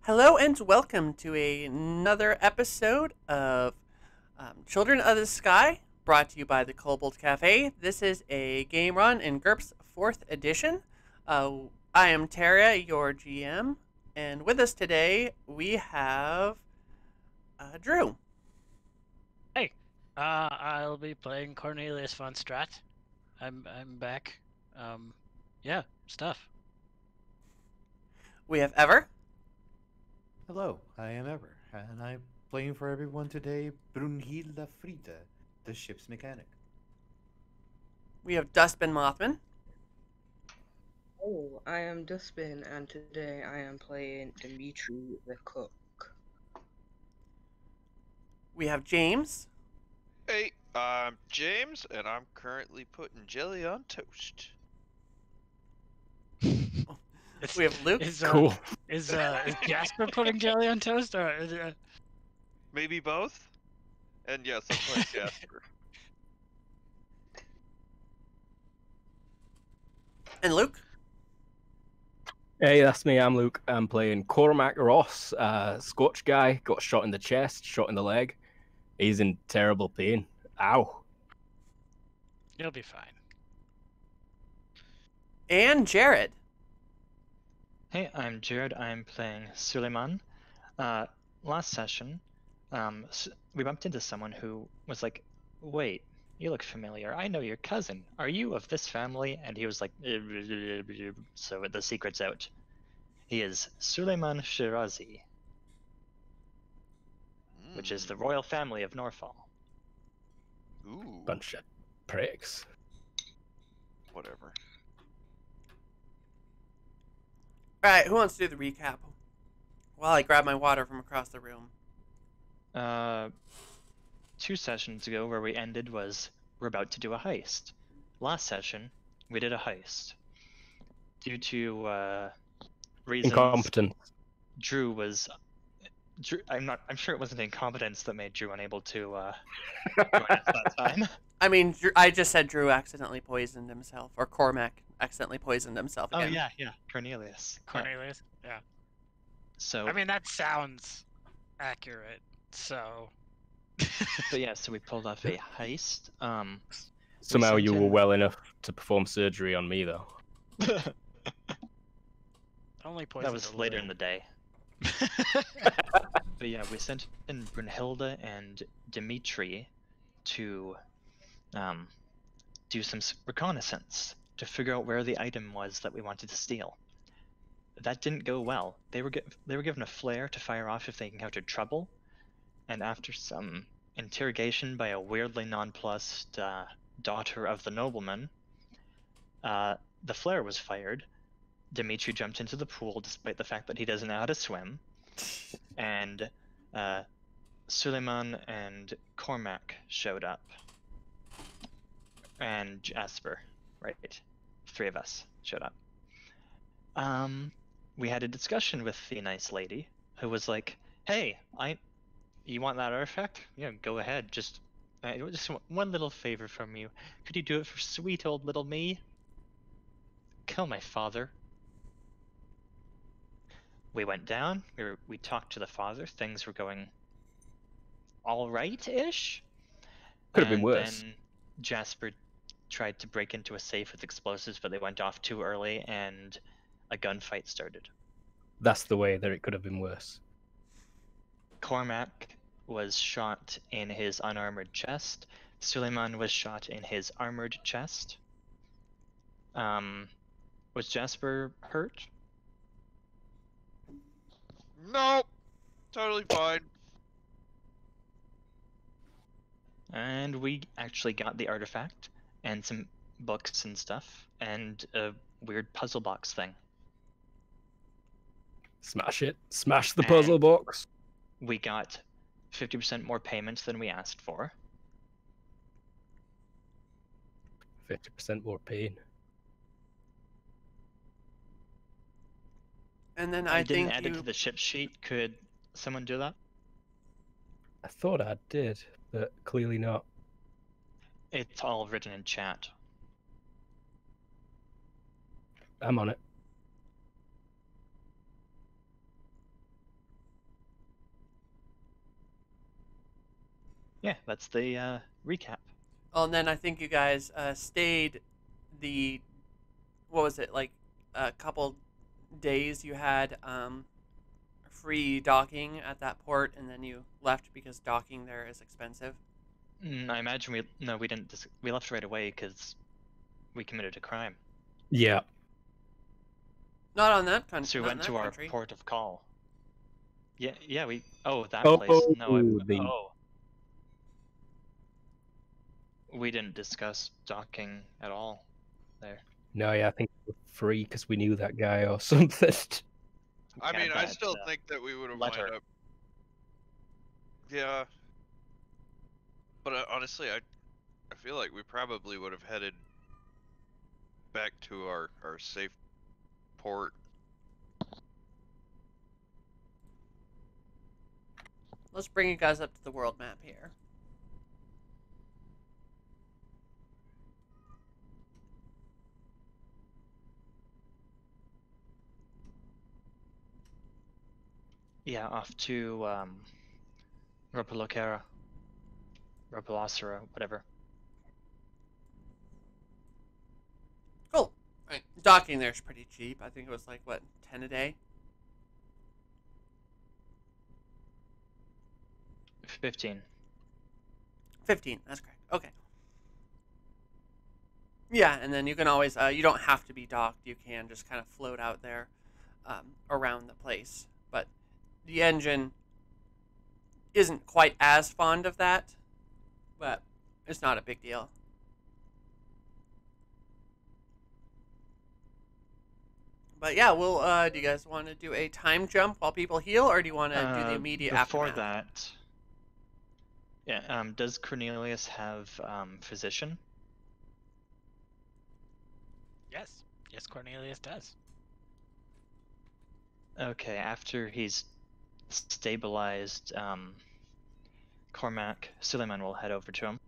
Hello and welcome to another episode of Children of the Sky, brought to you by the Kobold Cafe. This is a game run in GURPS 4th edition. I am Tara, your GM, and with us today we have Drew. Hey, I'll be playing Cornelius von Strat. I'm back. Yeah, stuff. We have Ever. Hello, I am Ever, and I'm playing for everyone today Brunhilda Frita, the ship's mechanic. We have Dustbin Mothman. Oh, I am Dustbin, and today I am playing Dimitri the cook. We have James. Hey, I'm James, and I'm currently putting jelly on toast. We have Luke. Cool. Is Jasper putting jelly on toast, or Maybe both? And yes, I'm playing Jasper. And Luke. Hey, that's me. I'm Luke. I'm playing Cormac Ross, Scotch guy. Got shot in the chest, shot in the leg. He's in terrible pain. Ow. You'll be fine. And Jared. Hey, I'm Jared. I'm playing Suleiman. Last session, we bumped into someone who was like, "Wait, you look familiar. I know your cousin. Are you of this family?" And he was like, so the secret's out. He is Suleiman Shirazi, which is the royal family of Norfall. Ooh, Bunch of pricks. whatever. All right, who wants to do the recap? While I grab my water from across the room. 2 sessions ago, where we ended was we're about to do a heist. Last session, we did a heist. Due to reasons, Incompetent. Drew was. I'm sure it wasn't incompetence that made Drew unable to join us that time. I mean, I just said Drew accidentally poisoned himself, or Cormac accidentally poisoned himself Oh again. yeah, Cornelius. Cornelius. Yeah. So. I mean, that sounds accurate. So. But yeah, so we pulled off a heist. Somehow sent you were in- well enough to perform surgery on me, though. Only poison. That was later in the day. But yeah, we sent in Brunhilde and Dimitri to do some reconnaissance to figure out where the item was that we wanted to steal. That didn't go well. They were given a flare to fire off if they encountered trouble, and after some interrogation by a weirdly nonplussed daughter of the nobleman, the flare was fired. Dimitri jumped into the pool despite the fact that he doesn't know how to swim, and Suleiman and Cormac showed up. And Jasper, right? 3 of us showed up. We had a discussion with the nice lady who was like, "Hey, you want that artifact? Yeah, go ahead. Just one little favor from you. Could you do it for sweet old little me? Kill my father." We went down. We talked to the father. Things were going all right-ish. Could have been worse. Then Jasper tried to break into a safe with explosives, but they went off too early, and a gunfight started. That's the way that it could have been worse. Cormac was shot in his unarmored chest. Suleiman was shot in his armored chest. Was Jasper hurt? Nope, totally fine. And we actually got the artifact and some books and stuff and a weird puzzle box thing. Smash it. Smash the puzzle box. We got 50% more payments than we asked for. 50% more pain. And then I I didn't think add it to the ship sheet. Could someone do that? I thought I did, but clearly not. It's all written in chat. I'm on it. yeah, that's the recap. Oh, and then I think you guys stayed what was it, like a couple days you had free docking at that port, and then you left because docking there is expensive. I imagine we didn't. We left right away because we committed a crime. Yeah. Not on that country. So we went to our port of call. Yeah, we. Oh, that place. No, we didn't discuss docking at all there. No, yeah, I think we were free because we knew that guy or something. I Yeah, mean, I that, still think that we would have letter. lined up. Yeah. But honestly, I feel like we probably would have headed back to our safe port. Let's bring you guys up to the world map here. Yeah, off to Ropalocera, Ropalocera, whatever. Cool. Right. Docking there's pretty cheap. I think it was like, what, 10 a day? 15. 15, that's correct. Okay. Yeah, and then you can always, you don't have to be docked. You can just kind of float out there around the place. But the engine isn't quite as fond of that, but it's not a big deal. But yeah, we'll, do you guys want to do a time jump while people heal, or do you want to do the immediate before aftermath? that, yeah, does Cornelius have physician? Yes. Yes, Cornelius does. Okay, after he's stabilized, Cormac Suleiman will head over to him.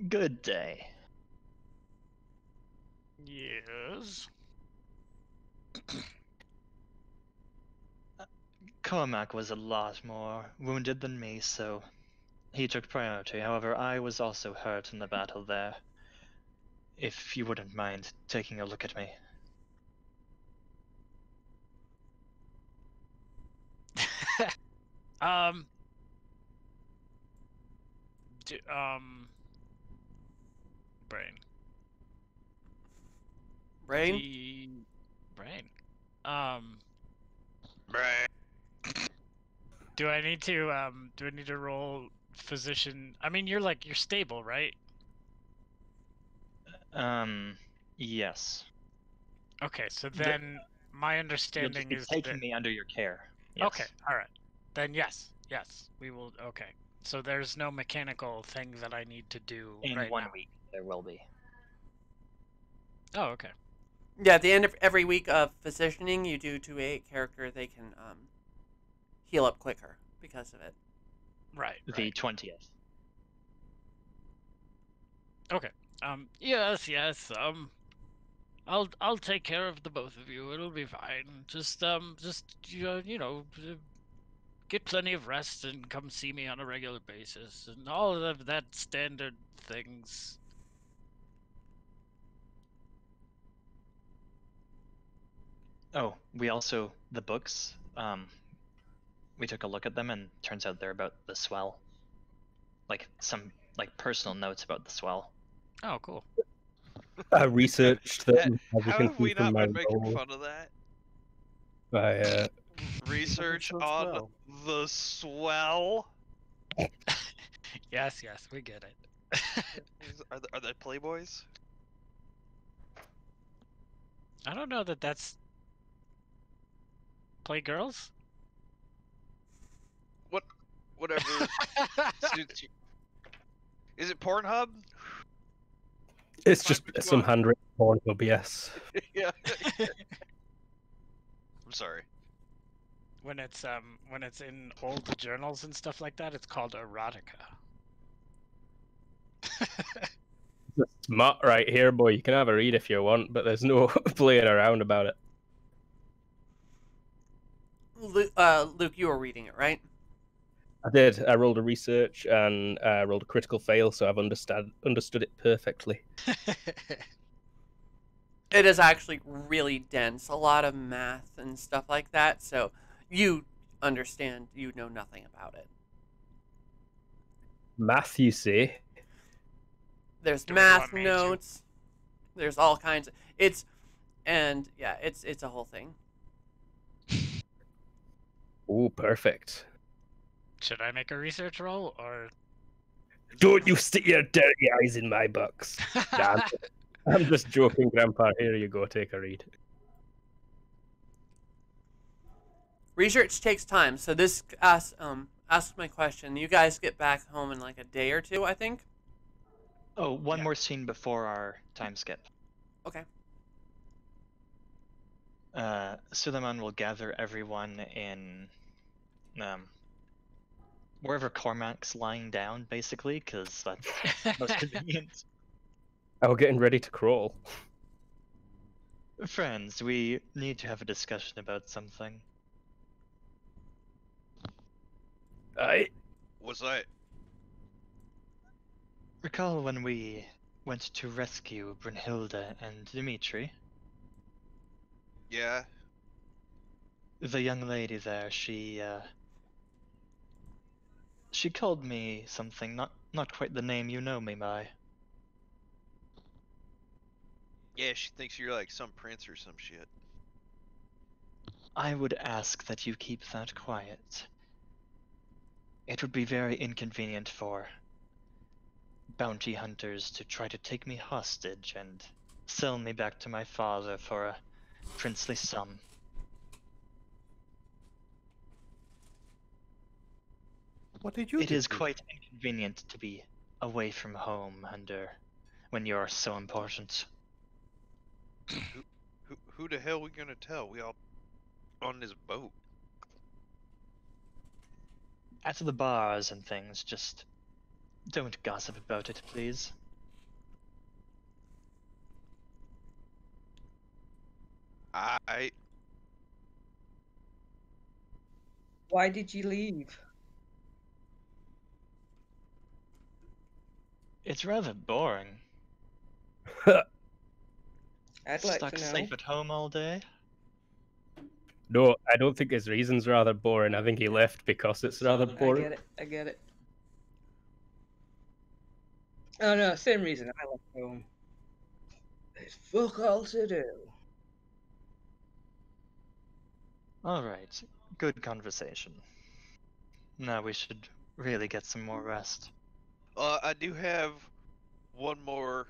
Good day. Yes. Cormac was a lot more wounded than me, so he took priority. However, I was also hurt in the battle there. If you wouldn't mind taking a look at me. um. Brain. Brain? The brain. Um. Do I need to roll physician? I mean, you're stable, right? Yes. Okay, so then my understanding You'll is just be taking that... me under your care. Yes. Okay, all right. Then yes, we will. Okay, so there's no mechanical thing that I need to do In right 1 now. week, there will be. Oh, okay. Yeah, at the end of every week of physicianing you do to a character, they can heal up quicker because of it. Right. The 20th. Okay. Yes. I'll take care of the both of you. It'll be fine. Just get plenty of rest and come see me on a regular basis and all of that standard things. Oh, we also, the books, we took a look at them and turns out they're about the swell. Like some personal notes about the swell. Oh, cool. I researched them. As you How can have see we from not my been making role. fun of that? Research Research on the swell? Yes, we get it. Are they playboys? I don't know that that's Playgirls. Whatever suits you. Is it Pornhub? It's just some handwritten porn club, yes. Yeah. I'm sorry. When it's in old journals and stuff like that, it's called erotica. Smut right here, boy. You can have a read if you want, but there's no playing around about it. Luke, you were reading it, right? I did. I rolled a research and rolled a critical fail, so I've understood it perfectly. It is actually really dense, a lot of math and stuff like that. So you understand, you know nothing about it. Math, you say? There's Do we want math me to? notes. There's all kinds of it's a whole thing. Oh, perfect. Should I make a research roll or? Don't you stick your dirty eyes in my books. Nah, I'm just joking, Grandpa. Here you go. Take a read. Research takes time, so this asks my question. You guys get back home in like a day or two, I think. Oh, one Yeah. more scene before our time skip. Okay. Suleiman will gather everyone in wherever Cormac's lying down, basically, because that's most convenient. Oh, getting ready to crawl. Friends, we need to have a discussion about something. Aye. Was I? Recall when we went to rescue Brunhilde and Dimitri? Yeah. The young lady there, she called me something, not quite the name you know me by. Yeah, she thinks you're like some prince or some shit. I would ask that you keep that quiet. It would be very inconvenient for bounty hunters to try to take me hostage and sell me back to my father for a princely sum. What did you It do? is quite inconvenient to be away from home when you're so important. Who the hell we gonna tell? We all on this boat. At the bars and things, just don't gossip about it, please. I Why did you leave? It's rather boring. I'd like Stuck to know. safe at home all day? No, I don't think his reason's rather boring. I think he left because it's rather I boring. get it. I get it. Oh no, same reason. I left home. There's fuck all to do. Alright, good conversation. Now we should really get some more rest. I do have one more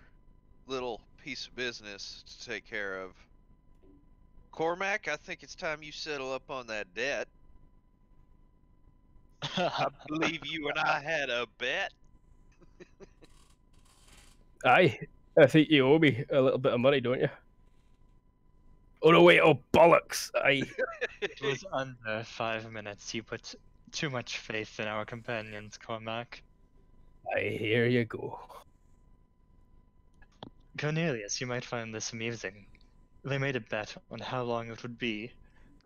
little piece of business to take care of. Cormac, I think it's time you settle up on that debt. I believe you and I had a bet. Aye, I think you owe me a little bit of money, don't you? Oh no, wait! Oh bollocks! Aye. It was under 5 minutes. You put too much faith in our companions, Cormac. Aye, here you go. Cornelius, you might find this amusing. They made a bet on how long it would be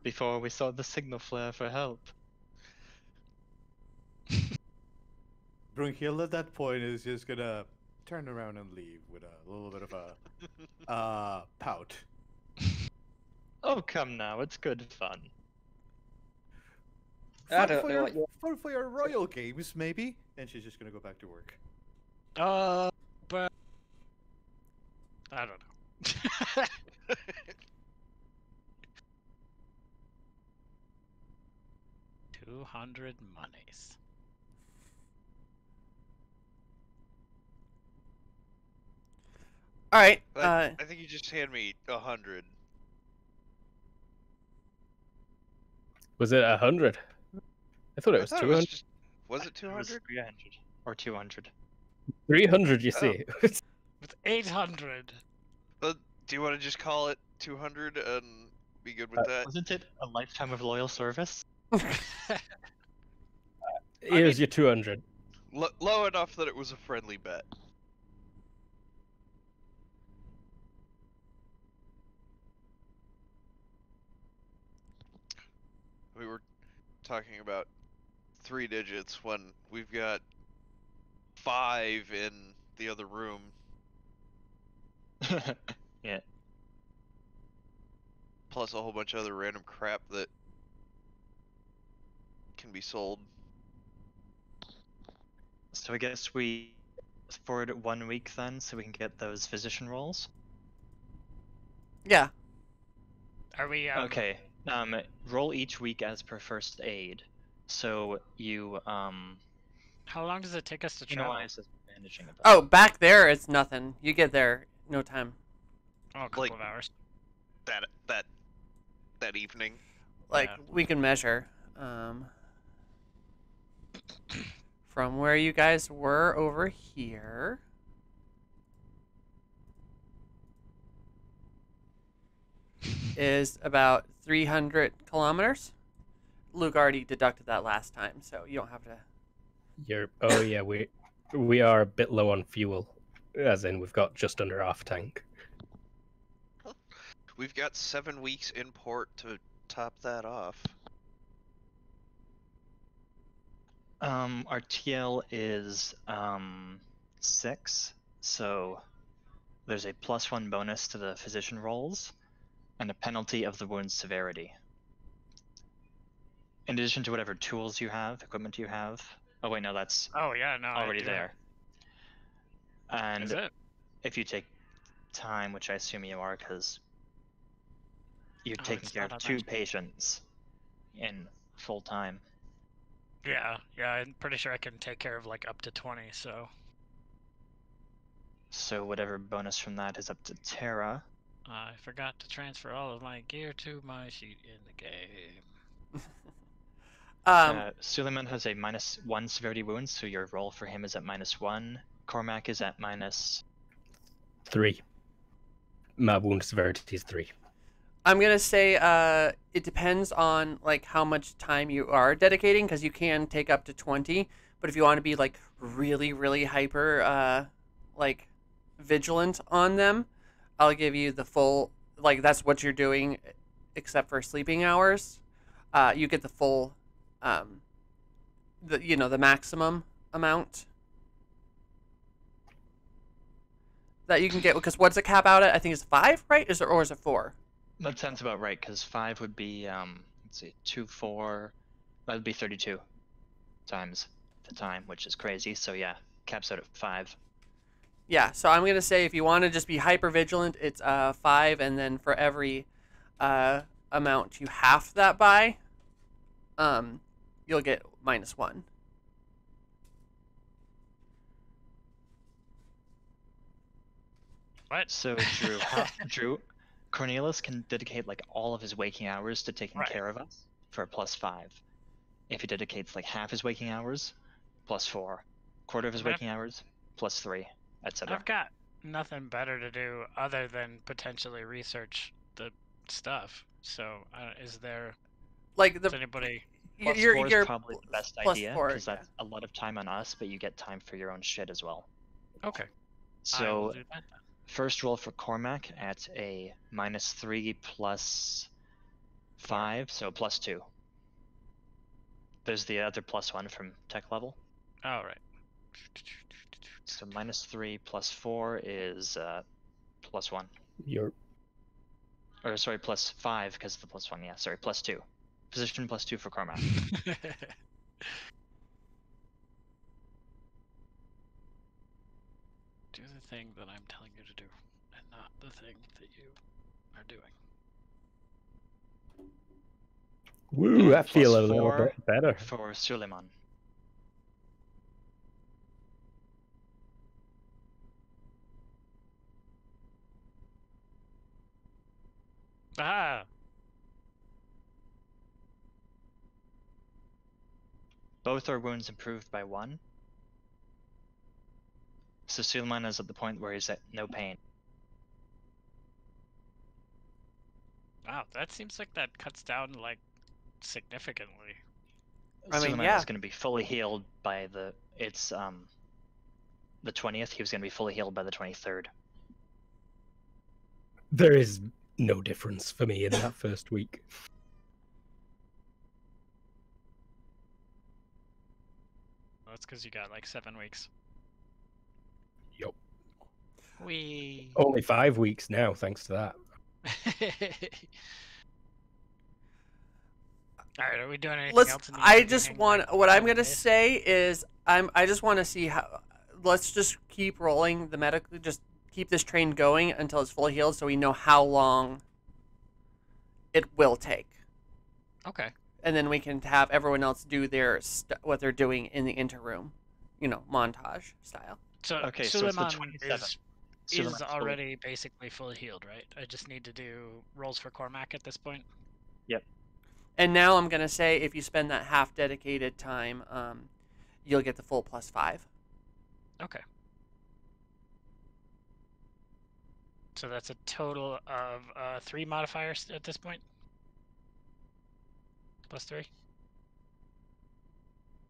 before we saw the signal flare for help. Brunhilde at that point is just gonna turn around and leave with a little bit of a pout. Oh, come now, it's good fun. I don't know what you. Fun for your royal games, maybe. And she's just gonna go back to work. But I don't know. 200 monies. All right. I think you just hand me 100. Was it 100? I thought it was I thought 200. Was it It 200? was 300 or 200. 300, you Oh. say? With 800. Do you want to just call it 200 and be good with that? Wasn't it a lifetime of loyal service? Here's your 200. Low enough that it was a friendly bet. We were talking about 3 digits when we've got 5 in the other room. Yeah. Plus a whole bunch of other random crap that can be sold. So I guess we forward it 1 week then, so we can get those physician rolls. Yeah. Are we? Okay. Roll each week as per first aid. So you How long does it take us to you know travel? why I was bandaging about. Oh, back there it's nothing. You get there no time. Oh, a couple Like- of hours. That evening. Like Yeah. we can measure from where you guys were over here. Is about 300 kilometers. Luke already deducted that last time, so you don't have to. Oh yeah, we are a bit low on fuel, as in we've got just under half a tank. We've got 7 weeks in port to top that off. Our TL is 6, so there's a +1 bonus to the physician rolls, and a penalty of the wound severity. In addition to whatever tools you have, equipment you have. Oh wait, no, that's Oh yeah, no. already I do have- there. And Is it? if you take time, which I assume you are, because you're Oh, taking it's care not of on 2 that. patients in full time. Yeah, I'm pretty sure I can take care of like up to 20. So So whatever bonus from that is up to Terra. I forgot to transfer all of my gear to my sheet in the game. Suleiman has a -1 severity wound, so your roll for him is at -1. Cormac is at -3. My wound severity is 3. I'm gonna say it depends on like how much time you are dedicating, because you can take up to 20. But if you want to be like really hyper like vigilant on them, I'll give you the full, like that's what you're doing, except for sleeping hours. You get the full, the maximum amount that you can get, because what's the cap out at? I think it's 5, right? Is it 4? That sounds about right, because 5 would be, let's see, 2, 4, that would be 32 times the time, which is crazy. So yeah, caps out at 5. Yeah, so I'm gonna say if you want to just be hyper vigilant, it's 5, and then for every amount you half that by, you'll get -1. What? So Drew, Cornelius can dedicate like all of his waking hours to taking Right. care of us for a +5. If he dedicates like half his waking hours, +4. Quarter of his But waking hours, +3, etc. I've got nothing better to do other than potentially research the stuff. So is there? Like Does anybody? +4 you're you're probably the best +4, idea, because yeah. that's a lot of time on us, but you get time for your own shit as well. Okay. I will So do that then. first roll for Cormac at a -3 +5, so +2. There's the other +1 from tech level. All right. So -3 +4 is +1. You're Or sorry, +5 because of the +1. Yeah, sorry, +2. Position +2 for Cormac. Do the thing that I'm telling you to do, and not the thing that you are doing. woo. And I feel a +4 little bit better. for Suleiman. Ah! Both our wounds improved by 1. So Suleiman is at the point where he's at no pain. Wow, that seems like that cuts down like significantly. I mean, Suleiman yeah. is going to be fully healed by the 20th. He was going to be fully healed by the 23rd. There is no difference for me in that first week. rest because you got like 7 weeks. Yup. We. Only 5 weeks now, thanks to that. All right, are we doing anything Let's. else? In the I just intervening, want. like, What I'm 7 gonna days? say is, I just want to see how. Let's just keep rolling the medical. Just keep this train going until it's fully healed, so we know how long it will take, Okay. and then we can have everyone else do their what they're doing in the interim, montage style. So Okay, so it's the Suleiman 27th. Suleiman's is fully- already basically fully healed, right? I just need to do rolls for Cormac at this point. And now I'm gonna say, if you spend that half dedicated time, you'll get the full +5. Okay. So that's a total of 3 modifiers at this point. +3.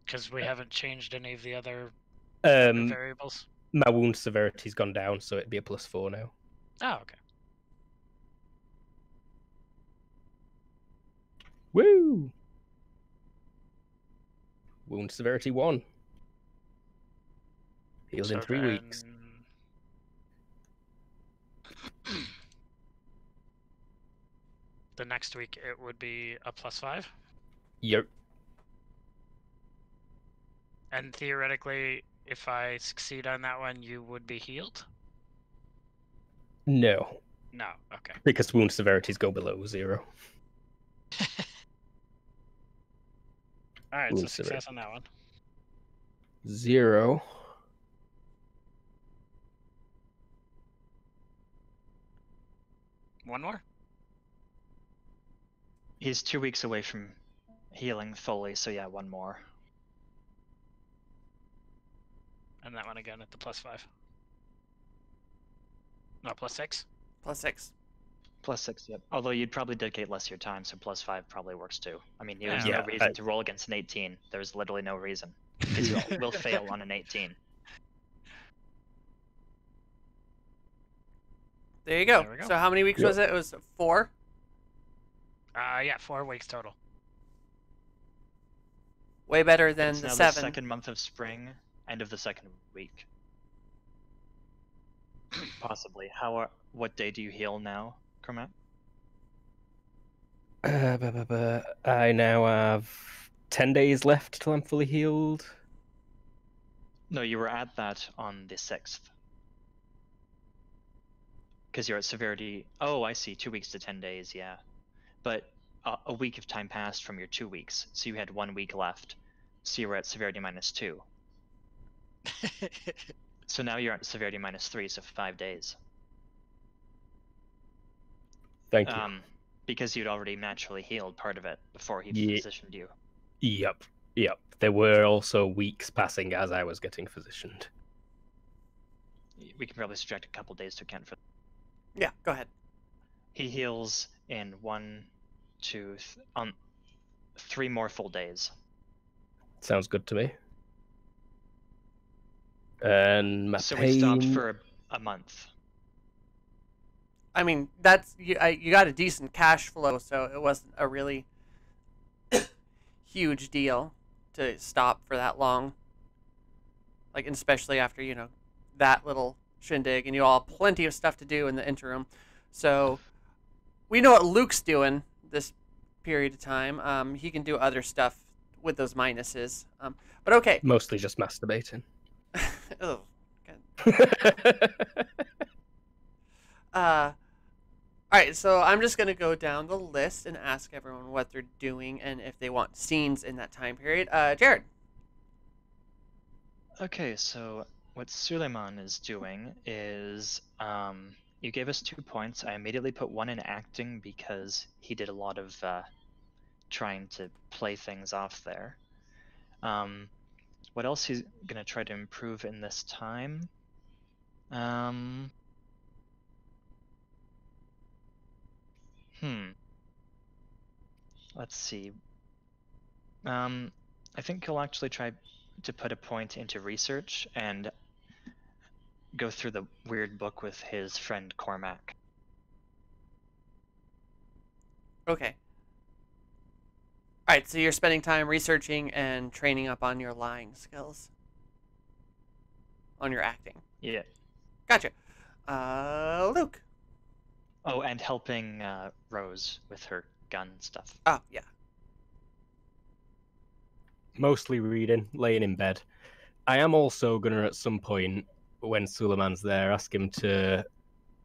Because we haven't changed any of the other variables. My wound severity's gone down, so it'd be a +4 now. Oh, okay. Woo! Wound severity 1. Healed in 3 weeks. The next week it would be a +5. Yep. And theoretically, if I succeed on that one, you would be healed? No, No, okay. because wound severities go below 0. Alright, so Wound success on that one. 0. One more? He's 2 weeks away from healing fully, so yeah, one more. And that one again at the +5. No, +6? +6. +6, yep. Although you'd probably dedicate less of your time, so +5 probably works too. I mean, there's Yeah, no reason to roll against an 18. There's literally no reason. Because you will fail on an 18. There you go. There we go. So how many weeks Yep. was it? It was 4. Yeah, 4 weeks total. Way better than It's the now 7. the second month of spring, end of the second week. Possibly. What day do you heal now, Cormac? I now have 10 days left till I'm fully healed. No, you were at that on the 6th. Because you're at severity. Oh, I see. 2 weeks to 10 days, yeah. But a week of time passed from your 2 weeks, so you had 1 week left. So you were at severity -2. So now you're at severity -3, so 5 days. Thank you. Because you'd already naturally healed part of it before he Ye- physicianed you. Yep. There were also weeks passing as I was getting physicianed. We can probably subtract a couple days to account for. Yeah, go ahead. He heals in 1, 2, 3 more full days. Sounds good to me. And my So pain... we stopped for a month. I mean, that's you got a decent cash flow, so it wasn't a really huge deal to stop for that long. Like, especially after, that little shindig, and you all have plenty of stuff to do in the interim. So we know what Luke's doing this period of time. He can do other stuff with those minuses. But okay. Mostly just masturbating. Oh, God. All right, so I'm just going to go down the list and ask everyone what they're doing and if they want scenes in that time period. Jared. Okay, so what Suleiman is doing is, you gave us 2 points. I immediately put 1 in acting because he did a lot of trying to play things off there. What else he's gonna try to improve in this time? Let's see. I think he'll actually try to put a point into research and go through the weird book with his friend Cormac. Okay. All right, so you're spending time researching and training up on your lying skills. on your acting. Yeah. Gotcha. Luke. Oh, and helping Rose with her gun stuff. Oh, yeah. Mostly reading, laying in bed. I am also gonna at some point, when Suleiman's there, ask him to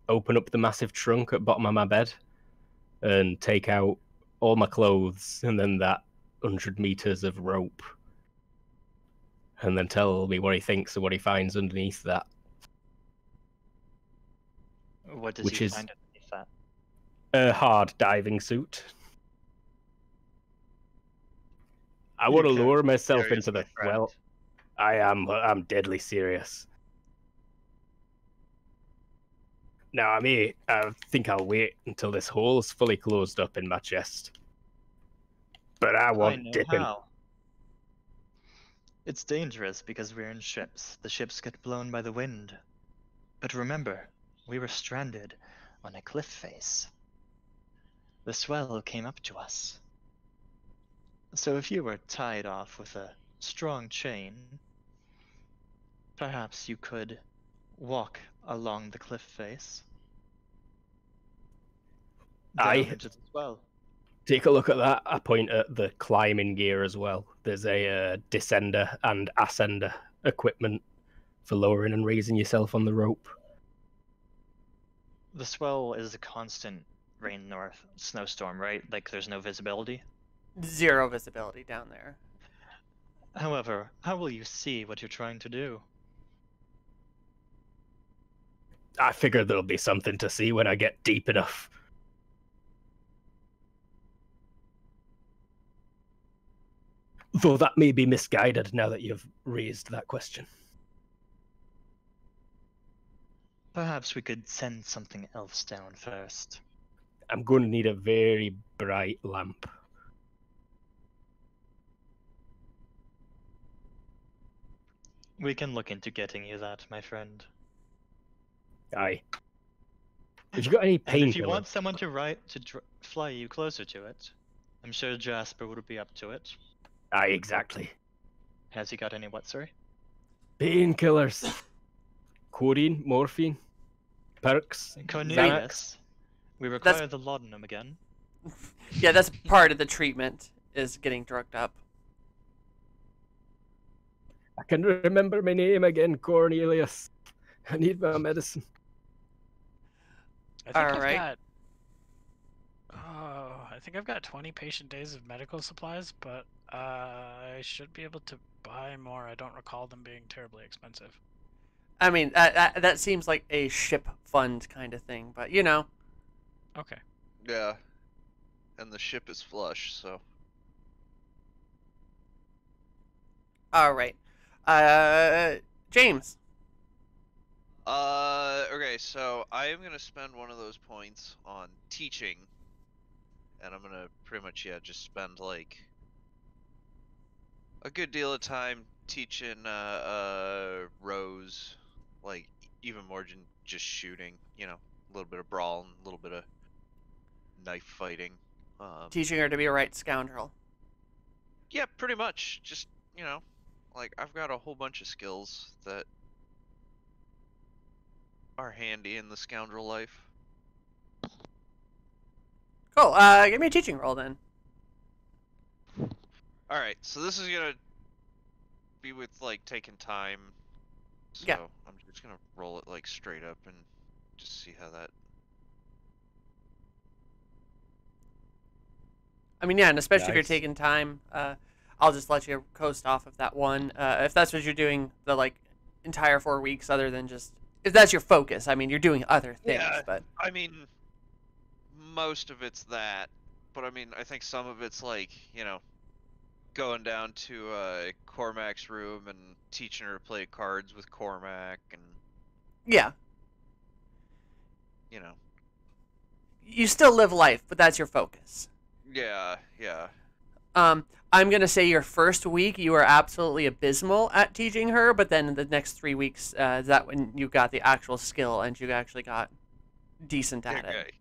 open up the massive trunk at bottom of my bed and take out all my clothes and then that 100 meters of rope, and then tell me what he thinks and what he finds underneath that. What does Which he is- find underneath that? A hard diving suit. I You want to can't lure be myself serious, into my the friend. well. I'm deadly serious. No, I think I'll wait until this hole's fully closed up in my chest. But I I want know dipping. how. It's dangerous because we're in ships. The ships get blown by the wind. But remember, we were stranded on a cliff face. The swell came up to us. So if you were tied off with a strong chain, perhaps you could walk along the cliff face. Aye. Down into the swell. Take a look at that. I point at the climbing gear as well. There's a descender and ascender equipment for lowering and raising yourself on the rope. The swell is a constant rain north snowstorm, right? Like there's no visibility. 0 visibility down there. However, how will you see what you're trying to do? I figure there'll be something to see when I get deep enough. Though that may be misguided now that you've raised that question. Perhaps we could send something else down first. I'm going to need a very bright lamp. We can look into getting you that, my friend. Aye. Have you got any And if you painkillers? want someone to fly you closer to it, I'm sure Jasper would be up to it. Aye, exactly. Has he got any what, sorry? Painkillers. Codeine, morphine, perks, Cornelius, we require the laudanum again. Yeah, that's part of the treatment, is getting drugged up. I can remember my name again, Cornelius. I need my medicine. I think All I've right. got. Oh, I think I've got 20 patient days of medical supplies, but I should be able to buy more. I don't recall them being terribly expensive. I mean, that seems like a ship fund kind of thing, but you know. Okay. Yeah. And the ship is flush, so. All right. James. Okay, so I am gonna spend one of those points on teaching, and I'm gonna pretty much, yeah, just spend like a good deal of time teaching Rose, like even more than just shooting, you know, a little bit of brawling, a little bit of knife fighting. Teaching her to be a right scoundrel. Yeah, pretty much. Just, you know, like I've got a whole bunch of skills that are handy in the scoundrel life. Cool. Give me a teaching roll then. Alright, so this is gonna be with like taking time. So Yeah. I'm just gonna roll it like straight up and just see how that. I mean, yeah, and especially if you're Nice. taking time, I'll just let you coast off of that one. If that's what you're doing the like entire 4 weeks, other than just if that's your focus. I mean, you're doing other things, Yeah. but I mean, most of it's that, but I mean, I think some of it's like, you know, going down to Cormac's room and teaching her to play cards with Cormac, and yeah, you know, you still live life, but that's your focus. yeah, yeah. I'm gonna say your first week you were absolutely abysmal at teaching her, but then the next 3 weeks is that when you got the actual skill and you actually got decent at it.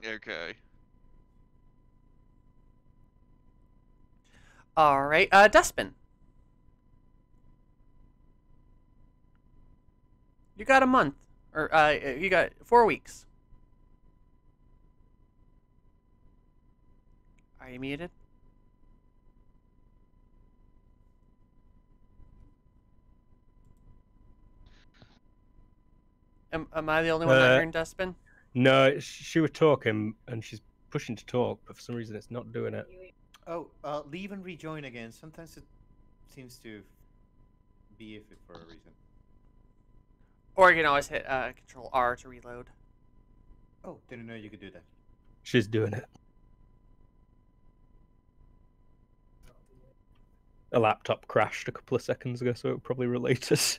Okay. All right, Dustbin. You got a month, or you got 4 weeks. Are you muted? Am I the only one not hearing Dustbin? No, she was talking and she's pushing to talk, but for some reason it's not doing it. Oh, leave and rejoin again. Sometimes it seems to be iffy for a reason. Or you can always hit Control R to reload. Oh, didn't know you could do that. She's doing it. A laptop crashed a couple of seconds ago, so it probably related.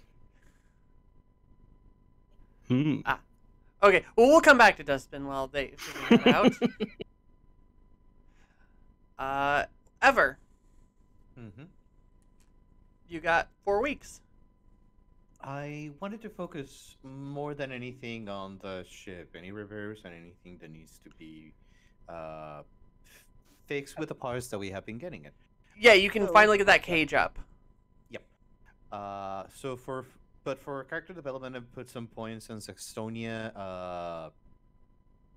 Okay, well, we'll come back to Dustbin while they figure that out. Ever. Mm-hmm. You got 4 weeks. I wanted to focus more than anything on the ship, any repairs and anything that needs to be fixed with the parts that we have been getting it. Yeah, you can So- finally get that cage up. Yep. But for character development, I put some points on Saxonia,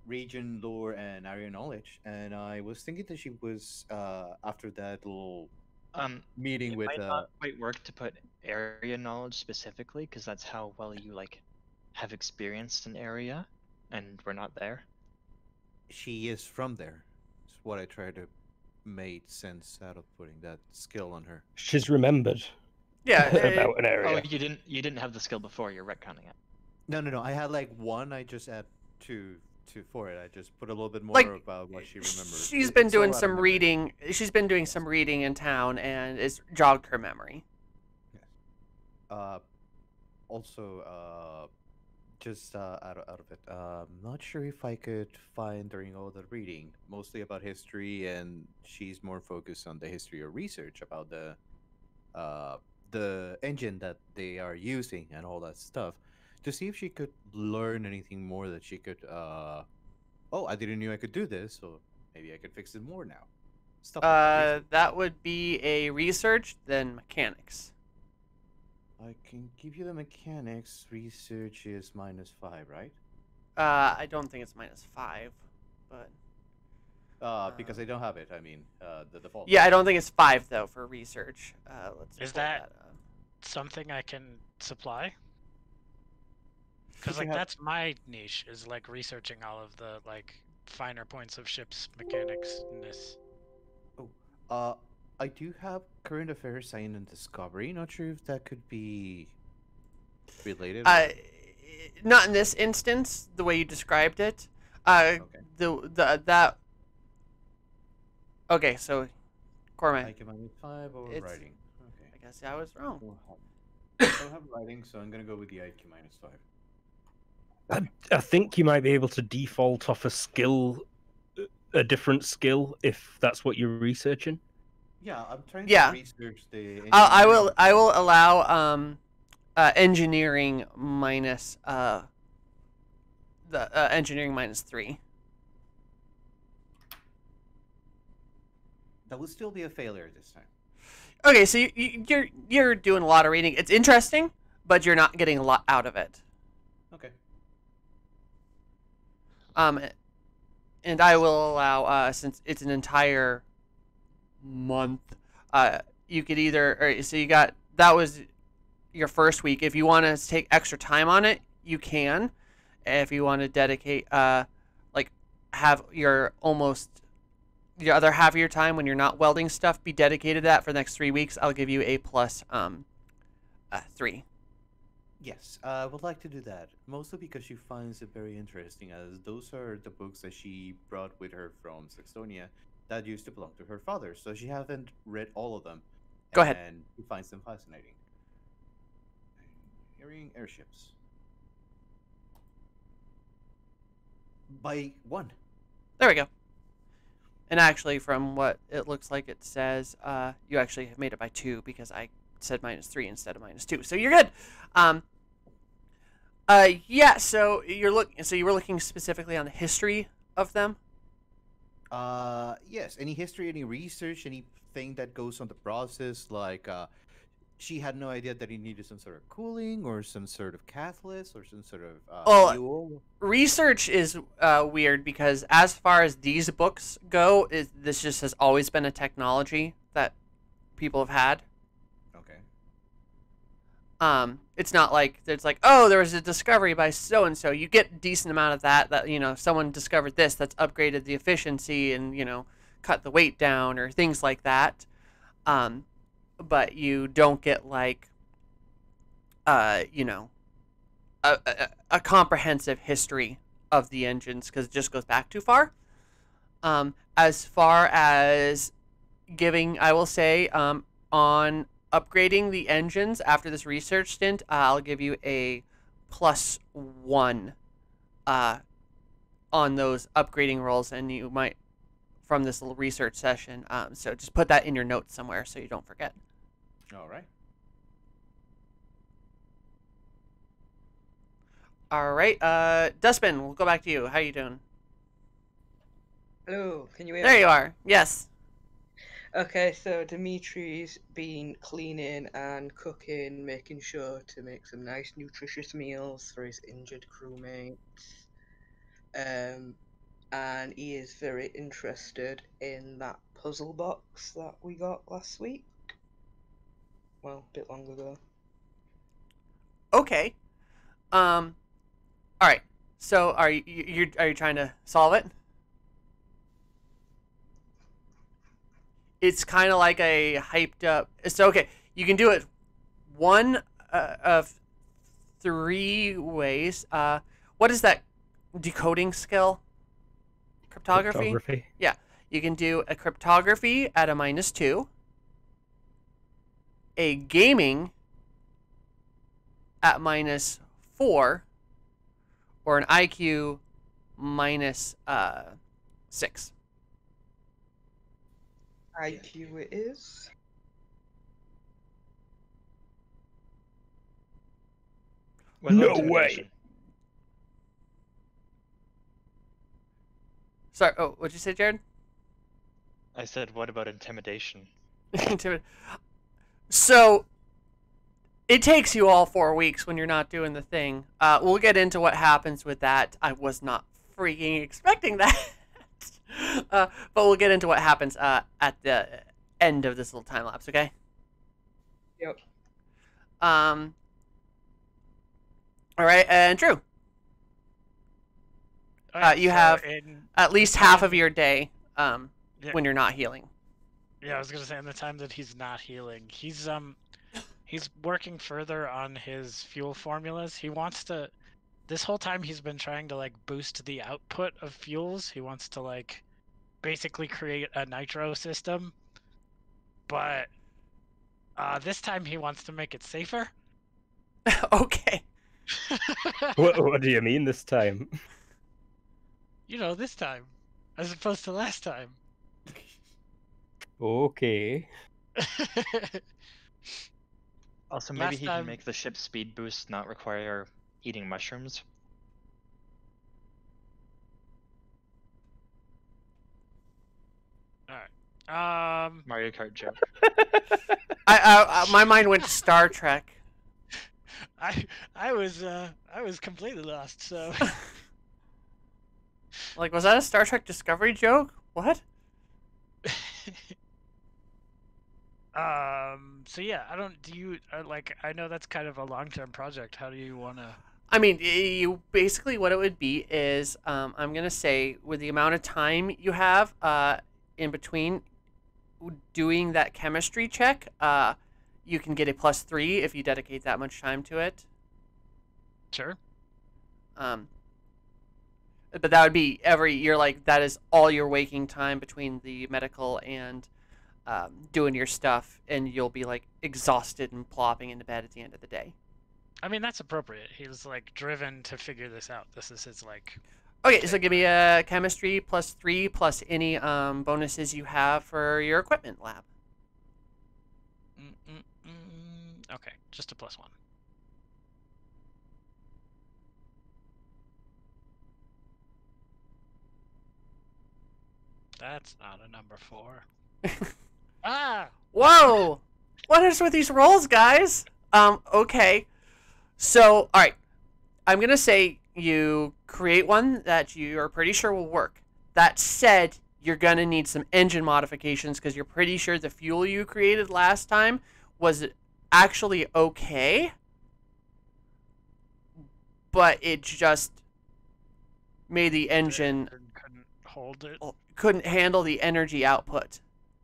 region lore and area knowledge, and I was thinking that she was after that little meeting It with might not quite work to put area knowledge specifically, because that's how well you have experienced an area, and we're not there. she is from there. It's what I try to make sense out of putting that skill on her. She's remembered Yeah. about an Oh, area. you didn't have the skill before. You're retconning it. No. I had like one. I just add two for it. I just put a little bit more Like, about what she remembers. She's been It's all doing out of some memory. reading. She's been doing some reading in town, and it's jogged her memory. Also, just out of it, not sure if I could find during all the reading, mostly about history, and she's more focused on the history or research about the engine that they are using and all that stuff, to see if she could learn anything more that she could. Oh, I didn't know I could do this, so maybe I could fix it more now. Stuff like that. That would be a research, then mechanics. I can give you the mechanics. Research is -5, right? I don't think it's -5, but Because I don't have it. I mean, the default. yeah, I don't think it's 5 though for research. Let's Is pull that- up. Something I can supply? Because If you like have- that's my niche is like researching all of the like finer points of ships mechanics-ness. I do have current affairs, science, and discovery. Not sure if that could be related. Not in this instance, the way you described it. Okay. That. Okay, so, Cormac, IQ -5 or It's- writing. Okay. I guess I was wrong. I don't have writing, so I'm gonna go with the IQ -5. I think you might be able to default off a different skill if that's what you're researching. Yeah, I'm trying Yeah. to research the. I will engineering. allow engineering minus the engineering -3. That would still be a failure this time. Okay, so you're doing a lot of reading. It's interesting, but you're not getting a lot out of it. Okay. And I will allow since it's an entire month, you could so you got that was your first week. If you want to take extra time on it, you can. If you want to dedicate like have your other half of your time when you're not welding stuff be dedicated to that for the next 3 weeks, I'll give you a plus 3. Yes, I would like to do that. Mostly because she finds it very interesting, as those are the books that she brought with her from Saxonia that used to belong to her father. So she haven't read all of them. Go ahead. And she finds them fascinating. Hearing airships. By 1. There we go. And actually, from what it looks like it says, you actually have made it by 2 because I said -3 instead of -2. So you're good. Yeah. So you were looking specifically on the history of them. Yes. Any history, any research, anything that goes on the process, like she had no idea that it needed some sort of cooling or some sort of catalyst or some sort of Oh, fuel. Research is weird because as far as these books go, this just has always been a technology that people have had. Okay. It's not like it's like, oh, there was a discovery by so and so. You get a decent amount of that someone discovered this that's upgraded the efficiency and cut the weight down or things like that. But you don't get like a comprehensive history of the engines because it just goes back too far. As far as giving, I will say, on upgrading the engines after this research stint, I'll give you a +1 on those upgrading rolls, and you might from this little research session. So just put that in your notes somewhere so you don't forget. All right. All right, Dustbin, we'll go back to you. How you doing? Hello, can you hear There me? you are. Yes. Okay, so Dimitri's been cleaning and cooking, making sure to make some nice, nutritious meals for his injured crewmates. And he is very interested in that puzzle box that we got last week. Well, a bit long ago. Okay. All right. So are you trying to solve it? It's kind of like a hyped up. So okay, you can do it one of 3 ways. What is that decoding skill? Cryptography? Cryptography. Yeah. You can do a cryptography at a -2, a gaming at -4, or an IQ -6. IQ it is. What about No way. intimidation? Sorry. Oh, what'd you say, Jared? I said, what about intimidation? So it takes you all 4 weeks when you're not doing the thing. We'll get into what happens with that. I was not freaking expecting that. But we'll get into what happens at the end of this little time lapse, okay? Yep. All right, and Drew, Alright, you so have in at least half of your day when you're not healing. Yeah, I was gonna say in the time that he's not healing, he's working further on his fuel formulas. He wants to. This whole time he's been trying to like boost the output of fuels. He wants to like basically create a nitro system, but this time he wants to make it safer. Okay. What do you mean this time? You know, this time, as opposed to last time. Okay. Also, maybe Last he time- can make the ship's speed boost not require eating mushrooms. Mario Kart joke. My mind went to Star Trek. I was completely lost. So Like, was that a Star Trek Discovery joke? What? So yeah, I don't. Do you like? I know that's kind of a long-term project. How do you want to? I mean, you basically what it would be is I'm gonna say with the amount of time you have in between doing that chemistry check, you can get a +3 if you dedicate that much time to it. Sure. But that would be you're like that is all your waking time between the medical and doing your stuff, and you'll be like exhausted and plopping into bed at the end of the day. I mean, that's appropriate. He was like driven to figure this out. This is his like. Okay, so give me a chemistry +3 plus any bonuses you have for your equipment lab. Okay, just a +1. That's not a number 4. Ah! Whoa! What is with these rolls, guys? Okay. So, all right. I'm going to say you create one that you are pretty sure will work. That said, you're going to need some engine modifications because you're pretty sure the fuel you created last time was actually okay, but it just made the engine couldn't hold it. couldn't handle the energy output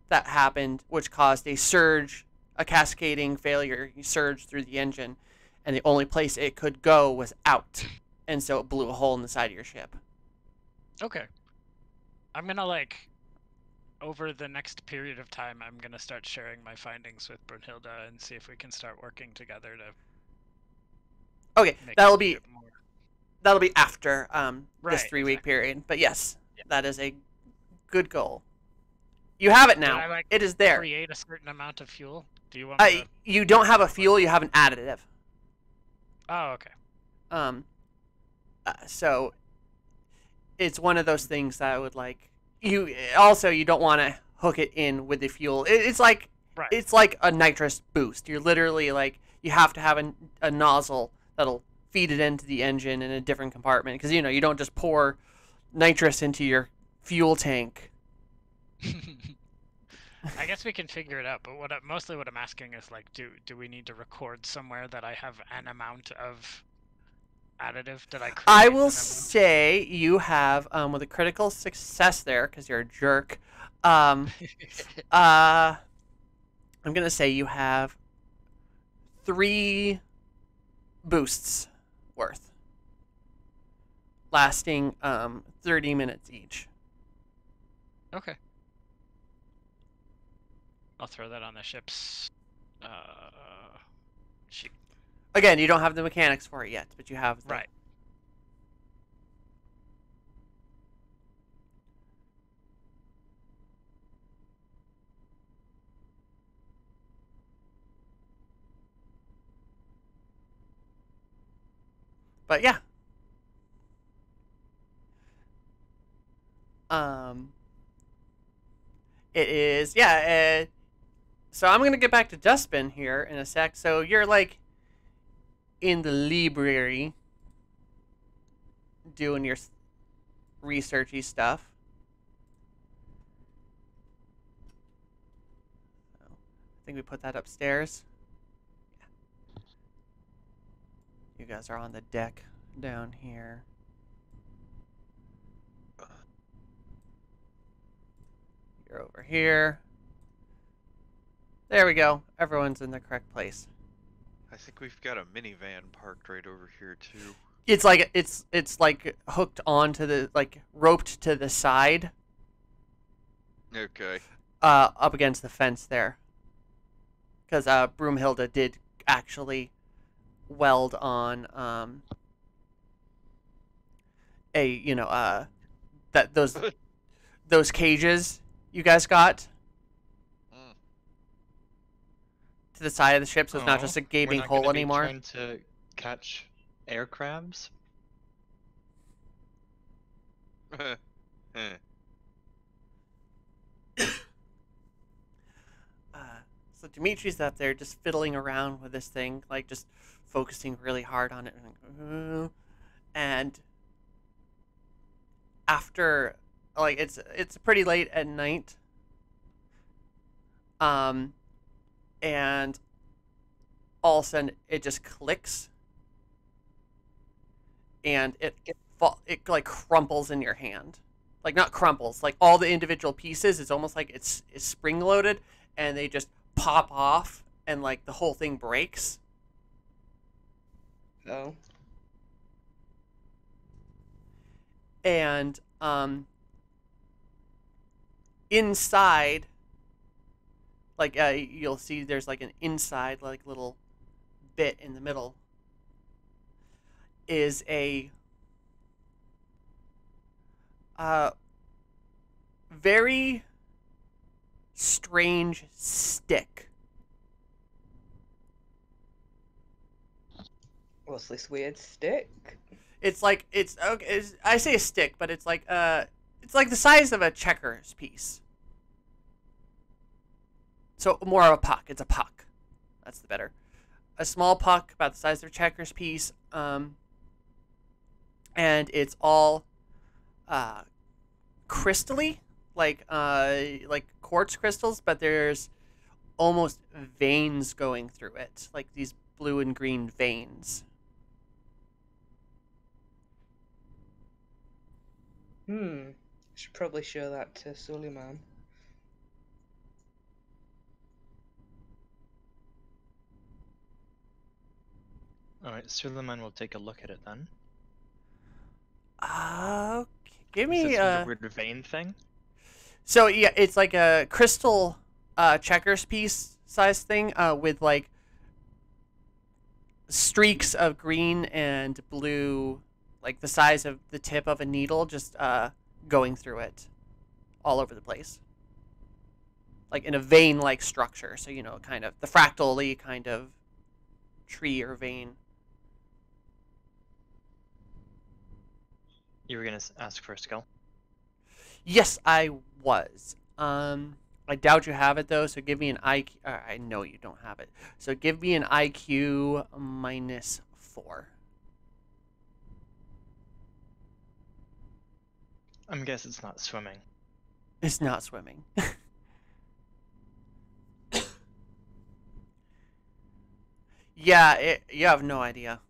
that happened, which caused a surge, a cascading failure surge through the engine, and the only place it could go was out, and so it blew a hole in the side of your ship. Okay. I'm gonna like, over the next period of time, I'm gonna start sharing my findings with Brunhilde and see if we can start working together to. Okay, make that'll the be ship more. after this Right, 3-week exactly. period. But yes, Yeah. that is a good goal. You have it Did now. I, like, It is there. Create a certain amount of fuel. Do you want me to? You don't have a fuel. You have an additive. Oh, okay. So it's one of those things that I would like. You also you don't want to hook it in with the fuel. It's like Right. it's like a nitrous boost. You're literally like you have to have a nozzle that'll feed it into the engine in a different compartment because you don't just pour nitrous into your fuel tank. I guess we can figure it out, but mostly what I'm asking is like, do we need to record somewhere that I have an amount of additive? Did I create I an will amount? say you have with a critical success there because you're a jerk. I'm gonna say you have 3 boosts worth, lasting 30 minutes each. Okay. I'll throw that on the ship's sheet. Again, you don't have the mechanics for it yet, but you have the, Right. But yeah. It is, yeah. So I'm gonna get back to Dustbin here in a sec. So you're like in the library doing your researchy stuff. So, I think we put that upstairs. You guys are on the deck down here. You're over here. There we go. Everyone's in the correct place. I think we've got a minivan parked right over here too. It's like it's like hooked onto the roped to the side. Okay. Up against the fence there. Because Broomhilda did actually weld on that those cages you guys got to the side of the ship, so it's not just a gaping We're not hole gonna be anymore. Trying to catch air crabs. So Dimitri's up there just fiddling around with this thing, like just focusing really hard on it, and after it's pretty late at night, and all of a sudden it just clicks, and it like crumples in your hand, like not crumples, like all the individual pieces. It's almost like it's spring loaded, and they just pop off, and like the whole thing breaks. No. And inside, like you'll see there's like an inside like little bit in the middle is a very strange stick. What's this weird stick? It's like I say a stick, but it's like the size of a checkers piece. So more of a puck. It's a puck. That's the better. A small puck about the size of a checkers piece, and it's all crystally, like quartz crystals, but there's almost veins going through it, like these blue and green veins. Should probably show that to Suleiman. Alright, Suleiman will take a look at it then. Okay, give Is me this weird vein thing? So yeah, it's like a crystal checkers piece size thing with like streaks of green and blue, like the size of the tip of a needle, just going through it all over the place. Like in a vein-like structure, so you know, kind of the fractal-y kind of tree or vein. You were gonna ask for a skill? Yes, I was. I doubt you have it though, so give me an IQ. I know you don't have it, so give me an IQ -4. I'm guessing it's not swimming. It's not swimming. Yeah, you have no idea.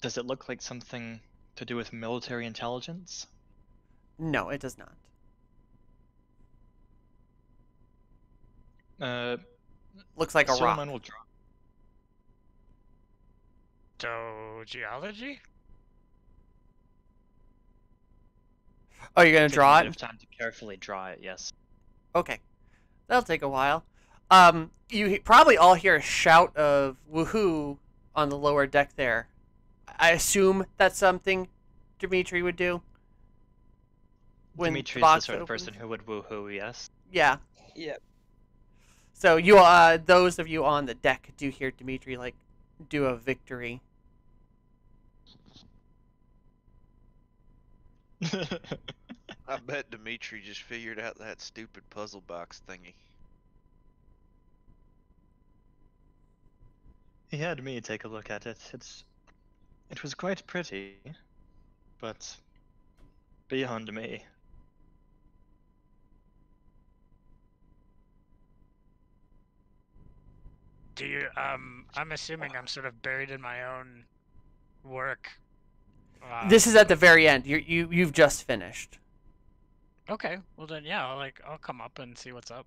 Does it look like something to do with military intelligence? No, it does not. Looks like a rock. Suleiman will draw. So, geology? Oh, you're gonna Taking draw a it? bit of time to carefully draw it, yes. Okay, that'll take a while. You probably all hear a shout of woohoo on the lower deck there. I assume that's something Dimitri would do. When Dimitri the is the box sort of opens. person who would woohoo, yes. Yeah. Yep. So you, those of you on the deck, do hear Dimitri like do a victory. I bet Dimitri just figured out that stupid puzzle box thingy. He had me take a look at it. It was quite pretty, but beyond me. Do you, I'm assuming I'm sort of buried in my own work. This is at the very end. You've just finished. Okay, well then, yeah, I'll come up and see what's up.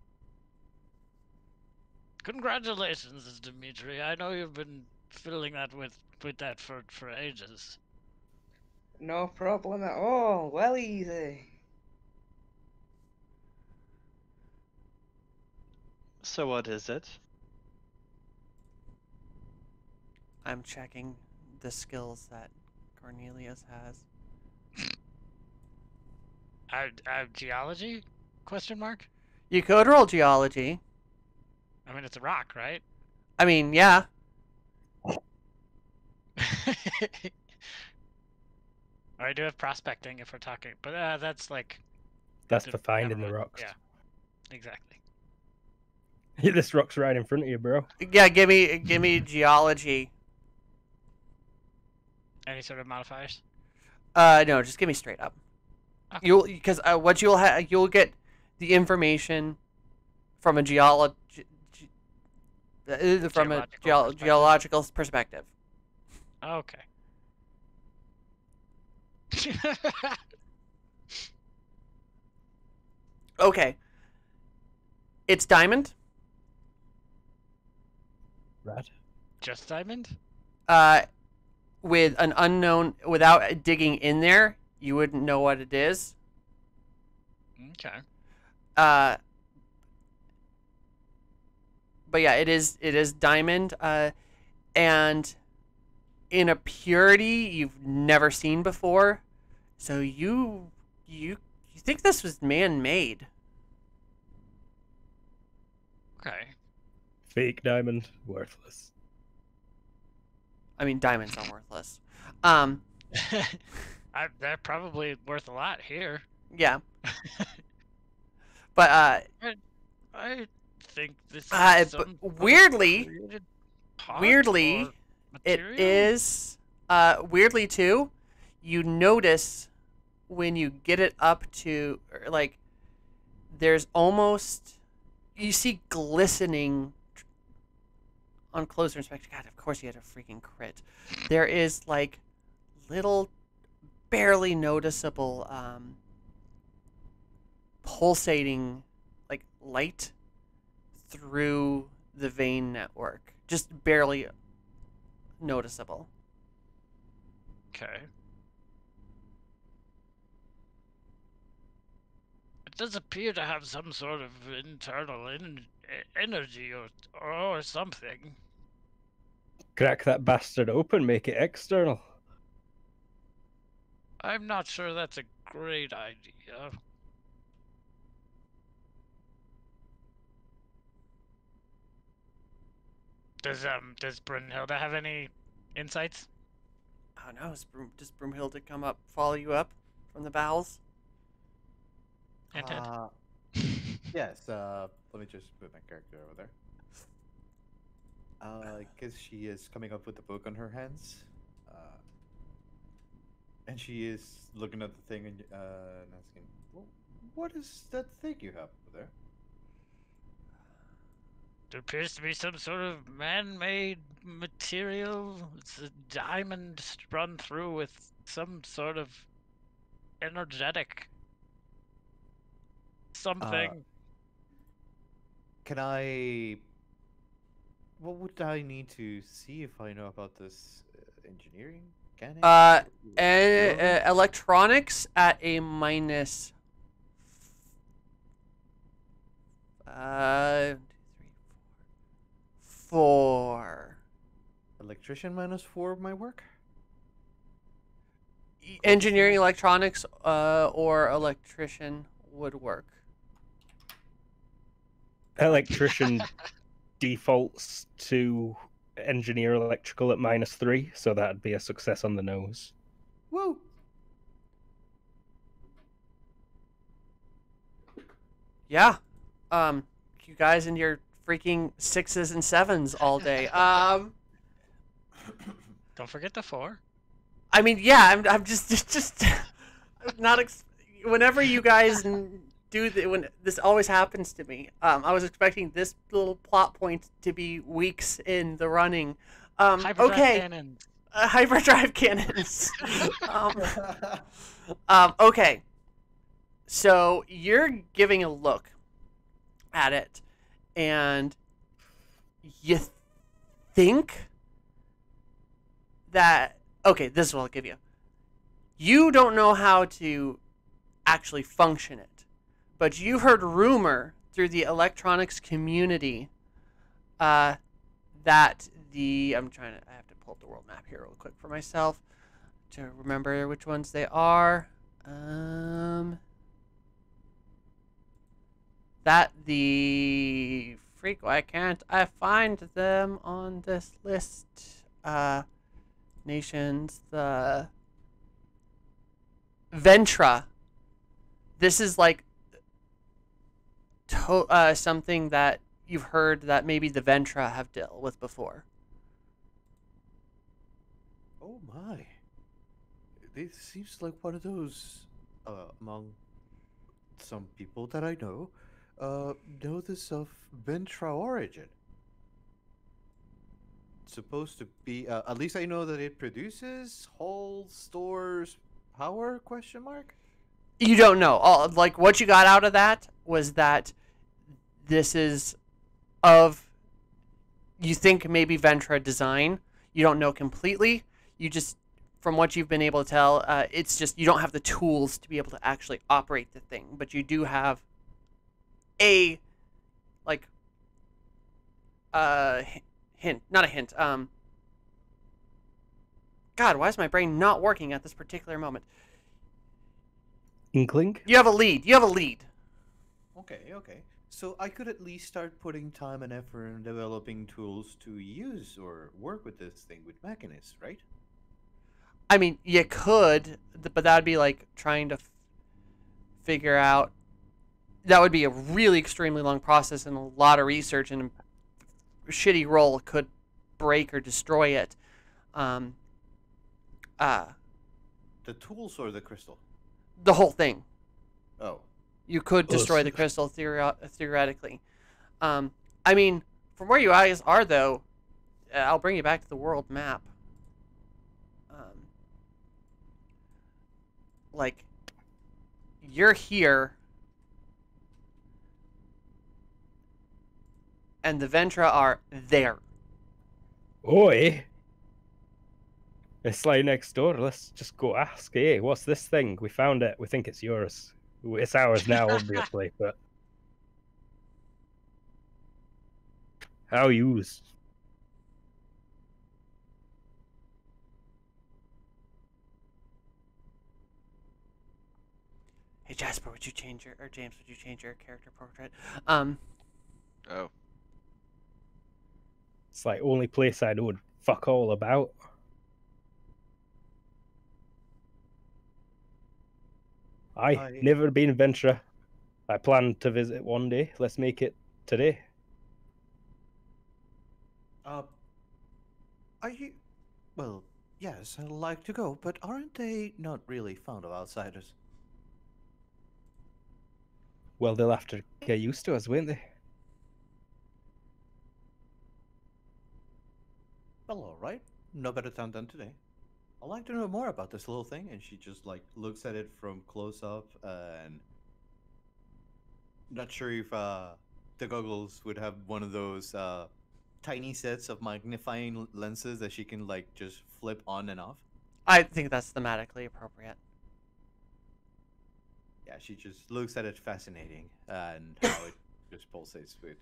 Congratulations, Dimitri. I know you've been fiddling that with that for ages. No problem at all. Well, easy. So what is it? I'm checking the skills that Cornelius has. Geology? Question mark? You could roll geology. I mean, it's a rock, right? I mean, yeah. Or I do have prospecting if we're talking, but that's like. That's for finding never the mind. rocks. Yeah, exactly. This rock's right in front of you, bro. Yeah, give me geology. Any sort of modifiers? No, just give me straight up. Okay. Because what you'll get the information from a geological perspective. Okay. Okay. It's diamond. Right. Just diamond? With an unknown, without digging in there, you wouldn't know what it is. Okay. But yeah, it is diamond. And in a purity you've never seen before. So you think this was man-made? Okay. Fake diamond, worthless. I mean, diamonds are worthless. They're probably worth a lot here. Yeah. But I think this is but some weirdly, created part weirdly, or it material? is weirdly too. You notice when you get it up to like there's almost you see glistening on closer inspection. God, of course you had a freaking crit. There is like little, barely noticeable pulsating like light through the vein network. Just barely noticeable. Okay. It does appear to have some sort of internal energy or something. Crack that bastard open, make it external. I'm not sure that's a great idea. Does Brunhilde have any insights? Oh no, does Broomhilde come up, follow you up from the bowels? Hint, hint. Yes. Let me just put my character over there. Because she is coming up with the book on her hands, and she is looking at the thing and asking, well, "What is that thing you have over there?" There appears to be some sort of man-made material. It's a diamond run through with some sort of energetic something. Can I? What would I need to see if I know about this engineering? Can Electronics at a minus. 4. Electrician -4 of my work? Engineering, electronics, or electrician would work. Electrician defaults to engineer electrical at -3, so that'd be a success on the nose. Woo! Yeah. You guys and your freaking 6s and 7s all day. Don't forget the 4. I mean, yeah, I'm just not. Whenever you guys when this always happens to me, I was expecting this little plot point to be weeks in the running. Hyperdrive Okay, cannons. hyperdrive cannons. Okay, so you're giving a look at it, and you think that okay, this is what I'll give you. You don't know how to actually function it, but you heard rumor through the electronics community that I have to pull up the world map here real quick for myself to remember which ones they are. That the freak, why can't I find them on this list? Nations, the Ventra. This is like something that you've heard that maybe the Ventra have dealt with before. Oh my! This seems like one of those among some people that I know this of Ventra origin. Supposed to be at least I know that it produces, holds, stores power, question mark. You don't know. All like what you got out of that was that this is of you think maybe Ventra design. You don't know completely. You just from what you've been able to tell, it's just you don't have the tools to be able to actually operate the thing, but you do have a like hint, not a hint. God, why is my brain not working at this particular moment? Inkling? You have a lead. You have a lead. Okay. So I could at least start putting time and effort in developing tools to use or work with this thing with Mechanist, right? I mean, you could, but that would be like trying to figure out. That would be a really extremely long process and a lot of research, and a shitty roll could break or destroy it. The tools or the crystal? The whole thing. Oh. You could destroy the crystal theoretically. I mean, from where you guys are, though, I'll bring you back to the world map. Like, you're here, and the Ventra are there. Oi! It's like next door. Let's just go ask. Hey, what's this thing? We found it. We think it's yours. It's ours now, obviously, but how used? Hey Jasper, would you change your, or James, would you change your character portrait? Oh. It's like only place I know fuck all about. I never been in Ventura. I plan to visit one day. Let's make it today. Are you? Well, yes, I'd like to go, but aren't they not really fond of outsiders? Well, they'll have to get used to us, won't they? Well, all right. No better time than today. I'd like to know more about this little thing, and she just like looks at it from close up, and not sure if the goggles would have one of those tiny sets of magnifying lenses that she can like just flip on and off. I think that's thematically appropriate. Yeah, she just looks at it fascinating, and how it just pulsates with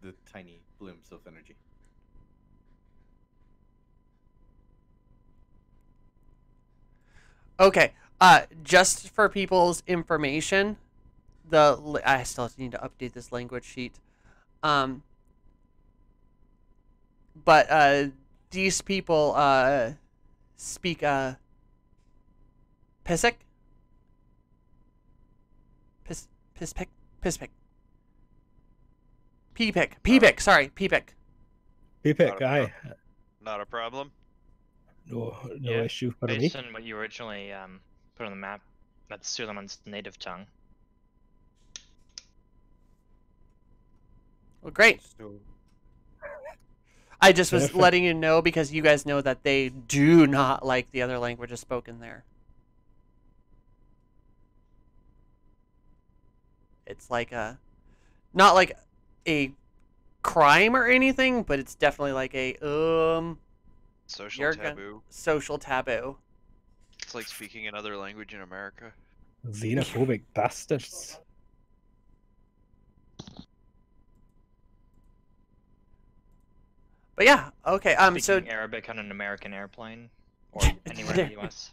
the tiny blooms of energy. Okay. Just for people's information, I still need to update this language sheet. But these people speak Pissic? Pispic? P-pick, sorry, P-pick. P-pick, aye. Not a problem. No Yeah, issue for me. Based on what you originally put on the map, that's Suleiman's native tongue. Well, great. So, I just was Perfect. letting you know because you guys know that they do not like the other languages spoken there. It's like not like a crime or anything, but it's definitely like a Social taboo. social taboo. It's like speaking another language in America. Xenophobic bastards. But yeah, okay. So Speaking Arabic on an American airplane or anywhere in the U.S.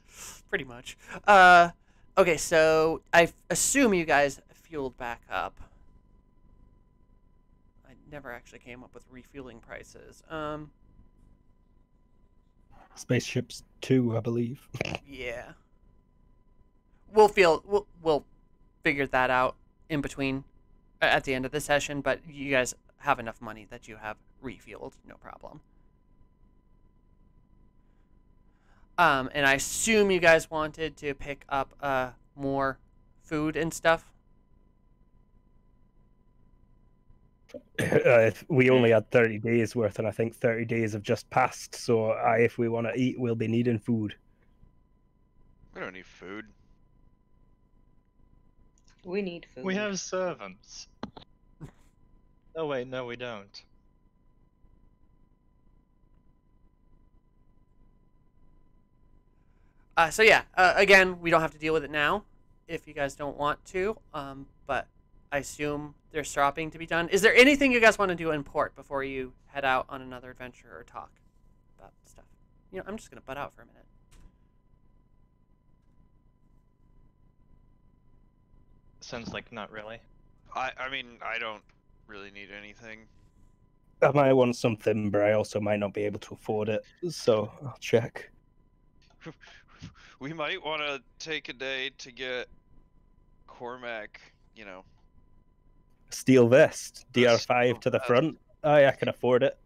pretty much. Okay, so I assume you guys fueled back up. I never actually came up with refueling prices. Spaceships 2, I believe. Yeah. We'll figure that out in between at the end of the session, but you guys have enough money that you have refueled, no problem. And I assume you guys wanted to pick up more food and stuff. We only had 30 days worth, and I think 30 days have just passed. So, if we want to eat, we'll be needing food. We don't need food. We need food. We have servants. Oh wait, no, we don't. So yeah, again, we don't have to deal with it now if you guys don't want to. But I assume there's shopping to be done. Is there anything you guys want to do in port before you head out on another adventure or talk about stuff? You know, I'm just gonna butt out for a minute. Sounds like not really. I mean, I don't really need anything. I might want something, but I also might not be able to afford it. So I'll check. We might want to take a day to get Cormac, you know, Steel vest, The DR5 steel to the vest. front. I can afford it.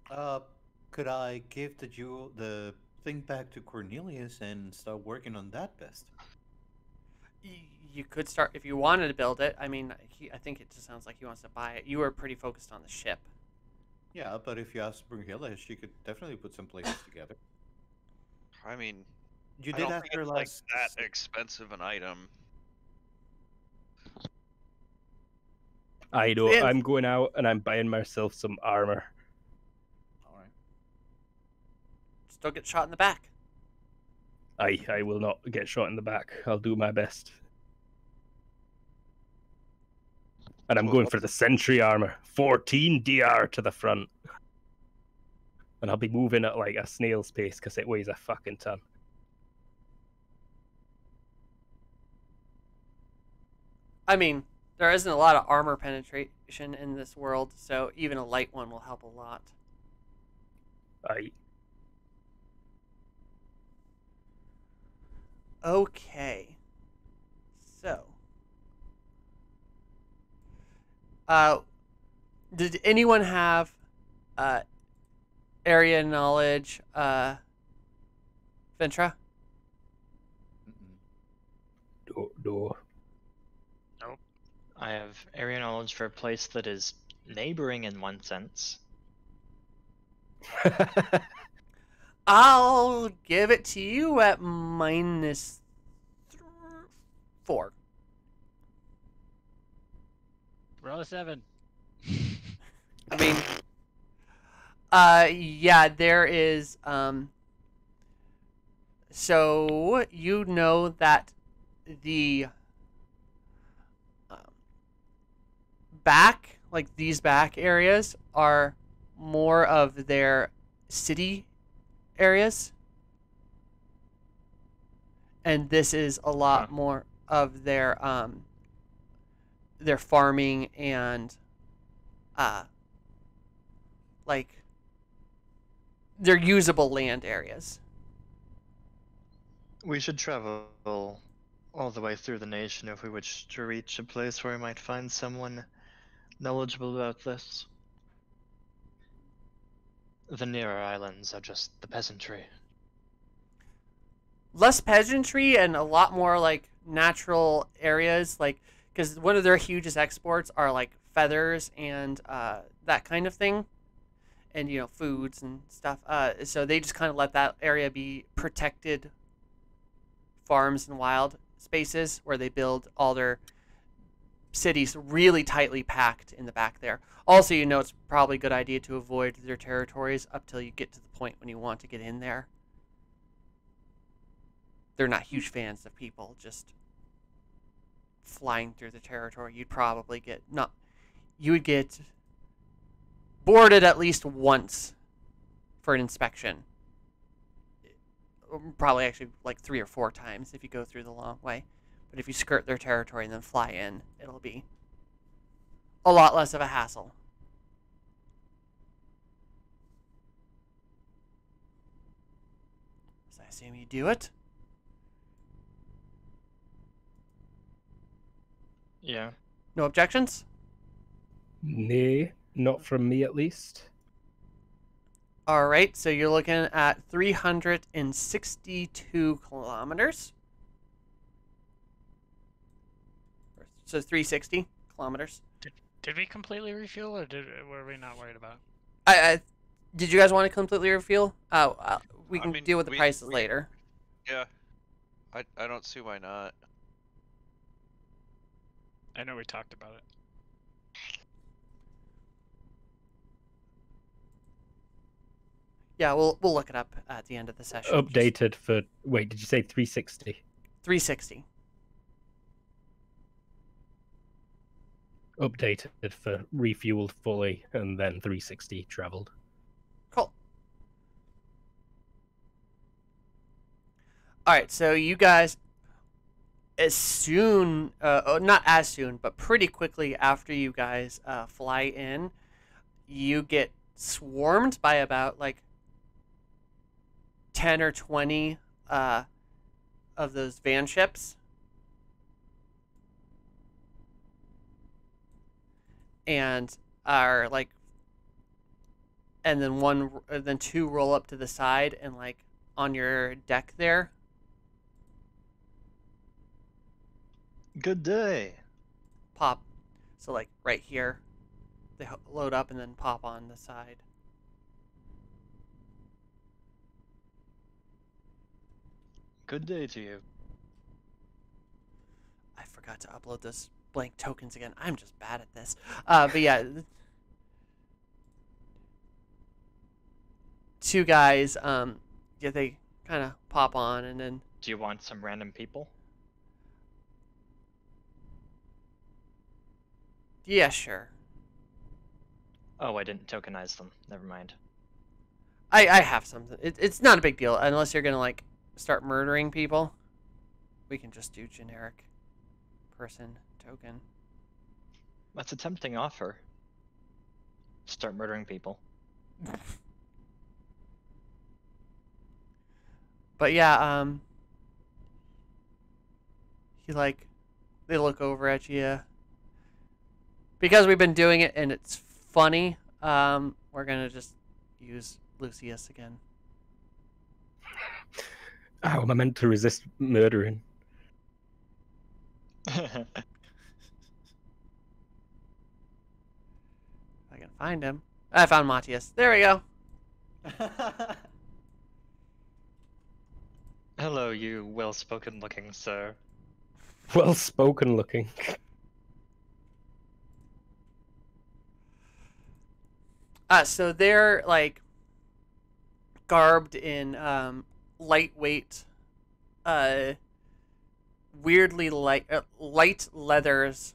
Could I give the thing back to Cornelius and start working on that vest? You could start if you wanted to build it. I mean, I think it just sounds like he wants to buy it. You were pretty focused on the ship. Yeah, but if you ask Brunhilde, she could definitely put some places together. I mean, You I did don't ask think her it's like last. that expensive an item. I know. And- I'm going out and I'm buying myself some armor. All right. Just don't get shot in the back. I will not get shot in the back. I'll do my best. And I'm Well, going for the sentry armor. 14 DR to the front. And I'll be moving at like a snail's pace because it weighs a fucking ton. I mean, there isn't a lot of armor penetration in this world, so even a light one will help a lot. Okay. So, did anyone have area knowledge, Ventra? Mm-mm. No. I have area knowledge for a place that is neighboring in one sense. I'll give it to you at -4. Roll a 7. I mean, yeah, there is, so you know that the back, like these back areas, are more of their city areas, and this is a lot more of their farming and like their usable land areas. We should travel all the way through the nation if we wish to reach a place where we might find someone knowledgeable about this. The nearer islands are just the peasantry. Less peasantry and a lot more like natural areas, like because one of their hugest exports are like feathers and that kind of thing, and foods and stuff. So they just kind of let that area be protected farms and wild spaces where they build all their cities really tightly packed in the back there. Also, it's probably a good idea to avoid their territories up till you get to the point when you want to get in there. They're not huge fans of people just flying through the territory. You would get boarded at least once for an inspection. Probably actually like 3 or 4 times if you go through the long way. But if you skirt their territory and then fly in, it'll be a lot less of a hassle. So I assume you do it. Yeah. No objections? Nay, not from me at least. All right, so you're looking at 362 kilometers. So 360 kilometers. Did we completely refuel, or were we not worried about? Did you guys want to completely refuel? We can deal with the prices later. Yeah. I don't see why not. I know we talked about it. Yeah, we'll look it up at the end of the session. Updated for... Wait, did you say 360? 360. Updated for refueled fully and then 360 traveled. Cool. All right, so you guys, as soon, not as soon, but pretty quickly after you guys fly in, you get swarmed by about like 10 or 20 of those van ships, and are like, and then two roll up to the side and like on your deck there. Good day. Pop. So like right here, they load up and then pop on the side. Good day to you. I forgot to upload those blank tokens again. I'm just bad at this. But yeah, two guys. Yeah, they kind of pop on and then. Do you want some random people? Yeah, sure. Oh, I didn't tokenize them. Never mind. I have something. It's not a big deal unless you're gonna like start murdering people. We can just do generic person token. That's a tempting offer. Start murdering people. But yeah, they look over at you. Because we've been doing it and it's funny, we're gonna just use Lucius again. How am I meant to resist murdering? If I can find him. I found Matthias. There we go. Hello, you well-spoken looking sir. Well spoken looking. So they're like garbed in lightweight, weirdly light leathers,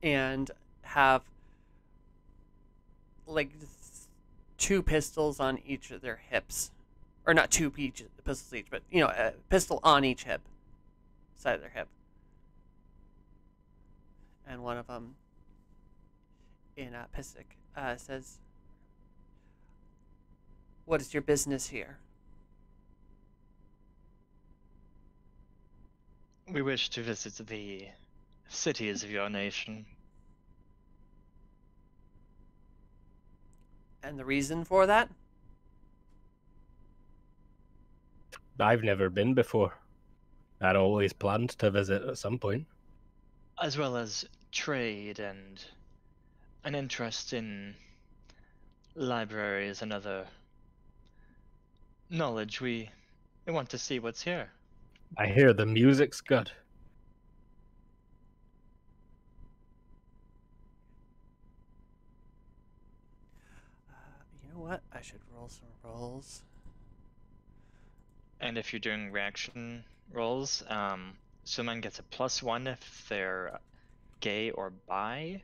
and have like two pistols on each of their hips, or not two pistols each, but a pistol on each hip, side of their hip, and one of them in Pistic says, "What is your business here?" We wish to visit the cities of your nation. And the reason for that? I've never been before. I'd always planned to visit at some point. As well as trade and an interest in libraries and other knowledge. We want to see what's here. I hear the music's good. You know what? I should roll some rolls. And if you're doing reaction rolls, someone gets a +1 if they're gay or bi.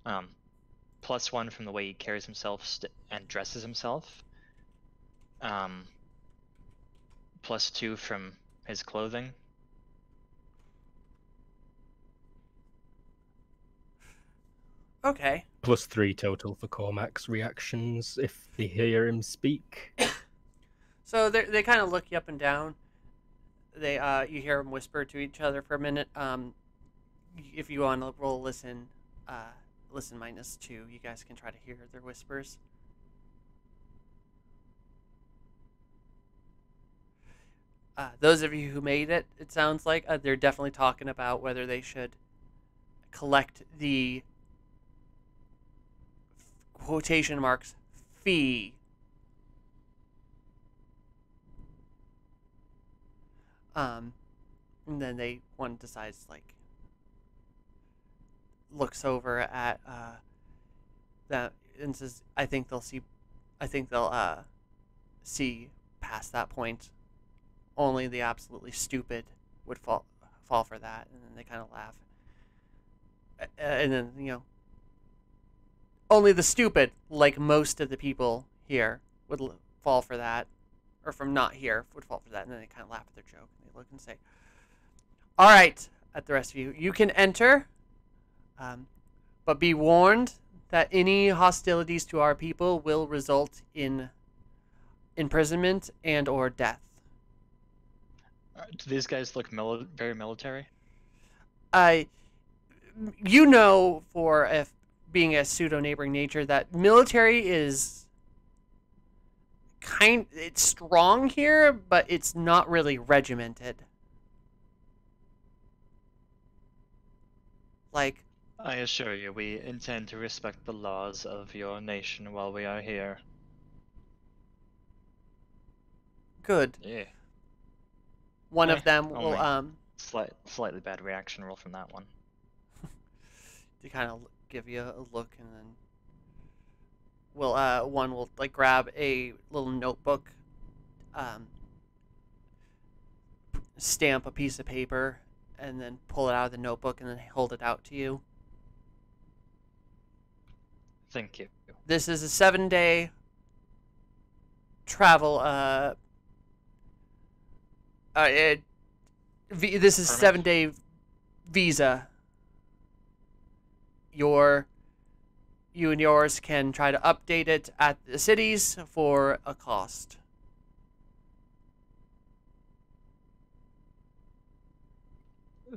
+1 from the way he carries himself and dresses himself. +2 from his clothing. Okay. +3 total for Cormac's reactions if they hear him speak. So they kind of look you up and down. They you hear them whisper to each other for a minute. If you want to roll listen, listen -2, you guys can try to hear their whispers. Those of you who made it, it sounds like they're definitely talking about whether they should collect the quotation marks fee. And then one decides, like, looks over at that and says, I think they'll see past that point. Only the absolutely stupid would fall for that. And then they kind of laugh. And then, only the stupid, like most of the people here, would fall for that. Or from not here, would fall for that. And then they kind of laugh at their joke. And they look and say, all right, at the rest of you, you can enter. But be warned that any hostilities to our people will result in imprisonment and or death. Do these guys look very military? being a pseudo neighboring nature, that military is it's strong here, but it's not really regimented. Like, I assure you, we intend to respect the laws of your nation while we are here. good. Yeah. One Eh, of them will only slightly bad reaction roll from that one. to kind of give you a look, and then one will like grab a little notebook, stamp a piece of paper, and then pull it out of the notebook and then hold it out to you. Thank you. This is a 7-day travel. This is Permit? 7-day visa. You and yours can try to update it at the cities for a cost.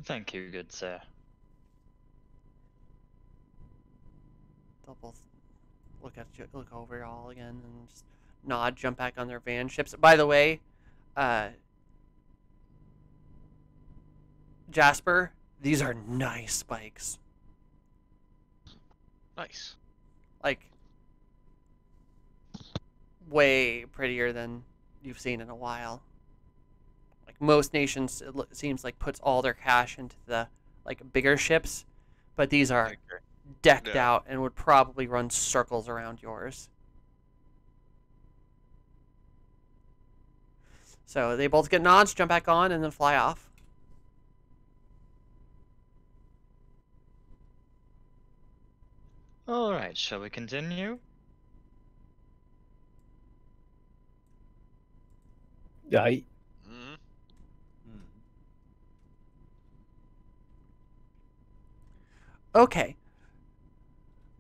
Thank you, good sir. They'll both look over it all again, and just nod, jump back on their van ships. By the way, Jasper, these are nice bikes. Nice. Like, way prettier than you've seen in a while. Like, most nations, it seems like, puts all their cash into the like bigger ships, but these are decked Yeah. out and would probably run circles around yours. So they both get nods, jump back on, and then fly off. Alright, shall we continue? I Mm-hmm. Hmm. Okay.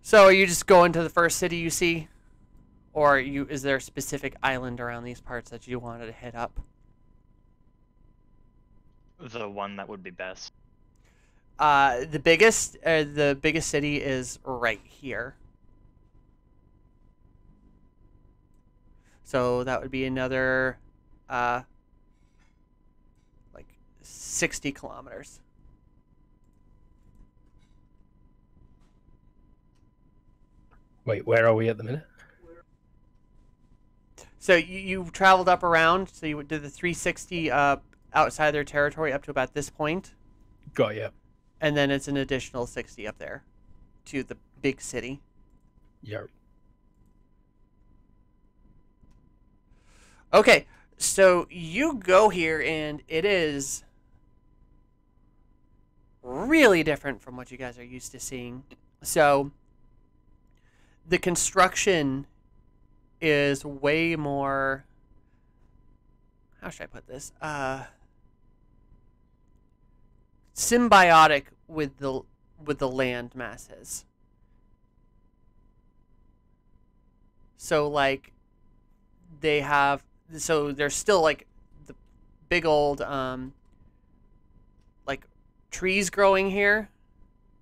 So are you just going to the first city you see? Or is there a specific island around these parts that you wanted to hit up? The one that would be best. The biggest city is right here. So that would be another, like 60 kilometers. wait. Where are we at the minute? So you traveled up around. So you did the 360 outside their territory up to about this point, Got you. and then it's an additional 60 up there to the big city. Yeah. Okay, so you go here, and it is really different from what you guys are used to seeing. So the construction is way more, how should I put this? Symbiotic with the land masses. So like there's still like the big old like trees growing here,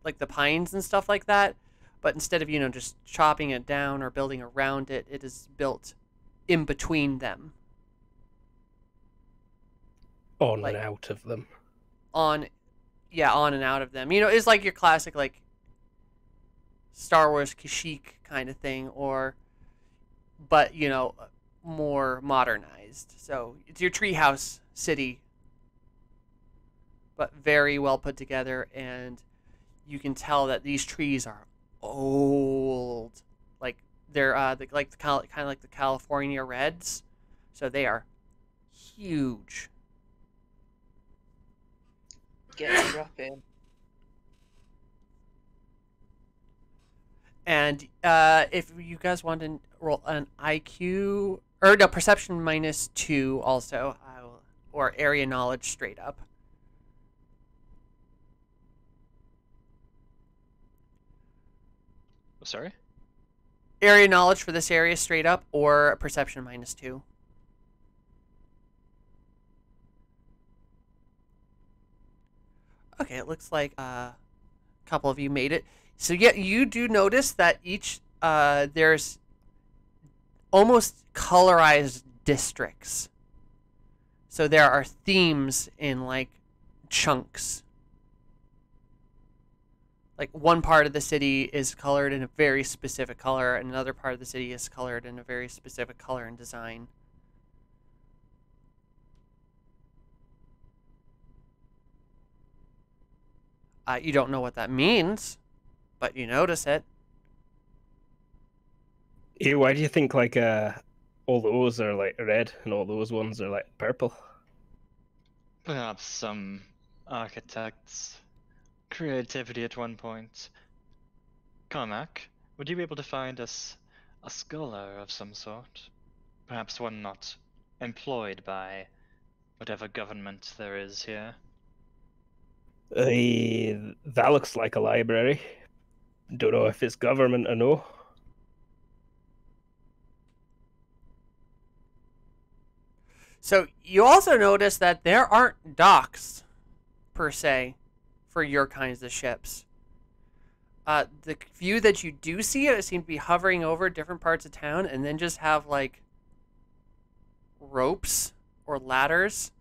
like the pines and stuff like that, but instead of just chopping it down or building around it, it is built in between them. On Like- and out of them. On and out of them. It's like your classic like Star Wars Kashyyyk kind of thing, but more modernized. So it's your treehouse city, but very well put together, and you can tell that these trees are old. Like they're kind of like the California reds, so they are huge. Get a drop in. And if you guys want to roll an IQ or no perception -2 also, or area knowledge straight up. Sorry? Area knowledge for this area straight up, or perception -2. Okay, it looks like a couple of you made it. So yeah, you do notice that each there's almost colorized districts. So there are themes in like chunks. Like one part of the city is colored in a very specific color, and another part of the city is colored in a very specific color and design. You don't know what that means, but you notice it. Yeah, why do you think like all those are like red and all those ones are like purple? Perhaps some architect's creativity at one point. Carmack, would you be able to find us a scholar of some sort? Perhaps one not employed by whatever government there is here. That looks like a library. Don't know if it's government or no. So you also notice that there aren't docks, per se, for your kinds of ships. The few that you do see it seem to be hovering over different parts of town and then just have like ropes or ladders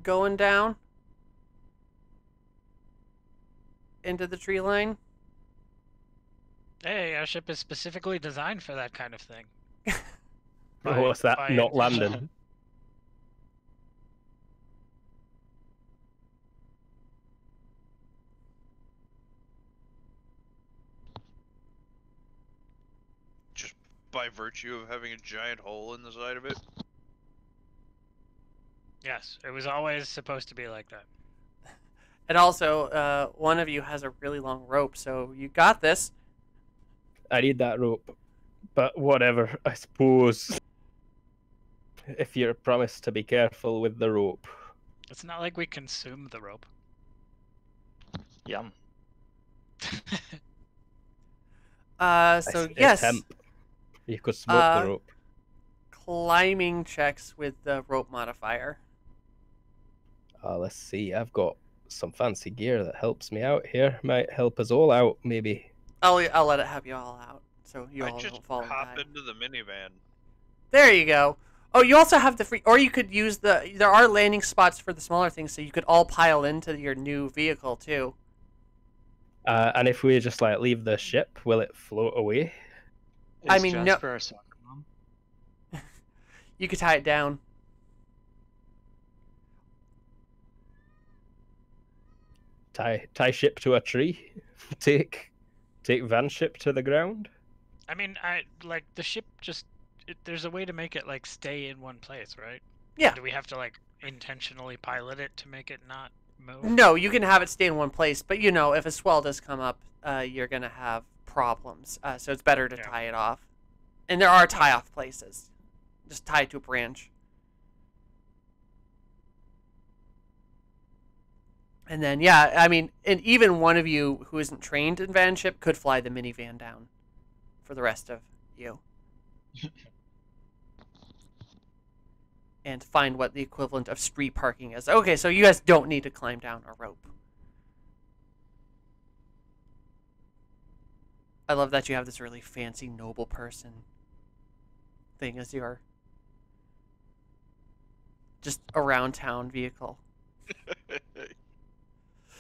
going down into the tree line. Hey, our ship is specifically designed for that kind of thing. What's that? by Not intention. landing. Just by virtue of having a giant hole in the side of it. Yes, it was always supposed to be like that. And also, one of you has a really long rope, so you got this. I need that rope. But whatever, I suppose. If you're promised to be careful with the rope. It's not like we consume the rope. Yum. So It's yes, hemp. You could smoke the rope. climbing checks with the rope modifier. Let's see. I've got some fancy gear that helps me out here. Might help us all out, maybe. I'll let it have you all out, so you I all just don't fall and hop die. into the minivan. There you go. Oh, you also have the free, or you could use the. There are landing spots for the smaller things, so you could all pile into your new vehicle too. And if we just like leave the ship, will it float away? I Is mean, no- Jasper our soccer mom? You could tie it down. Tie ship to a tree. Take van ship to the ground. I mean, like the ship just. There's a way to make it like stay in one place, right? Yeah. Do we have to like intentionally pilot it to make it not move? No, you can have it stay in one place, but you know, if a swell does come up, you're gonna have problems. So it's better to Yeah. tie it off. And there are tie-off places. Just tie it to a branch. And then, yeah, I mean, and even one of you who isn't trained in van ship could fly the minivan down for the rest of you. And find what the equivalent of street parking is. Okay, so you guys don't need to climb down a rope. I love that you have this really fancy noble person thing as your just around town vehicle.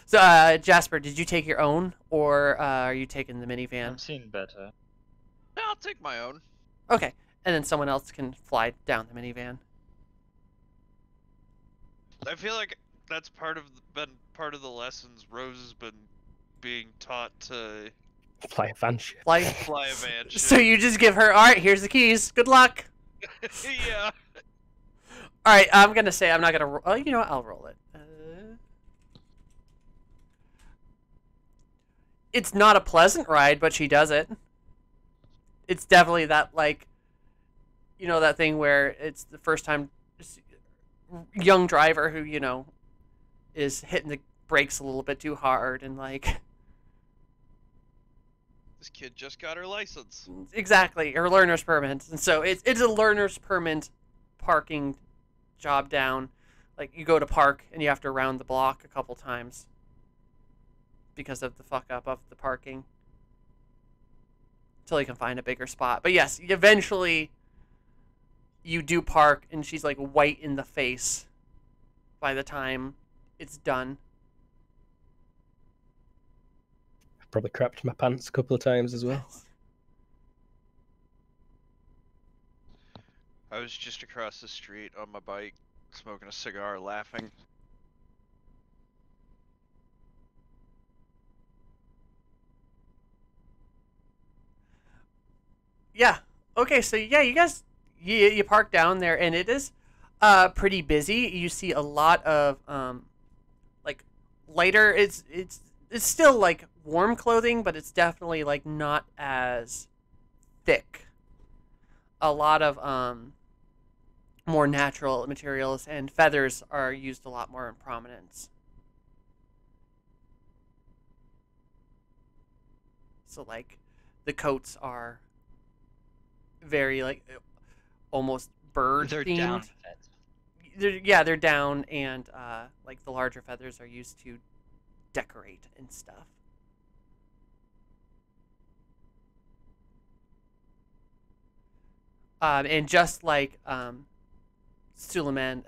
So, Jasper, did you take your own, or are you taking the minivan? I'm seeing better. I'll take my own. Okay, and then someone else can fly down the minivan. I feel like that's been part of the lessons Rose has been being taught to Fly a van ship. Fly. fly a van ship. So you just give her, all right, here's the keys. Good luck. Yeah. All right, I'm gonna say I'm not gonna. Oh, you know what? I'll roll it. It's not a pleasant ride, but she does it. It's definitely that, like, you know, that thing where it's the first time young driver who, you know, is hitting the brakes a little bit too hard and like This kid just got her license. exactly her learner's permit, and so it's a learner's permit parking job down. Like you go to park and you have to round the block a couple times. because of the fuck up of the parking. Until you can find a bigger spot. But yes, eventually you do park, and she's like white in the face by the time it's done. Probably crapped my pants a couple of times as well. I was just across the street on my bike, smoking a cigar, laughing. Yeah. Okay, so yeah, you guys, you park down there, and it is pretty busy. You see a lot of like lighter. It's still like warm clothing, but it's definitely like not as thick. A lot of more natural materials, and feathers are used a lot more in prominence. So like the coats are very like almost bird They're themed. down feds. They're down, and like the larger feathers are used to decorate and stuff. And just like Suleiman,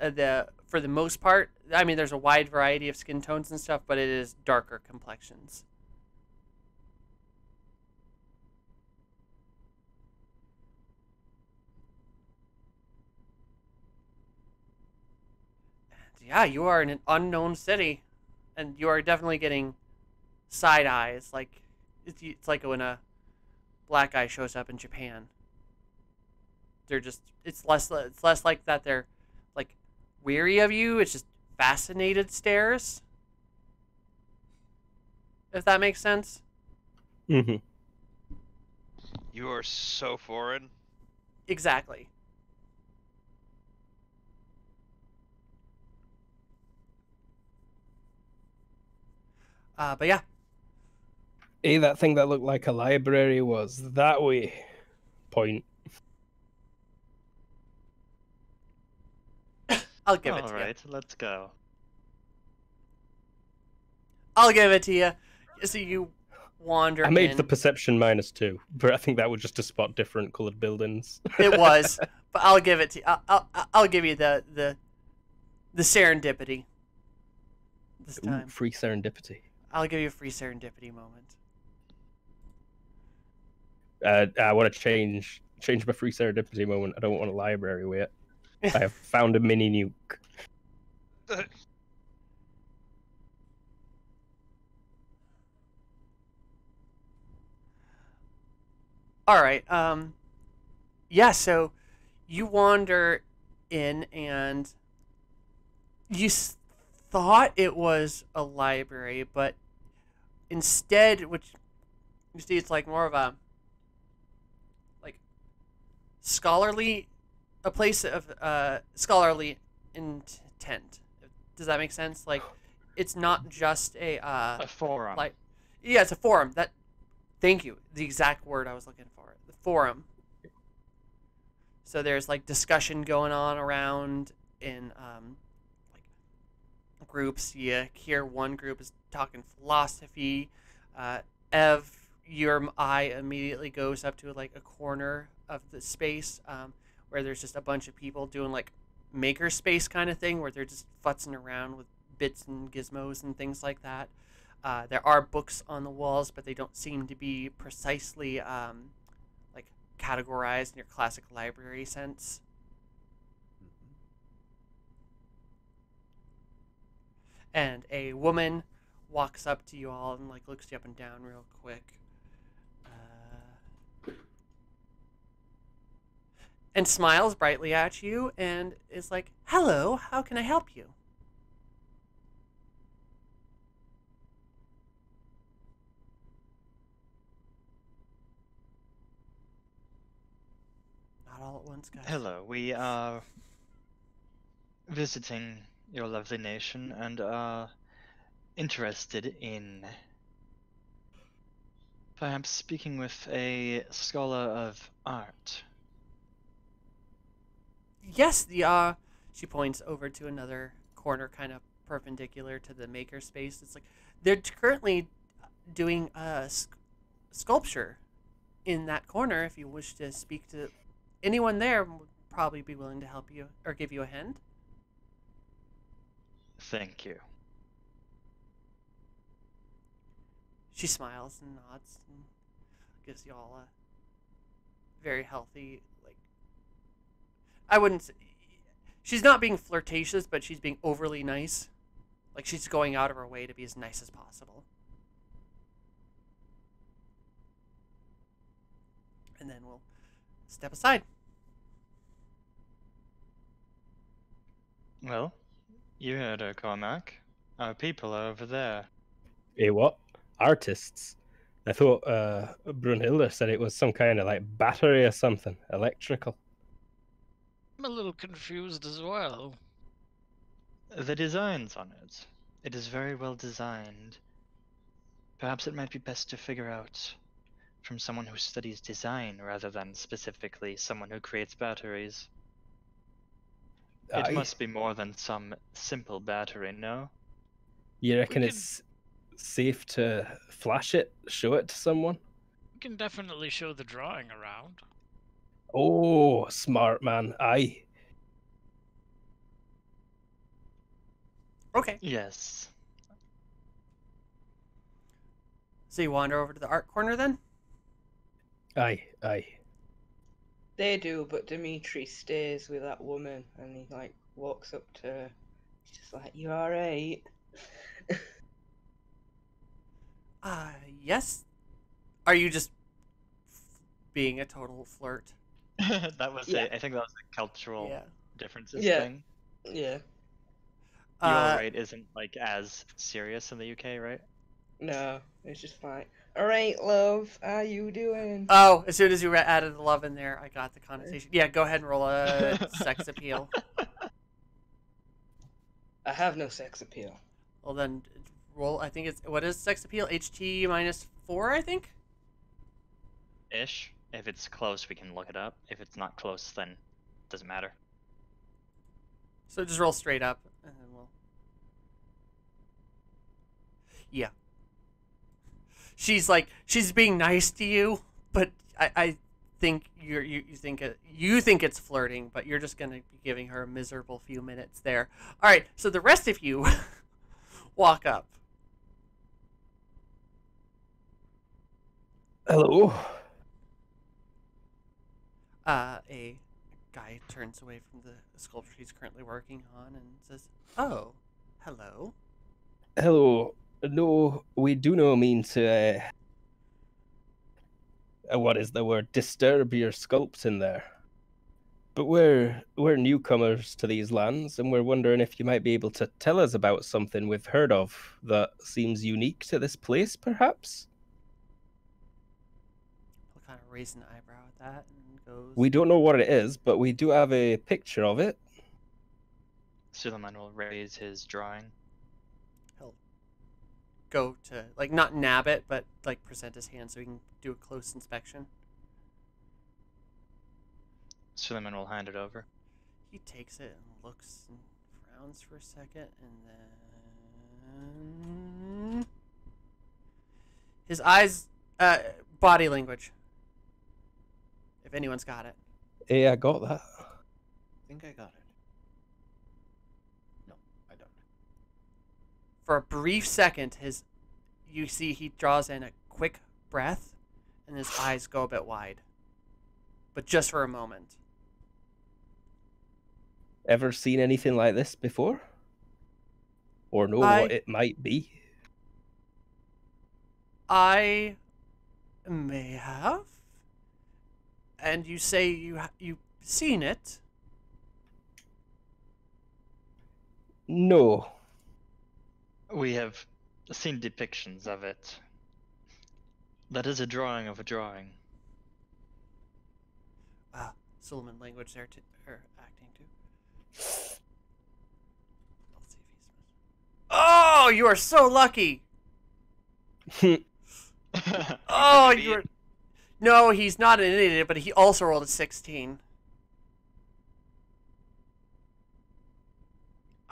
for the most part, I mean, there's a wide variety of skin tones and stuff, but it is darker complexions. And yeah, you are in an unknown city, and you are definitely getting side eyes. Like it's like when a black guy shows up in Japan. They're just it's less like that they're like weary of you. It's just fascinated stares. If that makes sense. Mm-hmm. You are so foreign. Exactly. But yeah. Hey, that thing that looked like a library was that way. Point. I'll give it to All right, let's go. I'll give it to you. So you wander I made in. the perception -2, but I think that was just to spot different colored buildings. It was, but I'll give it to you. I'll give you the serendipity this Ooh, time. free serendipity. I'll give you a free serendipity moment. I want to change my free serendipity moment. I don't want a library with it. I have found a mini nuke. All right. Yeah. So you wander in, and you thought it was a library, but instead, which you see, it's like more of a like scholarly, a place of scholarly intent. Does that make sense? Like, it's not just a forum. like, yeah, it's a forum. That, thank you. The exact word I was looking for. The forum. So there's like discussion going on around in like groups. You hear one group is talking philosophy. Your eye immediately goes up to like a corner of the space where there's just a bunch of people doing like maker space kind of thing, where they're just futzing around with bits and gizmos and things like that. There are books on the walls, but they don't seem to be precisely like categorized in your classic library sense. And a woman walks up to you all and like looks you up and down real quick. And smiles brightly at you and is like, "Hello, how can I help you?" Not all at once, guys. Hello, we are visiting your lovely nation and are interested in perhaps speaking with a scholar of art. Yes, she points over to another corner kind of perpendicular to the maker space. It's like they're currently doing sculpture in that corner. If you wish to speak to anyone there, would probably be willing to help you or give you a hand. Thank you. She smiles and nods and gives you all a very healthy, like, I wouldn't say, she's not being flirtatious, but she's being overly nice. Like, she's going out of her way to be as nice as possible. And then we'll step aside. Well, you heard her, Cormac. Our people are over there. Eh, what? Artists? I thought Brunhilde said it was some kind of like battery or something, electrical. I'm a little confused as well. The designs on it. It is very well designed. Perhaps it might be best to figure out from someone who studies design rather than specifically someone who creates batteries. It Aye. must be more than some simple battery, no? You reckon can- it's safe to flash it, show it to someone? We can definitely show the drawing around. Oh, smart man. Aye. Okay. Yes. So you wander over to the art corner then? Aye, aye. They do, but Dimitri stays with that woman and he like walks up to her. He's just like, "You alright?" Yes. Are you just being a total flirt? That was Yeah. I think that was a cultural Yeah. differences Yeah. thing. Yeah. You Uh, alright isn't like as serious in the UK, right? No, it's just like, "Alright, love, how you doing?" Oh, as soon as you added the love in there, I got the connotation. Yeah, go ahead and roll a sex appeal. I have no sex appeal. Well, then roll. I think it's what is sex appeal? HT -4, I think. Ish. If it's close, we can look it up. If it's not close, then it doesn't matter. So just roll straight up, and then we'll. Yeah. She's being nice to you, but I think you think it's flirting, but you're just gonna be giving her a miserable few minutes there. All right, so the rest of you walk up. Hello. A guy turns away from the sculpture he's currently working on and says, "Oh, hello." Hello. No, we do not mean to. What is the word? Disturb your sculpting there. But we're newcomers to these lands, and we're wondering if you might be able to tell us about something we've heard of that seems unique to this place, perhaps. He'll kind of raise an eyebrow at that and goes, We don't know what it is, but we do have a picture of it. Suleiman will raise his drawing. He'll go to like not nab it, but like present his hand so he can do a close inspection. Suleiman will hand it over. He takes it and looks and frowns for a second, and then his eyes, body language. If anyone's got it. Yeah, I got that. I think I got it. No, I don't. For a brief second, you see he draws in a quick breath, and his eyes go a bit wide. But just for a moment. Ever seen anything like this before? Or know I- what it might be? I may have. And you say you've seen it? No. We have seen depictions of it. That is a drawing of a drawing. Suleiman language there, or acting too. Let's see if he's. Oh, you are so lucky! Oh, an you're. idiot. No, he's not an idiot, but he also rolled a 16.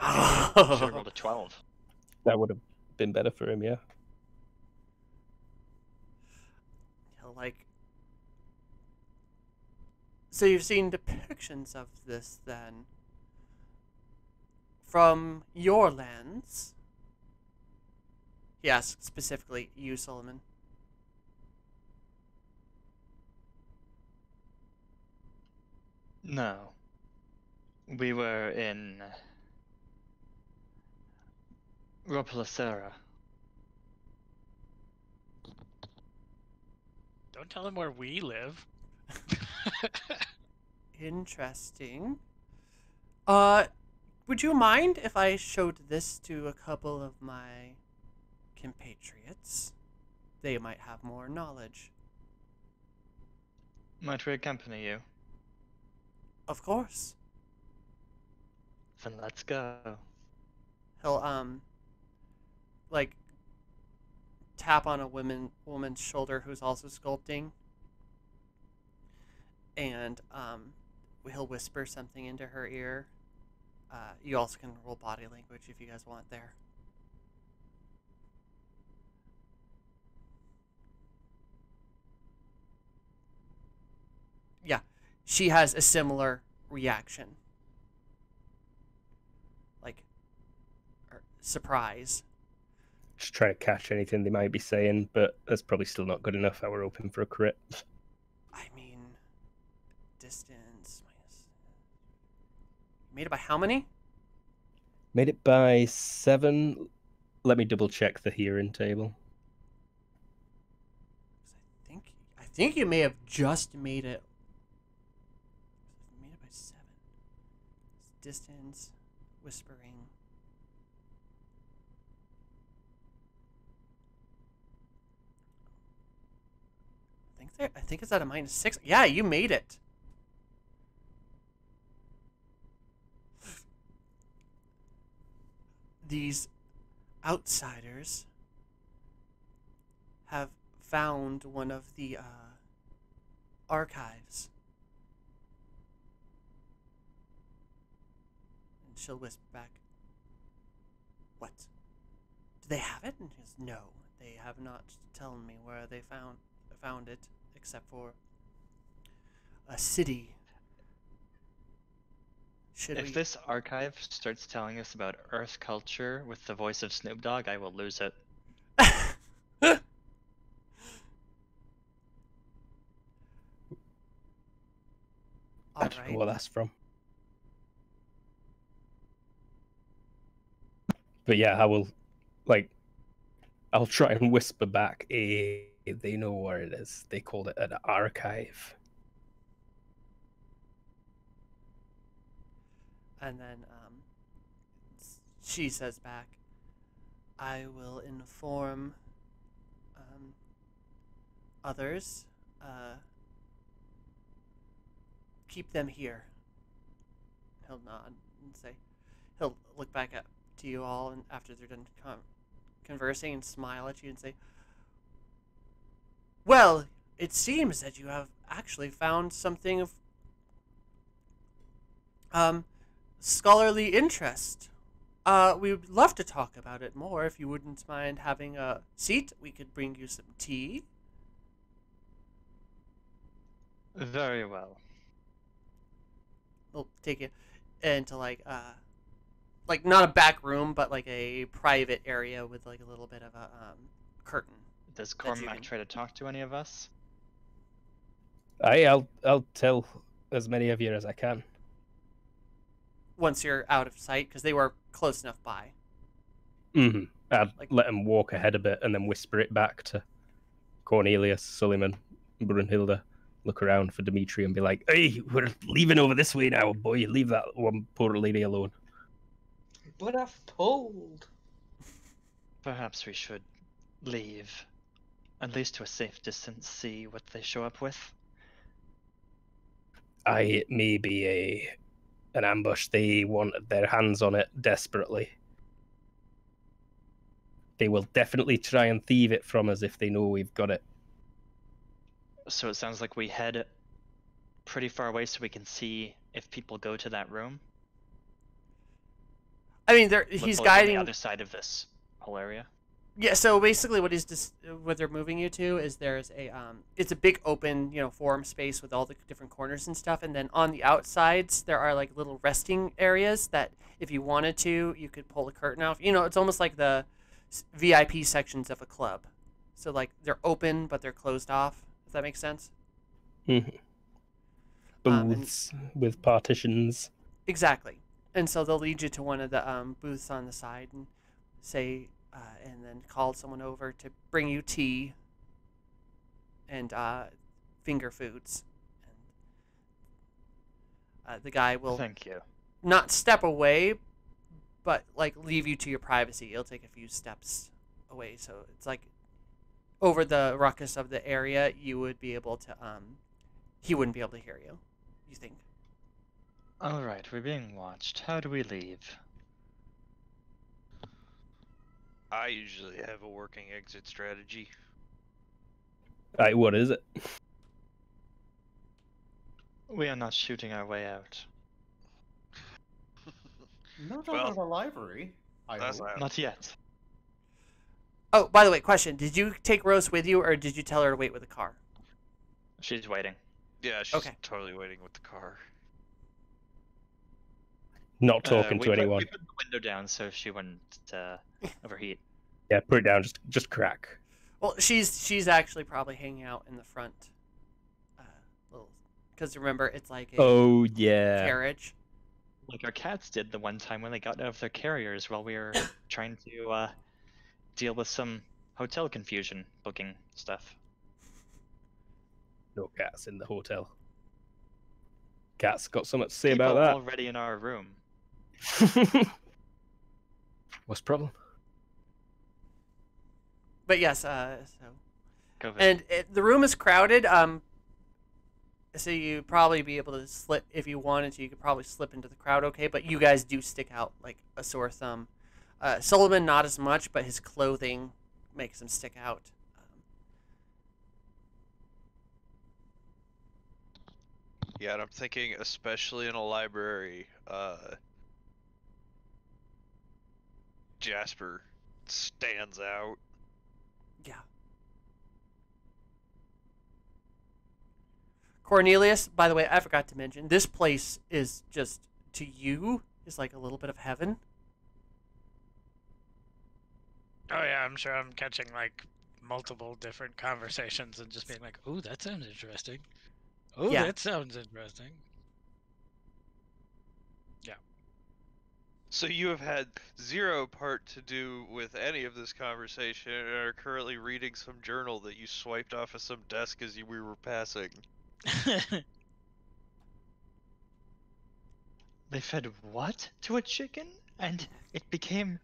Should have rolled a 12. That would have been better for him, yeah. like. So you've seen depictions of this then. From your lens. He asks specifically you, Solomon. No. We were in Ropalacera. Don't tell him where we live. Interesting. Would you mind if I showed this to a couple of my compatriots? They might have more knowledge. Might we accompany you? Of course. Then let's go. He'll like tap on a woman's shoulder who's also sculpting, and he'll whisper something into her ear. You also can roll body language if you guys want there. Yeah, she has a similar reaction. Like, surprise. Just try to catch anything they might be saying, but that's probably still not good enough. I were hoping for a crit. I mean, distance minus. Made it by how many? Made it by 7. Let me double check the hearing table. I think you may have just made it. Made it by 7. Distance, whispering. I think it's at a -6. Yeah, you made it. These outsiders have found one of the archives. And she'll whisper back, "What? Do they have it?" And he goes, "No, they have not told me where they found it, except for a city." If this archive starts telling us about Earth culture with the voice of Snoop Dogg, I will lose it. I don't know what that's from. But yeah, I'll try and whisper back. They know where it is. They called it an archive. And then she says back, "I will inform others. Keep them here." He'll nod and say, he'll look back to you all, and after they're done conversing, and smile at you and say, "Well, it seems that you have actually found something of scholarly interest. We would love to talk about it more. If you wouldn't mind having a seat, we could bring you some tea." Very well. They'll take you into like not a back room, but like a private area with like a little bit of a curtain. Does that you Cormac can- try to talk to any of us? I'll tell as many of you as I can. Once you're out of sight, because they were close enough by. I'd Like- let him walk ahead a bit and then whisper it back to Cornelius, Suleiman, Brunhilde. Look around for Dimitri and be like, "Hey, we're leaving over this way now, boy. Leave that one poor lady alone." But I've told. Perhaps we should leave. At least to a safe distance, see what they show up with. It may be an ambush. They wanted their hands on it desperately. They will definitely try and thieve it from us if they know we've got it. So it sounds like we head pretty far away so we can see if people go to that room. I mean, he's Literally on guiding. the other side of this whole area. Yeah, so basically what they're moving you to is there's it's a big open, forum space with all the different corners and stuff, and then on the outsides there are like little resting areas that if you wanted to, you could pull the curtain off. It's almost like the VIP sections of a club. So like they're open but they're closed off. If that makes sense? Mhm. Booths with partitions. Exactly. And so they'll lead you to one of the booths on the side and say, and then call someone over to bring you tea and finger foods. And the guy will Thank you. not step away, but like leave you to your privacy. He'll take a few steps away, so it's like over the ruckus of the area, you would be able to he wouldn't be able to hear you. You think? All right, we're being watched. How do we leave? I usually have a working exit strategy. Right, what is it? We are not shooting our way out. Not Well, out of the library. I that's hope. Not yet. Oh, by the way, question: did you take Rose with you, or did you tell her to wait with the car? She's waiting. Yeah, she's Okay. totally waiting with the car. Not talking We to put- anyone. We put the window down so she wouldn't overheat. Yeah, put it down. Just crack. Well, she's actually probably hanging out in the front, because remember it's like a Oh yeah. carriage. Like our cats did the one time when they got out of their carriers while we were trying to deal with some hotel confusion booking stuff. No cats in the hotel. Cats got something to say People about already in our room. that. What's the problem? But yes, Go ahead. and the room is crowded. So you'd probably be able to slip if you wanted to. You could probably slip into the crowd, okay? But you guys do stick out like a sore thumb. Solomon not as much, but his clothing makes him stick out. Yeah, and I'm thinking, especially in a library, Jasper stands out. Yeah. Cornelius, by the way, I forgot to mention, this place is just, to you, is like a little bit of heaven. Oh yeah, I'm sure I'm catching like multiple different conversations and just being like, "Ooh, that sounds interesting. Oh, Yeah. that sounds interesting." So you have had zero part to do with any of this conversation and are currently reading some journal that you swiped off of some desk as we were passing. They fed what to a chicken? And it became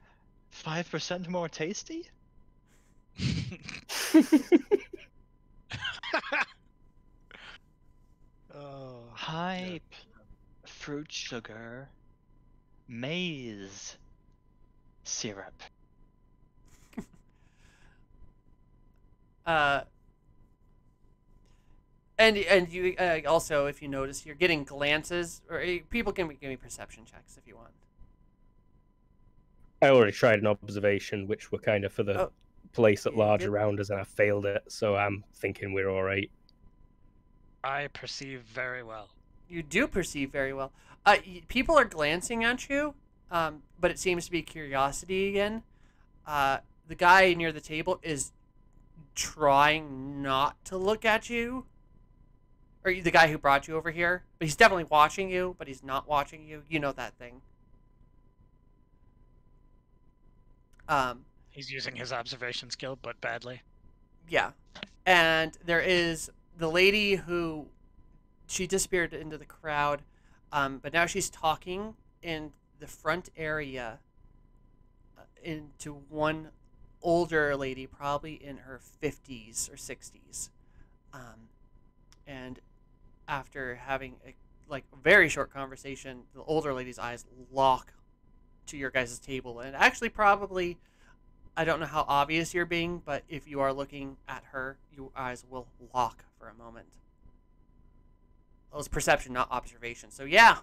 5% more tasty? Oh. Hype. Fruit sugar. Maize. Syrup. And you also, if you notice, you're getting glances, or people can give me perception checks if you want. I already tried an observation, which were kind of for the Oh, place at yeah, large good. around us, and I failed it. So I'm thinking we're all right. I perceive very well. You do perceive very well. People are glancing at you, but it seems to be curiosity again. The guy near the table is trying not to look at you, or the guy who brought you over here. But he's definitely watching you, but he's not watching you. You know that thing. He's using his observation skill, but badly. Yeah, and there is the lady who she disappeared into the crowd, but now she's talking in the front area into one older lady, probably in her 50s or 60s, and after having a very short conversation, the older lady's eyes lock to your guys' table, and actually probably. I don't know how obvious you're being, but if you are looking at her, your eyes will lock for a moment. That was perception, not observation. So yeah.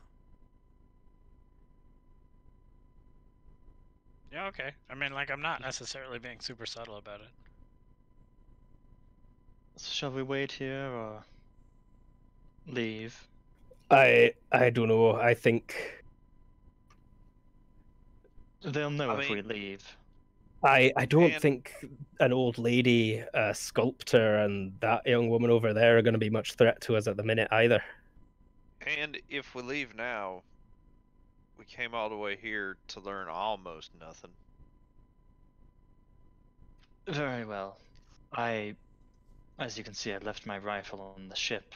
Yeah, okay. I mean, like, I'm not necessarily being super subtle about it. So shall we wait here or leave? I don't know. I think They'll know I if we mean- leave. I don't And- think an old lady, a sculptor, and that young woman over there are going to be much threat to us at the minute either. And if we leave now, we came all the way here to learn almost nothing. Very well. As you can see, I left my rifle on the ship.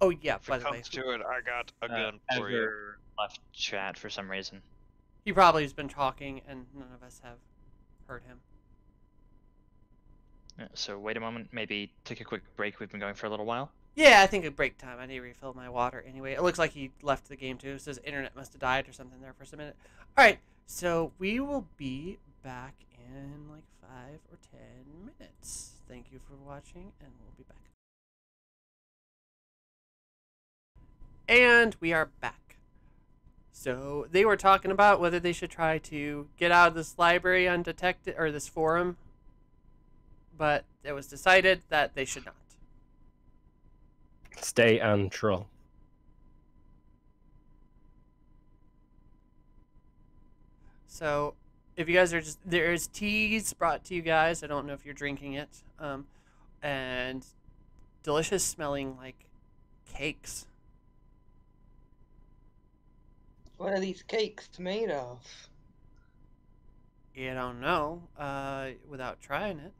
Oh yeah, If by it the way, comes to it, I got a gun for you. Ever left chat for some reason. he probably has been talking, and none of us have heard him. So wait a moment, maybe take a quick break. We've been going for a little while. Yeah, I think a break time. I need to refill my water anyway. It looks like he left the game too. It says internet must have died or something there for a minute. All right, so we will be back in like 5 or 10 minutes. Thank you for watching, and we'll be back. And we are back. So they were talking about whether they should try to get out of this library undetected, or this forum, but it was decided that they should not. Stay and troll. So if you guys are just, there's teas brought to you guys. I don't know if you're drinking it. And delicious smelling like cakes. What are these cakes made of? You don't know without trying it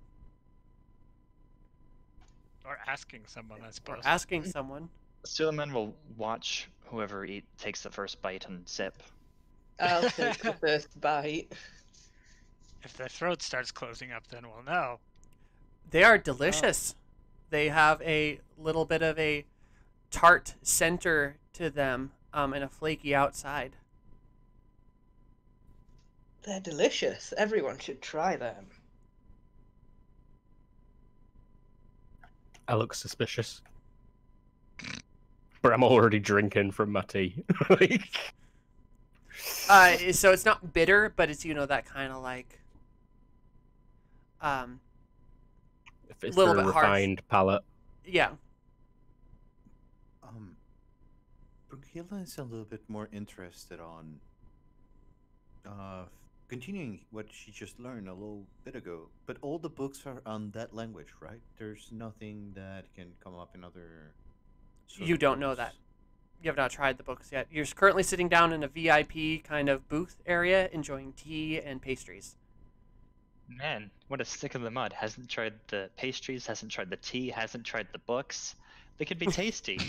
Or asking someone, I or suppose. asking someone. Suleiman will watch whoever takes the first bite and sip. I'll take the first bite. If their throat starts closing up, then we'll know. They are delicious. They have a little bit of a tart center to them and a flaky outside. They're delicious. Everyone should try them. I look suspicious. But I'm already drinking from my tea. Like, So it's not bitter, but it's, you know, that kind of like if it's little for a bit harsh. refined palate. yeah. Brunhilda is a little bit more interested on continuing what she just learned a little bit ago. But all the books are on that language, right? There's nothing that can come up in other. sort You of don't know books. that. You have not tried the books yet. You're currently sitting down in a VIP kind of booth area enjoying tea and pastries. Man, what a stick in the mud. Hasn't tried the pastries, hasn't tried the tea, hasn't tried the books. They could be tasty.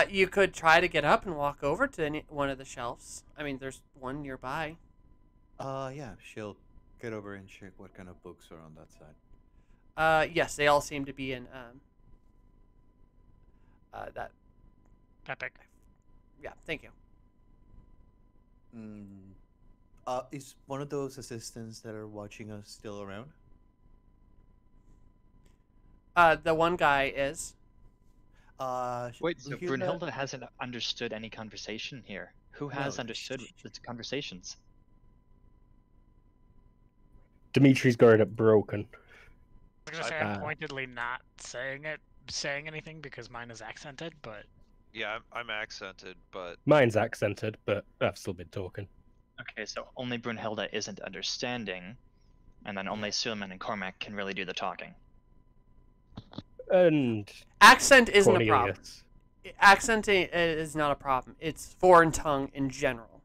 You could try to get up and walk over to one of the shelves. I mean, there's one nearby. Yeah, she'll get over and check what kind of books are on that side. Yes, they all seem to be in that. Epic. Yeah, thank you. Is one of those assistants that are watching us still around? The one guy is. Wait, so Brunhilda- Brunhilde hasn't understood any conversation here. Who has No, understood the conversations? Dimitri's got it broken. I was gonna say I'm Uh, pointedly not saying anything because mine is accented, but Yeah, I'm accented, but Mine's accented, but I've still been talking. Okay, so only Brunhilde isn't understanding, and then only Suleiman and Cormac can really do the talking. And Accent isn't a problem. Cornelius. Accent is not a problem. It's foreign tongue in general.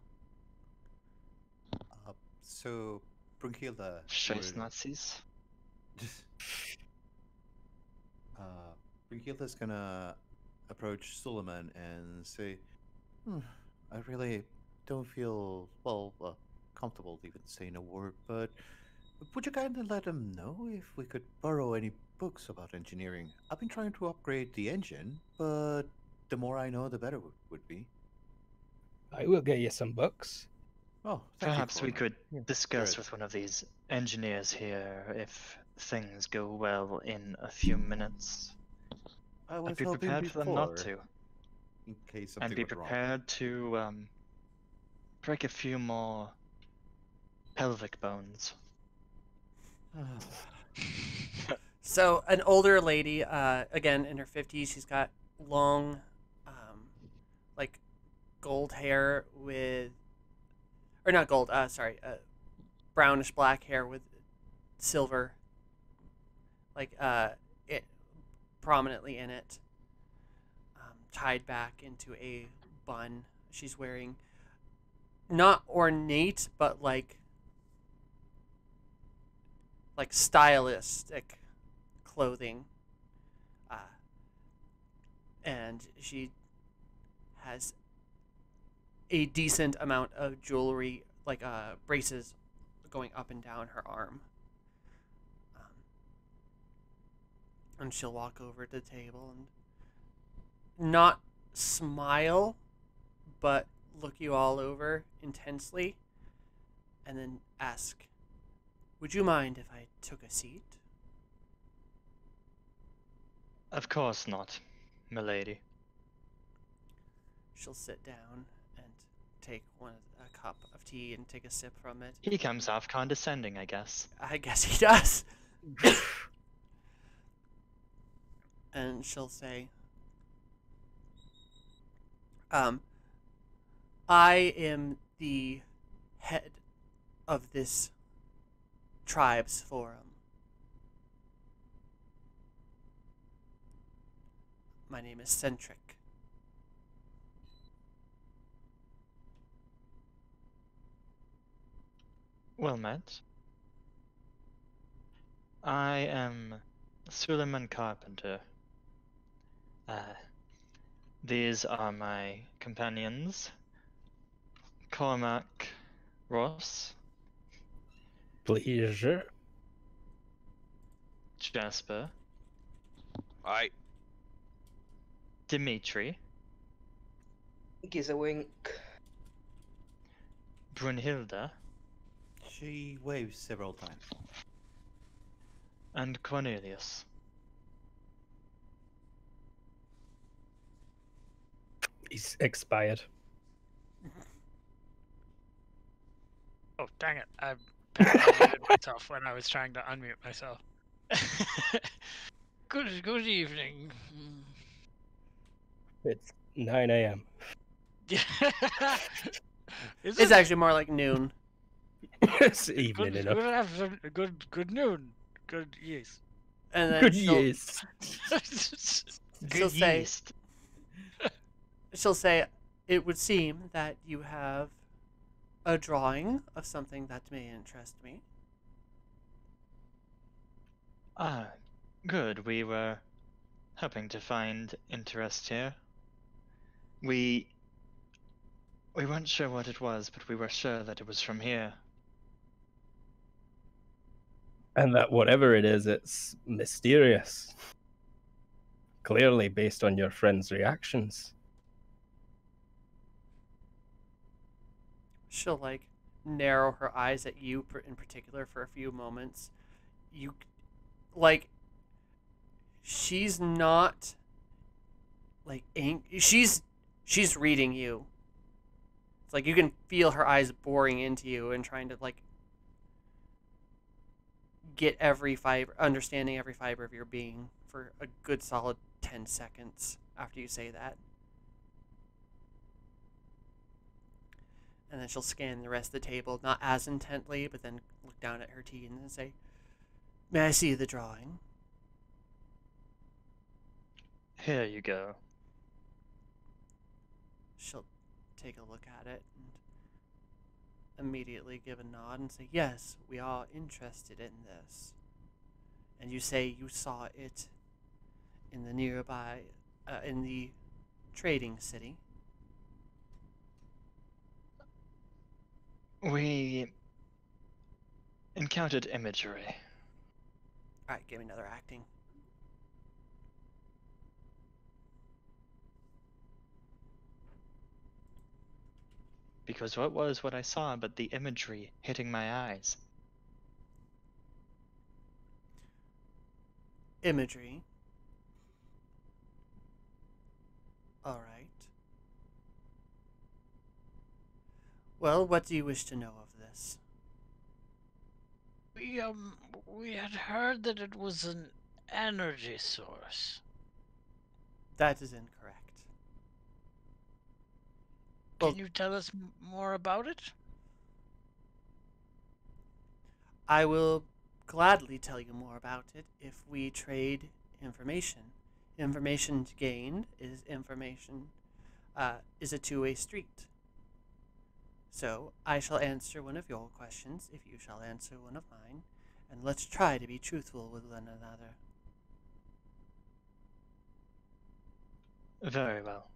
So Brunhilda. Scheiß would- Nazis. Brunhilda's gonna approach Suleiman and say, I really don't feel, comfortable even saying a word, but would you kindly let him know if we could borrow any books about engineering? I've been trying to upgrade the engine, but the more I know, the better would be. I will get you some books. Oh, thank you, Perhaps we Cormac. could discuss Good. with one of these engineers here if things go well in a few minutes. I was I'd be hoping prepared for them not before. to. in case something And be went wrong. prepared to break a few more pelvic bones. So an older lady, again in her 50s, she's got long, like gold hair with, or not gold, sorry, brownish black hair with silver, like it prominently in it, tied back into a bun. She's wearing not ornate, but like stylistic clothing, and she has a decent amount of jewelry, like braces, going up and down her arm. And she'll walk over to the table and not smile, but look you all over intensely, and then ask, "Would you mind if I took a seat?" Of course not, milady. She'll sit down and take a cup of tea and take a sip from it. He comes off condescending, I guess. I guess he does. And she'll say, I am the head of this tribe's forum. My name is Centric. Well met. I am Suleiman Carpenter. These are my companions, Cormac Ross, Pleasure. Jasper, I Dimitri, Gives a wink. Brunhilde, She waves several times. and Cornelius. He's expired. Oh, dang it. I muted myself when I was trying to unmute myself. Good evening. It's 9 a.m. Yeah. It's actually more like noon. It's evening good, enough. good noon. Good, yes. And then Good she'll, years. she'll say, yeast. she'll say, it would seem that you have a drawing of something that may interest me. Ah, good. We were hoping to find interest here. We weren't sure what it was, but we were sure that it was from here. And that whatever it is, it's mysterious. Clearly based on your friend's reactions. She'll like narrow her eyes at you in particular for a few moments. You like, she's not like she's reading you. It's like you can feel her eyes boring into you and trying to like get understanding every fiber of your being for a good solid 10 seconds after you say that. And then she'll scan the rest of the table, not as intently, but then look down at her tea and then say, "May I see the drawing?" Here you go. She'll take a look at it and immediately give a nod and say, "Yes, we are interested in this." And you say you saw it in the nearby, in the trading city. We encountered imagery. Alright, give me another acting. Because what was what I saw but the imagery hitting my eyes? Imagery. Alright. Well, what do you wish to know of this? We had heard that it was an energy source. That is incorrect. Can Well- you tell us more about it? I will gladly tell you more about it if we trade information. Information gained is information, is a two-way street. So I shall answer one of your questions if you shall answer one of mine, and let's try to be truthful with one another. Very well.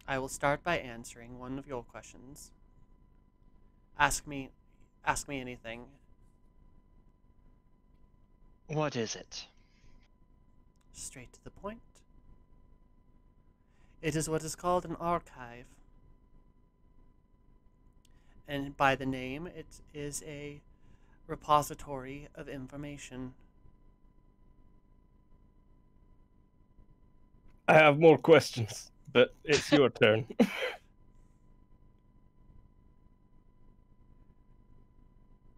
I will start by answering one of your questions. Ask me anything. What is it? Straight to the point. It is what is called an archive. And by the name, it is a repository of information. I have more questions, but it's your turn.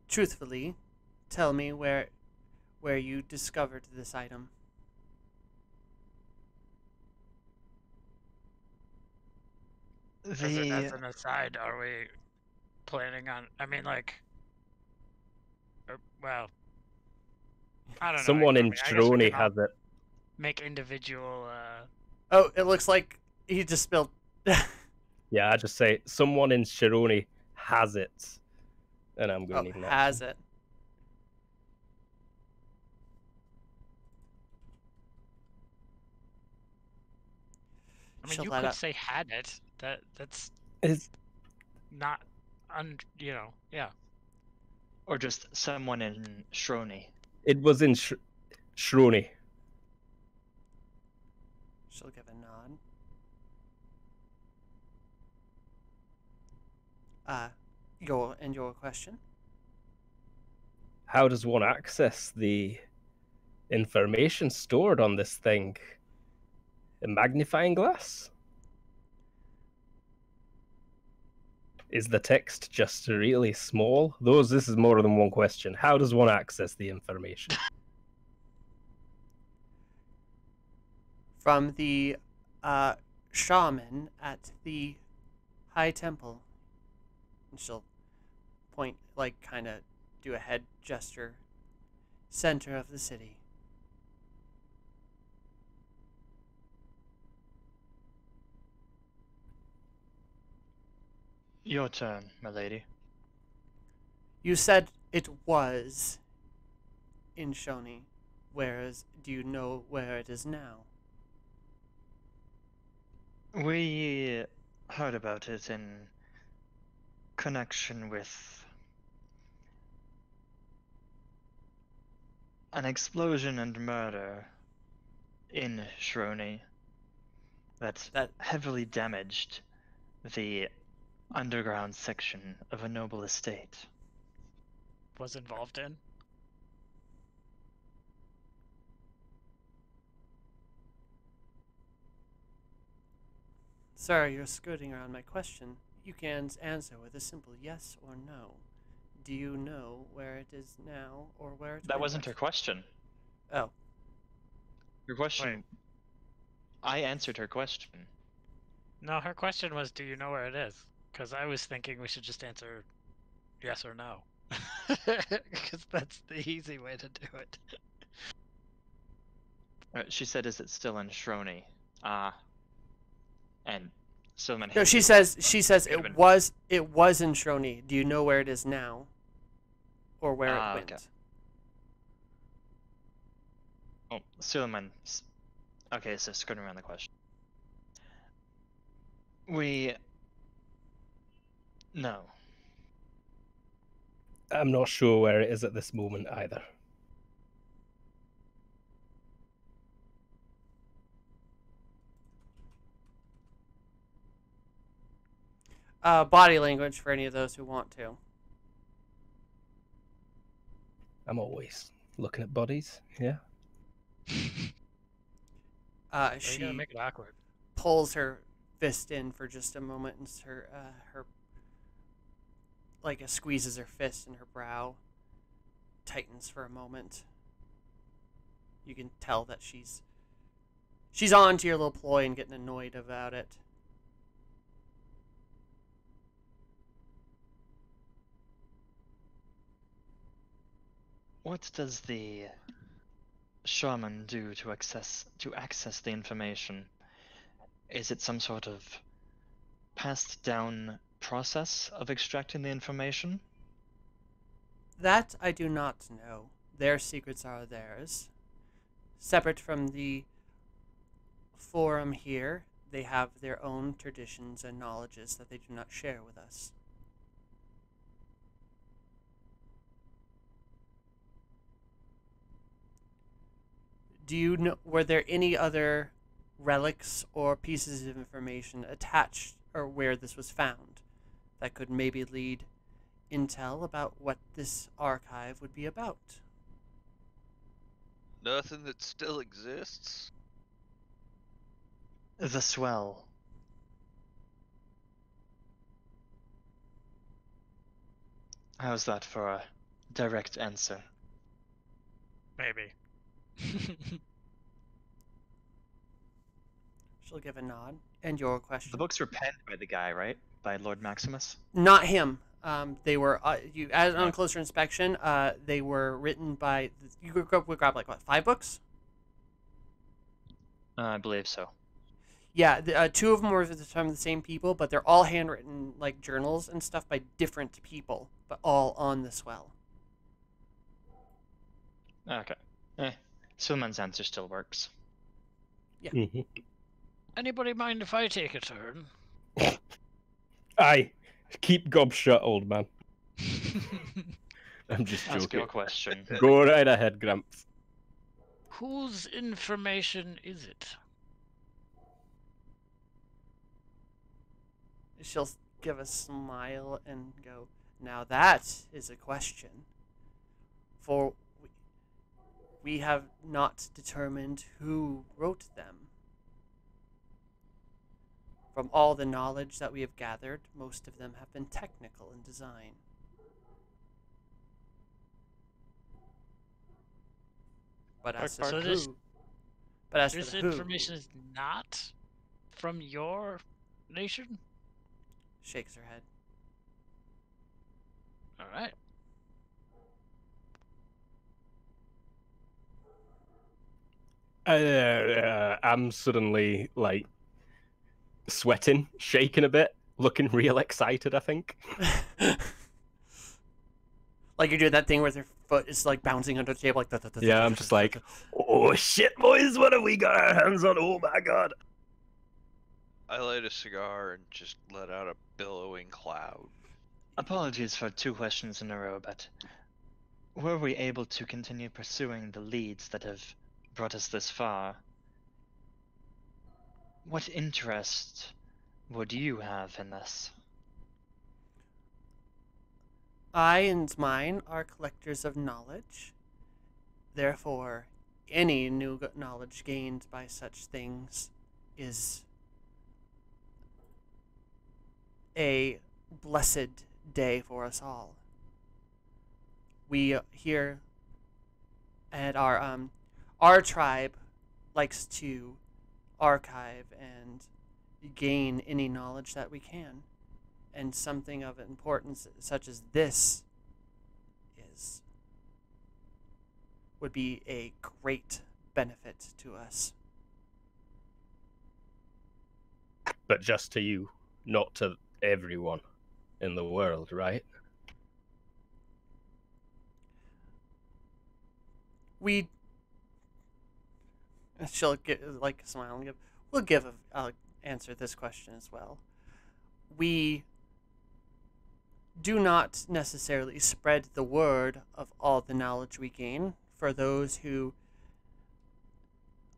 Truthfully, tell me where you discovered this item. As an aside, are we planning on? I mean, like, well, I don't know. Someone in ignore me. I guess we Trony can has it. make individual. Oh, it looks like he just spilled. Yeah, I just say someone in Shironi has it, and I'm going to need an has action. it. I mean, Shall you let could up. say had it. That's It's not yeah. Or just someone in Shroni. It was in Shroni. She'll give a nod. Your question? How does one access the information stored on this thing? A magnifying glass? Is the text just really small? This is more than one question. How does one access the information? From the shaman at the High Temple. And she'll point, like, kind of do a head gesture. Center of the city. Your turn, my lady. You said it was in Shoni. Whereas, do you know where it is now? We heard about it in connection with an explosion and murder in Shroni that heavily damaged the underground section of a noble estate. Was involved in. Sir, you're skirting around my question. You can answer with a simple yes or no. Do you know where it is now, or where it That went? wasn't her question. Oh. Her question. Wait. I answered her question. No, her question was, "Do you know where it is?" Because I was thinking we should just answer yes or no, because that's the easy way to do it. She said, "Is it still in Shroni?" And Silman. No, she says it was in Shroni. Do you know where it is now, or where it went? Okay. Oh, Silman. Okay, so skirting around the question. No. I'm not sure where it is at this moment either. Body language for any of those who want to. I'm always looking at bodies, yeah. You're gonna make it awkward. Pulls her fist in for just a moment, and her like squeezes her fist, and her brow tightens for a moment. You can tell that she's on to your little ploy and getting annoyed about it. What does the shaman do to access the information? Is it some sort of passed down process of extracting the information? That I do not know. Their secrets are theirs. Separate from the forum here, they have their own traditions and knowledges that they do not share with us. Do you know, were there any other relics or pieces of information attached or where this was found that could maybe lead intel about what this archive would be about? Nothing that still exists? The swell. How's that for a direct answer? Maybe. She'll give a nod. And your question? The books were penned by the guy, right? By Lord Maximus? Not him. They were as on No. closer inspection. They were written by. You could grab like what, 5 books? I believe so. Yeah, 2 of them were at the time the same people, but they're all handwritten like journals and stuff by different people, but all on the swell. Okay. Suleman's answer still works. Mhm. Anybody mind if I take a turn? Aye, keep gob shut, old man. I'm just Ask joking. your question. Go right ahead, Gramps. Whose information is it? She'll give a smile and go, "Now that is a question. For we have not determined who wrote them. From all the knowledge that we have gathered, most of them have been technical in design. But as So for this- who, but as for This the who, information is not from your nation? shakes her head. Alright. I'm suddenly like sweating, shaking a bit, looking real excited. I think. Like you're doing that thing where their foot is like bouncing under the table, like Yeah, I'm just like, oh shit, boys, what have we got our hands on? Oh my god. I light a cigar and just let out a billowing cloud. Apologies for 2 questions in a row, but were we able to continue pursuing the leads that have brought us this far? What interest would you have in this? I and mine are collectors of knowledge. Therefore, any new knowledge gained by such things is a blessed day for us all. We here at our tribe likes to archive and gain any knowledge that we can. And something of importance such as this would be a great benefit to us. But just to you, not to everyone in the world, right? She'll get like a smile and give. We'll give. I'll answer this question as well. We do not necessarily spread the word of all the knowledge we gain. For those who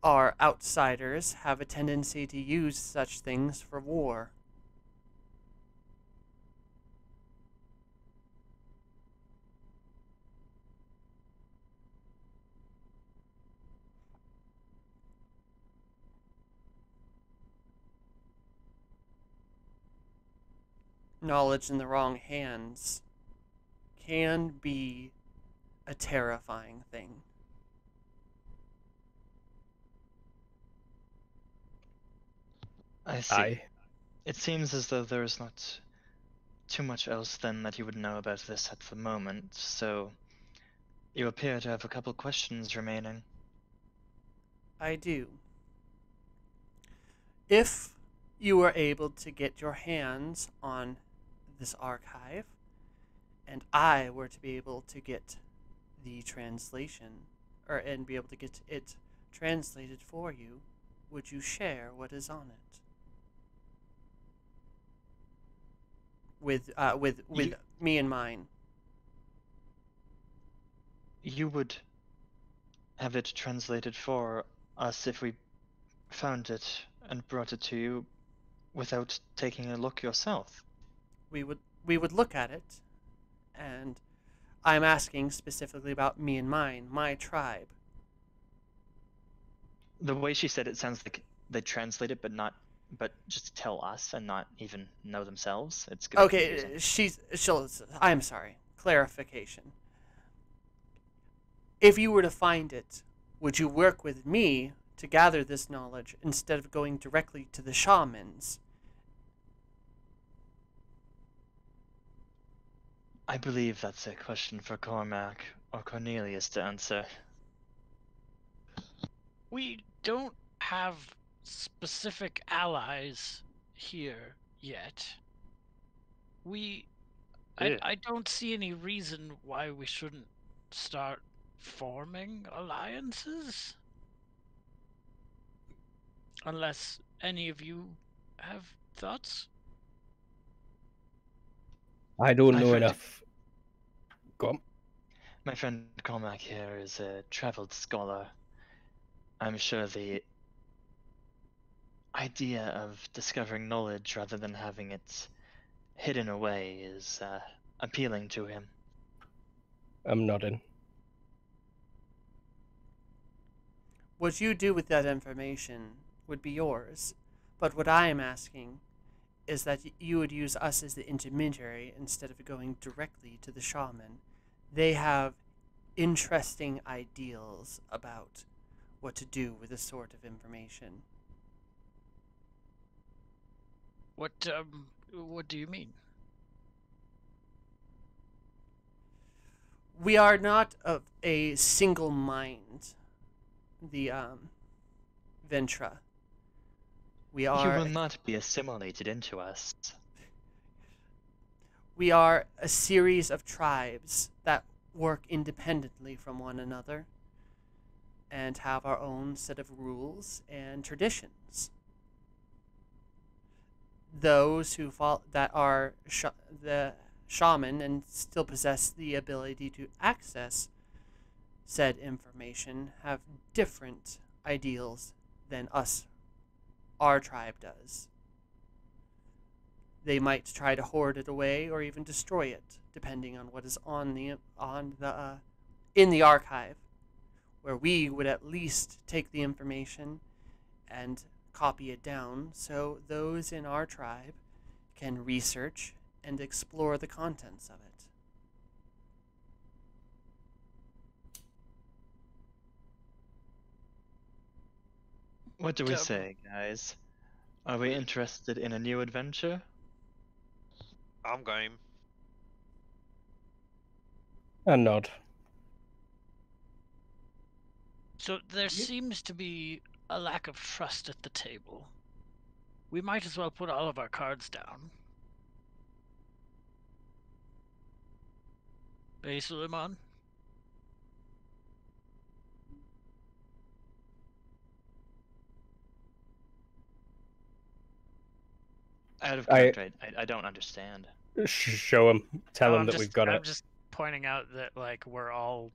are outsiders, have a tendency to use such things for war. knowledge in the wrong hands can be a terrifying thing. I see. Aye. It seems as though there is not too much else then that you would know about this at the moment, so you appear to have a couple questions remaining. I do. If you were able to get your hands on this archive, and I were to be able to get the translation, and be able to get it translated for you, would you share what is on it? With me and mine. You would have it translated for us if we found it and brought it to you without taking a look yourself. We would look at it, and I'm asking specifically about me and mine, my tribe. The way she said it sounds like they translate it, but just tell us and not even know themselves. It's a bit confusing. I'm sorry. Clarification. If you were to find it, would you work with me to gather this knowledge instead of going directly to the shamans? I believe that's a question for Cormac or Cornelius to answer. We don't have specific allies here yet. I don't see any reason why we shouldn't start forming alliances. Unless any of you have thoughts? I don't My know friend- enough. Go on. My friend Cormac here is a traveled scholar. I'm sure the idea of discovering knowledge rather than having it hidden away is appealing to him. I'm nodding. What you do with that information would be yours, but what I am asking is that you would use us as the intermediary instead of going directly to the shaman. They have interesting ideals about what to do with this sort of information. What do you mean? We are not of a single mind, the Ventra. We You are will not be assimilated into us. we are a series of tribes that work independently from one another and have our own set of rules and traditions. Those who that are the shaman and still possess the ability to access said information have different ideals than our tribe does. They might try to hoard it away or even destroy it, depending on what is in the archive, where we would at least take the information and copy it down so those in our tribe can research and explore the contents of it. What do we say, guys? Are we interested in a new adventure? I'm game. I nod. So there seems to be a lack of trust at the table. We might as well put all of our cards down. Hey, Suleiman? Out of character, I don't understand. Show him. Tell him that we've got I'm it. just pointing out that like we're all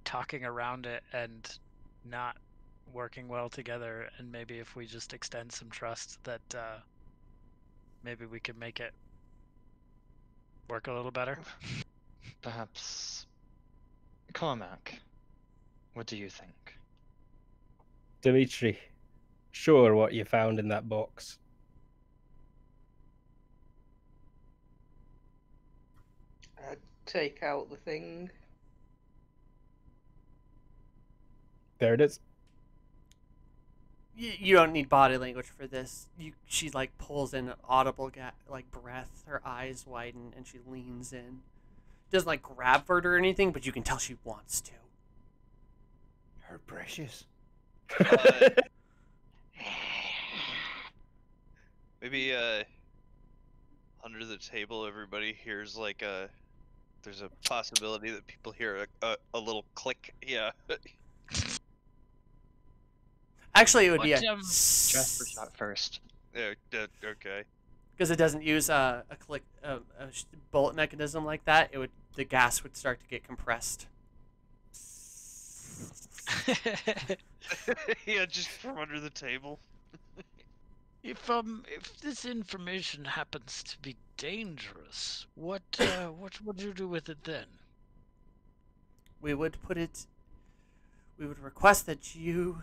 talking around it and not working well together, and maybe if we just extend some trust, that maybe we can make it work a little better. Perhaps... Cormac, what do you think? Dimitri, show her what you found in that box. take out the thing. There it is. You don't need body language for this. She like pulls in an audible breath. Her eyes widen and she leans in. Doesn't like grab for it or anything, but you can tell she wants to. Her precious. Maybe under the table, everybody hears like there's a possibility that people hear a little click. Yeah. Actually, it would be a Jasper shot first. Yeah. Okay. because it doesn't use a click bullet mechanism like that. The gas would start to get compressed. Yeah, just from under the table. If this information happens to be dangerous, what would you do with it then? We would request that you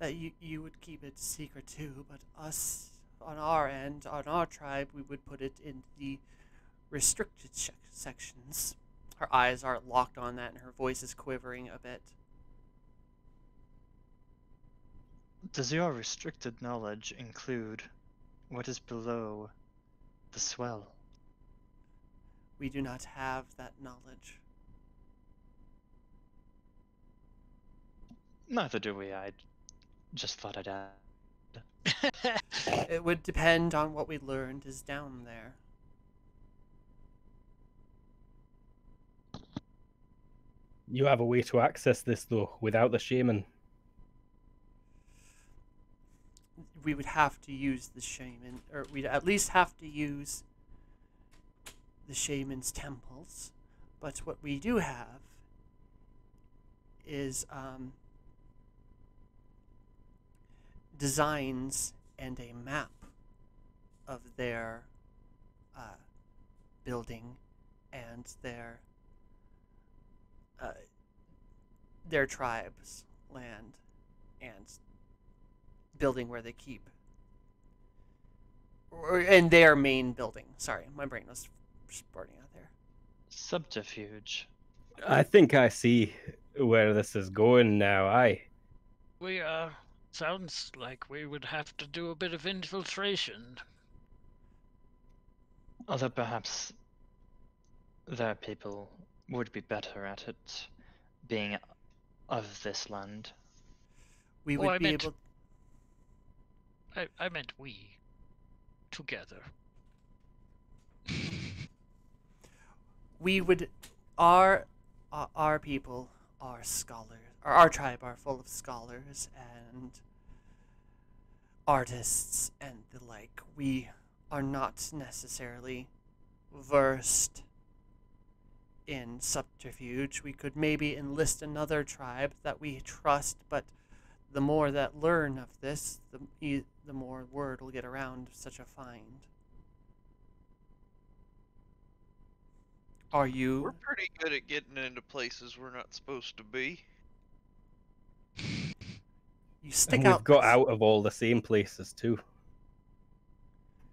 would keep it secret too, but us on our end, on our tribe, we would put it in the restricted sections. Her eyes are locked on that and her voice is quivering a bit. Does your restricted knowledge include what is below the swell? We do not have that knowledge. Neither do we. I just thought I'd add. It would depend on what we learned is down there. You have a way to access this, though, without the shaman. We would have to use the shaman, or we'd at least have to use the shaman's temples. But what we do have is designs and a map of their building and their tribe's land and building where they keep, and their main building. Sorry, my brain was sporting out there. Subterfuge. I think I see where this is going now. We sounds like we would have to do a bit of infiltration. Although perhaps their people would be better at it, being of this land. We would be able. I meant we. Together. We would. Our people are scholars. Our tribe are full of scholars and artists and the like. We are not necessarily versed in subterfuge. We could maybe enlist another tribe that we trust, but the more that learn of this, the more word will get around such a find. Are you? We're pretty good at getting into places we're not supposed to be. You stick And out. we've got out of all the same places too.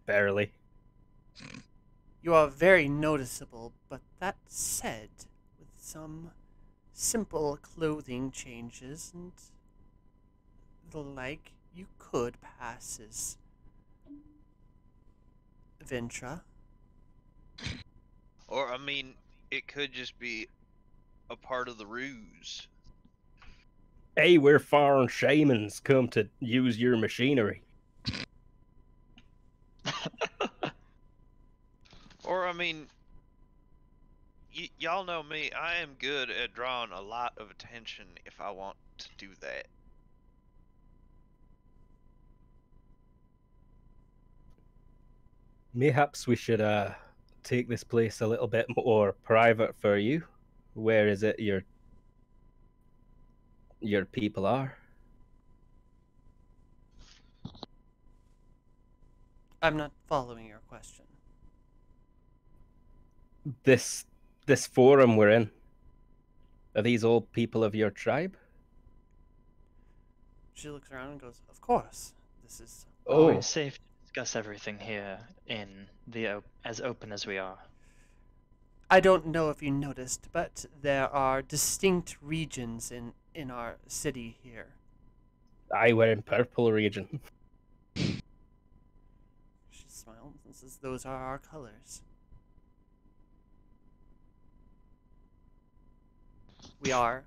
Barely. You are very noticeable, but that said, with some simple clothing changes and the like, you could pass as Ventra. Or, I mean, it could just be a part of the ruse. Hey, we're foreign shamans come to use your machinery. Or, I mean, y'all know me. I am good at drawing a lot of attention if I want to do that. Mayhaps we should take this place a little bit more private for you. Where is it your people are? I'm not following your question. This forum we're in. Are these all people of your tribe? She looks around and goes, "Of course. This is." Oh, We're safe to discuss everything here in the as open as we are. I don't know if you noticed, but there are distinct regions in our city here. We're in purple region. She smiles and says, "Those are our colors. We are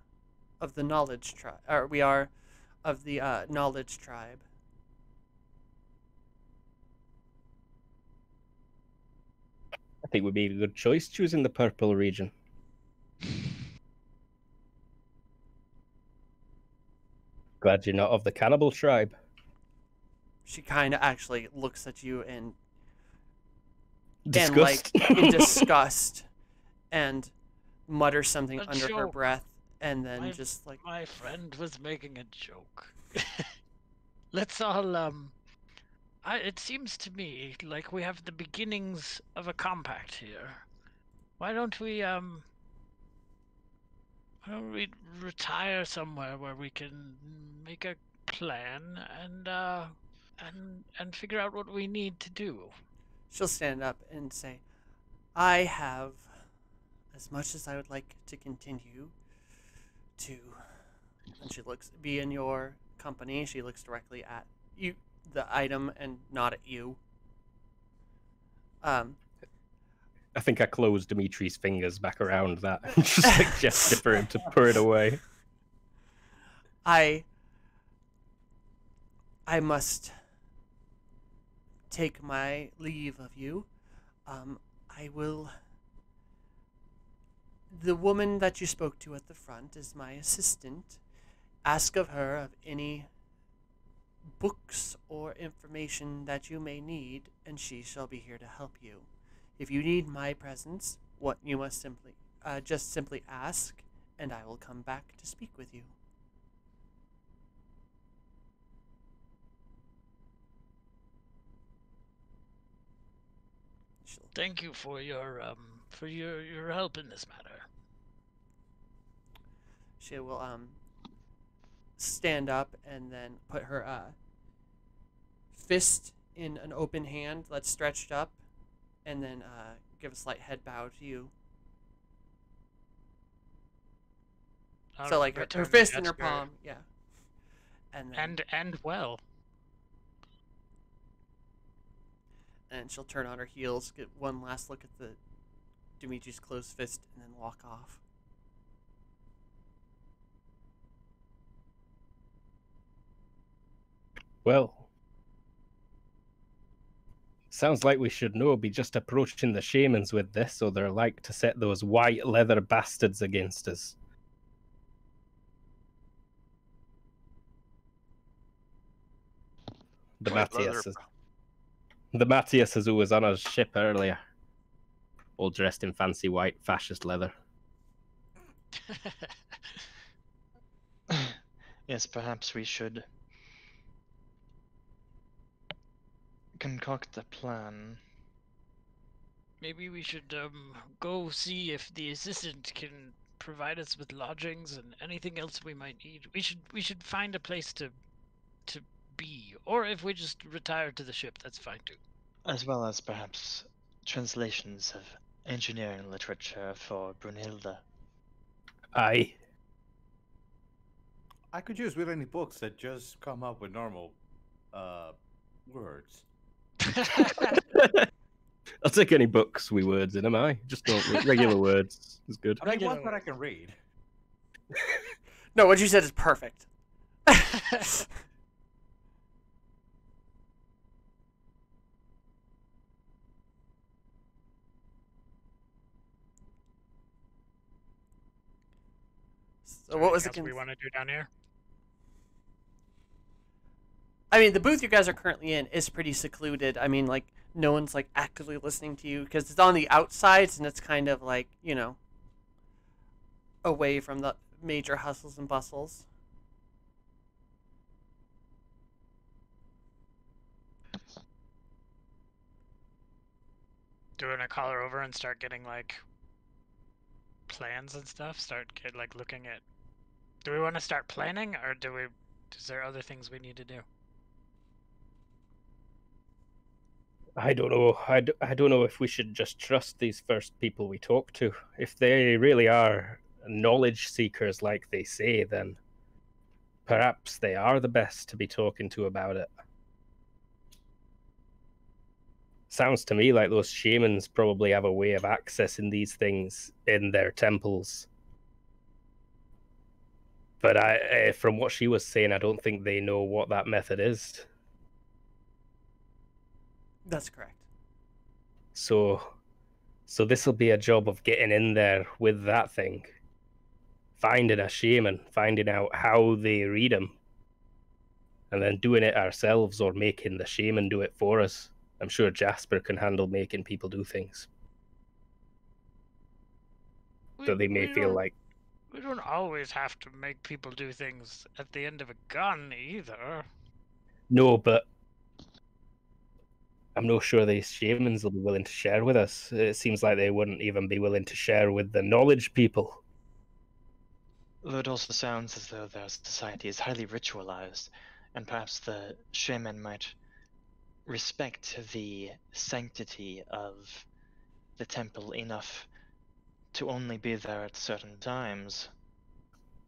of the knowledge tribe, or we are of the knowledge tribe." I think we made a good choice choosing the purple region. Glad you're not of the cannibal tribe. She kind of actually looks at you and Disgust. like in disgust, and mutters something A under her joke. breath, and then My- just like, My friend was making a joke. Let's all it seems to me like we have the beginnings of a compact here. Why don't we retire somewhere where we can make a plan and figure out what we need to do. she'll stand up and say, "I have, as much as I would like to continue to," and she looks, be in your company. She looks directly at you, the item, and not at you. I think I closed Dimitri's fingers back around that. Just like gesture for him to put it away. I must take my leave of you. I will. The woman that you spoke to at the front is my assistant. Ask of her of any books or information that you may need, and she shall be here to help you. If you need my presence, what you must just simply ask, and I will come back to speak with you. Thank you for your help in this matter. She will stand up and then put her fist in an open hand that's stretched up, and then give a slight head bow to you. So like her fist in her palm, yeah. And then, And well. and she'll turn on her heels, get one last look at the Dimitri's closed fist, and then walk off. Well, sounds like we should know be just approaching the shamans with this, so they're like to set those white leather bastards against us. The Matthias who was on our ship earlier, all dressed in fancy white fascist leather. Yes, perhaps we should concoct a plan. Maybe we should go see if the assistant can provide us with lodgings and anything else we might need. We should find a place to be, or if we just retire to the ship, that's fine too. As well as perhaps translations of engineering literature for Brunhilde. Aye. I could use with any books that just come up with normal words. I'll take any books with words in them, aye. Just don't regular words. It's good. I mean, one that I can read. No, what you said is perfect. So what was the we want to do down here? I mean, the booth you guys are currently in is pretty secluded. I mean, like, no one's, like, actively listening to you because it's on the outsides and it's kind of, like, you know, away from the major hustles and bustles. Do we want to call her over and start getting, like, plans and stuff? Looking at... Do we want to start planning, or is there other things we need to do? I don't know. I don't know if we should just trust these first people we talk to. If they really are knowledge seekers like they say, then perhaps they are the best to be talking to about it. Sounds to me like those shamans probably have a way of accessing these things in their temples. But from what she was saying, I don't think they know what that method is. That's correct. So this will be a job of getting in there with that thing, finding a shaman, finding out how they read them, and then doing it ourselves or making the shaman do it for us. I'm sure Jasper can handle making people do things that they may feel like. We don't always have to make people do things at the end of a gun either. No, but I'm not sure these shamans will be willing to share with us. It seems like they wouldn't even be willing to share with the knowledge people. Though it also sounds as though their society is highly ritualized, and perhaps the shaman might respect the sanctity of the temple enough to only be there at certain times.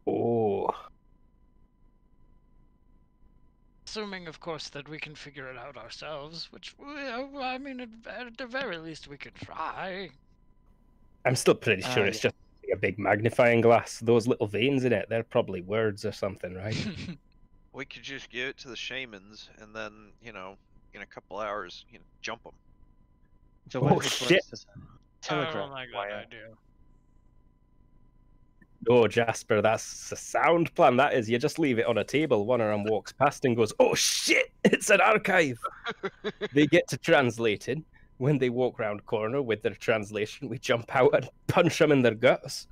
Oh, Assuming, of course, that we can figure it out ourselves, which, I mean, at the very least, we could try. I'm still pretty sure it's just a big magnifying glass. Those little veins in it, they're probably words or something, right? We could just give it to the shamans, and then, you know, in a couple hours, you know, jump them. So what Oh, if it shit. works as a I telegraph don't like that wire? idea. No, Jasper, that's a sound plan. That is, you just leave it on a table. One of them walks past and goes, "Oh shit, it's an archive." They get to translating. When they walk round corner with their translation, we jump out and punch them in their guts.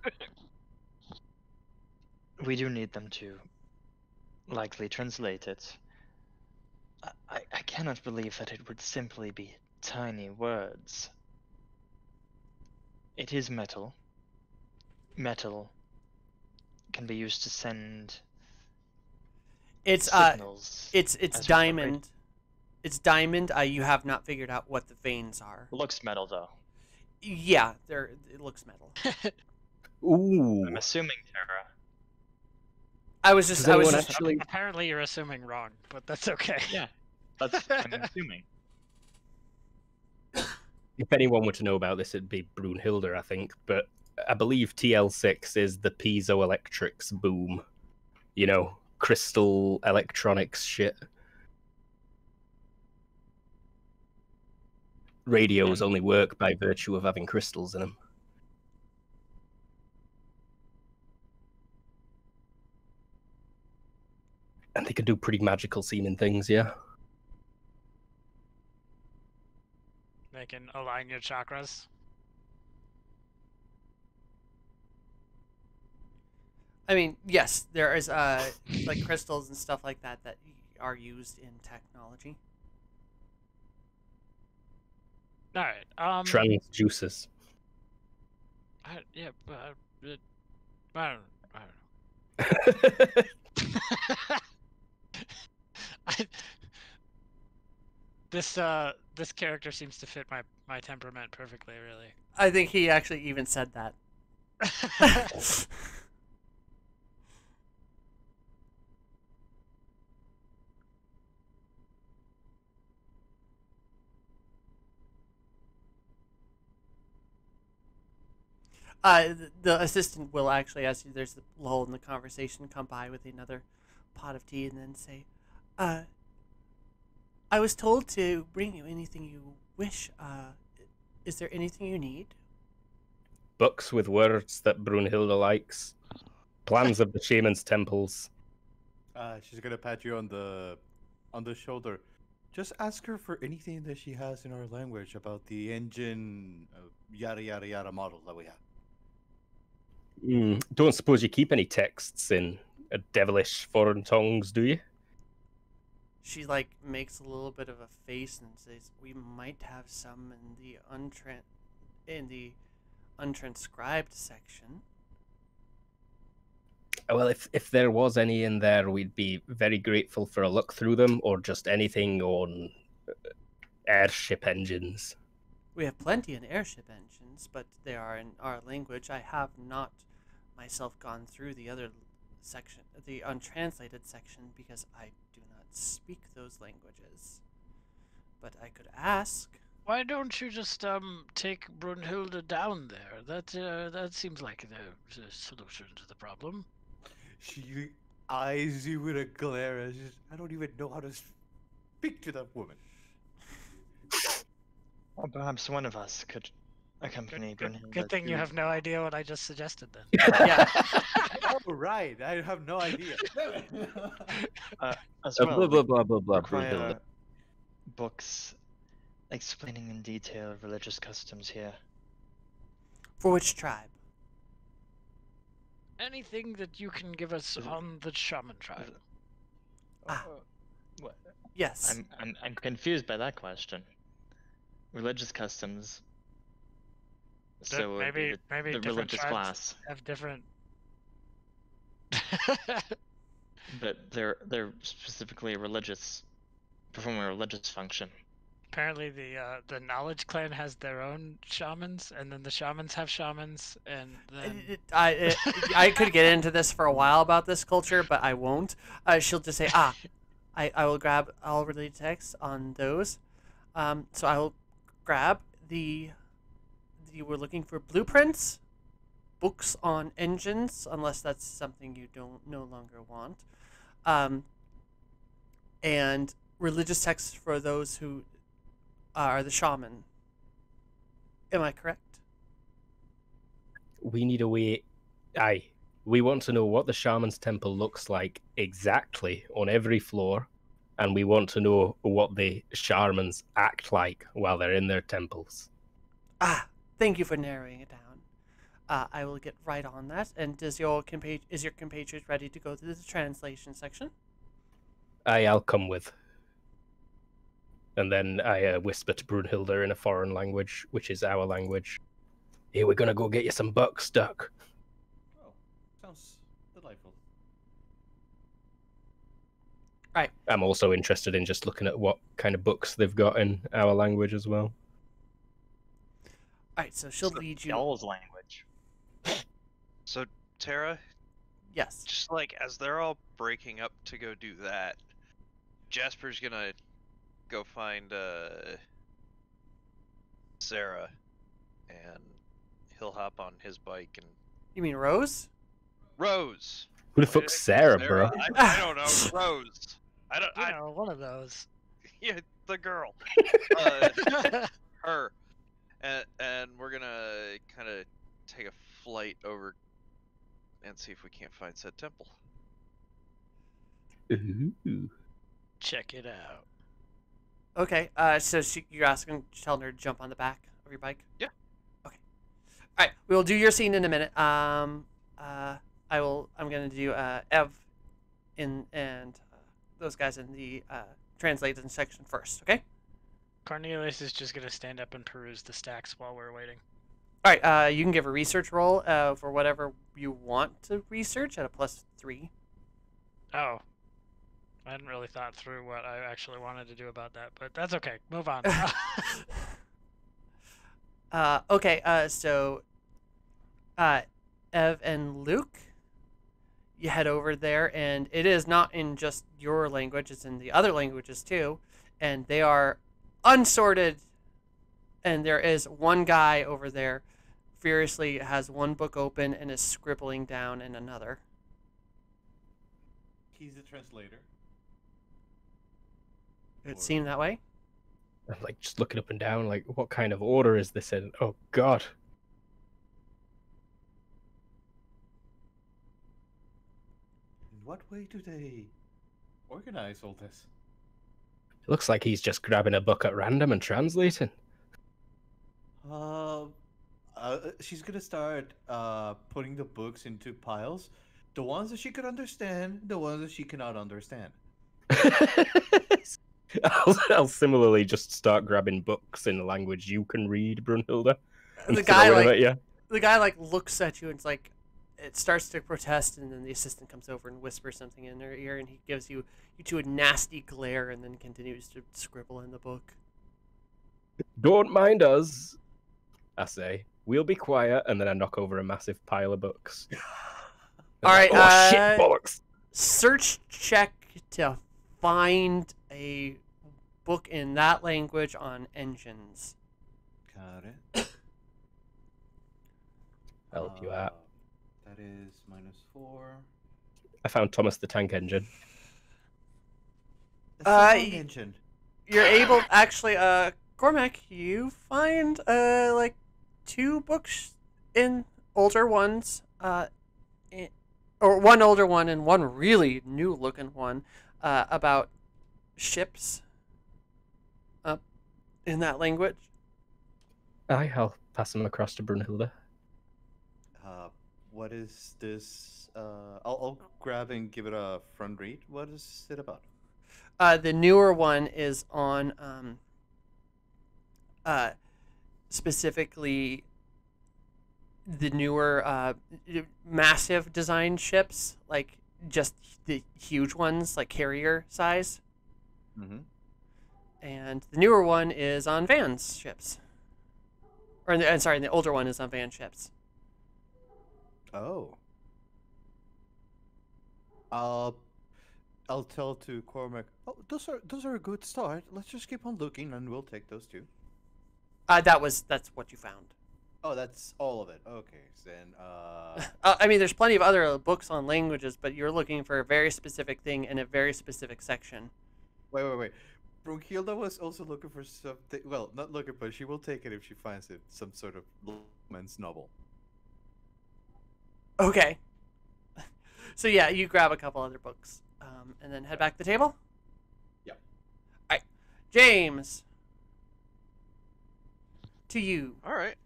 We do need them to likely translate it. I cannot believe that it would simply be tiny words. It is metal. Metal can be used to send It's signals. it's as well as diamond. It's diamond. You have not figured out what the veins are. Looks metal though. Yeah, it looks metal. Ooh. I'm assuming Terra. I was just actually... Apparently, you're assuming wrong, but that's okay. Yeah, that's what I'm assuming. If anyone were to know about this, it'd be Brunhilde, I think. But I believe TL6 is the piezoelectrics boom. You know, crystal electronics shit. Radios only work by virtue of having crystals in them. And they can do pretty magical seeming things, yeah. They can align your chakras. I mean, yes, there is like crystals and stuff like that that are used in technology. All right. Trans juices. Yeah, but I don't know. This character seems to fit my temperament perfectly, really. I think he actually even said that. The assistant will actually, as there's the lull in the conversation, come by with another pot of tea and then say, I was told to bring you anything you wish. Is there anything you need? Books with words that Brunhilde likes. Plans of the shaman's temples. She's gonna pat you on the shoulder. Just ask her for anything that she has in our language about the engine, yada yada yada model that we have. Don't suppose you keep any texts in devilish foreign tongues, do you? She like makes a little bit of a face and says, "We might have some in the untranscribed section." Well, if there was any in there, we'd be very grateful for a look through them, or just anything on airship engines. We have plenty in airship engines, but they are in our language. I have not myself gone through the other section, the untranslated section, because I do not speak those languages. But I could ask. Why don't you just take Brunhilde down there? That seems like the solution to the problem. She eyes you with a glare as I don't even know how to speak to that woman. Or perhaps one of us could accompany Brunhilde. Good thing you to- have no idea what I just suggested then. Yeah. Oh, right. I have no idea. As Blah well, blah we blah blah blah. require Brunhilde. books explaining in detail religious customs here. For which tribe? Anything that you can give us on the shaman tribe. Ah. What? Yes. I'm confused by that question. Religious customs. So it would be maybe the different religious tribes class, have different. but they're specifically religious, performing a religious function. Apparently, the knowledge clan has their own shamans, and then the shamans have shamans, and then I could get into this for a while about this culture, but I won't. She'll just say, I will grab all related texts on those. So I will grab you were looking for blueprints, books on engines, unless that's something you don't no longer want, and religious texts for those who are the shaman. Am I correct? We need a way. Aye. We want to know what the shaman's temple looks like exactly on every floor, and we want to know what the shamans act like while they're in their temples. Thank you for narrowing it down. I will get right on that. And is your compatriot ready to go through the translation section? Aye, I'll come with. And then I whisper to Brunhilde in a foreign language, which is our language. Hey, we're gonna go get you some bucks, Duck. Oh, sounds delightful. Right. I'm also interested in just looking at what kind of books they've got in our language as well. All right, so she'll lead you. Y'all's language. So, Tara, Yes. just like as they're all breaking up to go do that, Jasper's gonna go find Sarah, and he'll hop on his bike and You mean Rose? Rose. Who the fuck's Sarah, bro? I don't know. Rose. I don't. you know, one of those. Yeah, the girl. Her. And we're gonna kind of take a flight over and see if we can't find said temple. Ooh. Check it out. Okay. So you're telling her to jump on the back of your bike? Yeah. Okay. All right. We'll do your scene in a minute. I'm gonna do Ev, and those guys in the translated section first. Okay. Cornelius is just gonna stand up and peruse the stacks while we're waiting. All right. You can give a research roll for whatever you want to research at a +3. Oh. I hadn't really thought through what I actually wanted to do about that, but that's okay. Move on. Okay. So, Ev and Luke, you head over there, and it is not in just your language; it's in the other languages too, and they are unsorted. And there is one guy over there, furiously has one book open and is scribbling down in another. He's the translator. It seemed that way. I'm like just looking up and down, like, what kind of order is this in? Oh God. In what way do they organize all this? It looks like he's just grabbing a book at random and translating. She's gonna start putting the books into piles. The ones that she could understand, the ones that she cannot understand. I'll similarly just start grabbing books in a language you can read, Brunhilde. The guy Yeah. the guy like looks at you and it's like, it starts to protest, and then the assistant comes over and whispers something in her ear, and he gives you two a nasty glare, and then continues to scribble in the book. Don't mind us, I say. We'll be quiet, and then I knock over a massive pile of books. All right. Oh shit, bollocks! Search check to find a book in that language on engines. Got it. Help you out. That is -4. I found Thomas the Tank Engine. That's the wrong engine. You're able, actually, Cormac, you find like 2 books in older ones, or one older one and one really new looking one, about ships in that language. I'll pass them across to Brunhilde. What is this? I'll grab and give it a front read. What is it about? The newer one is on specifically the newer massive design ships, like just the huge ones, like carrier size. Mm-hmm. And the newer one is on Van's ships. I'm sorry, the older one is on Van ships. Oh. I'll tell to Cormac. Oh, those are a good start. Let's just keep on looking, and we'll take those 2. That's what you found. Oh, that's all of it. Okay, then. I mean, there's plenty of other books on languages, but you're looking for a very specific thing in a very specific section. Wait. Brunhilde was also looking for something. Well, not looking, but she will take it if she finds it. Some sort of romance novel. Okay. So yeah, you grab a couple other books, and then head back to the table. Yep. All right, James. To you. All right.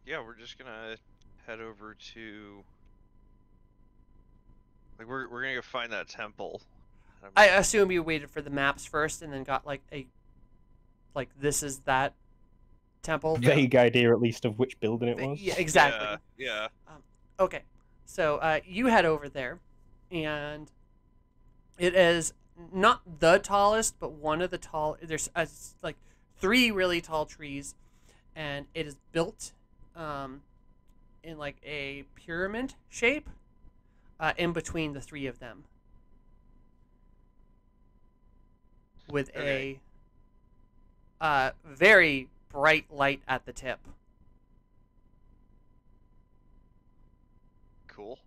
Yeah, we're just gonna head over to. Like, we're gonna go find that temple. I assume you waited for the maps first, and then got like this is that temple. Vague idea, at least, of which building it was. Yeah, exactly. Yeah. Okay, so you head over there, and it is not the tallest, but one of the tall. There's like 3 really tall trees, and it is built in like a pyramid shape in between the 3 of them, with a very bright light at the tip. Cool.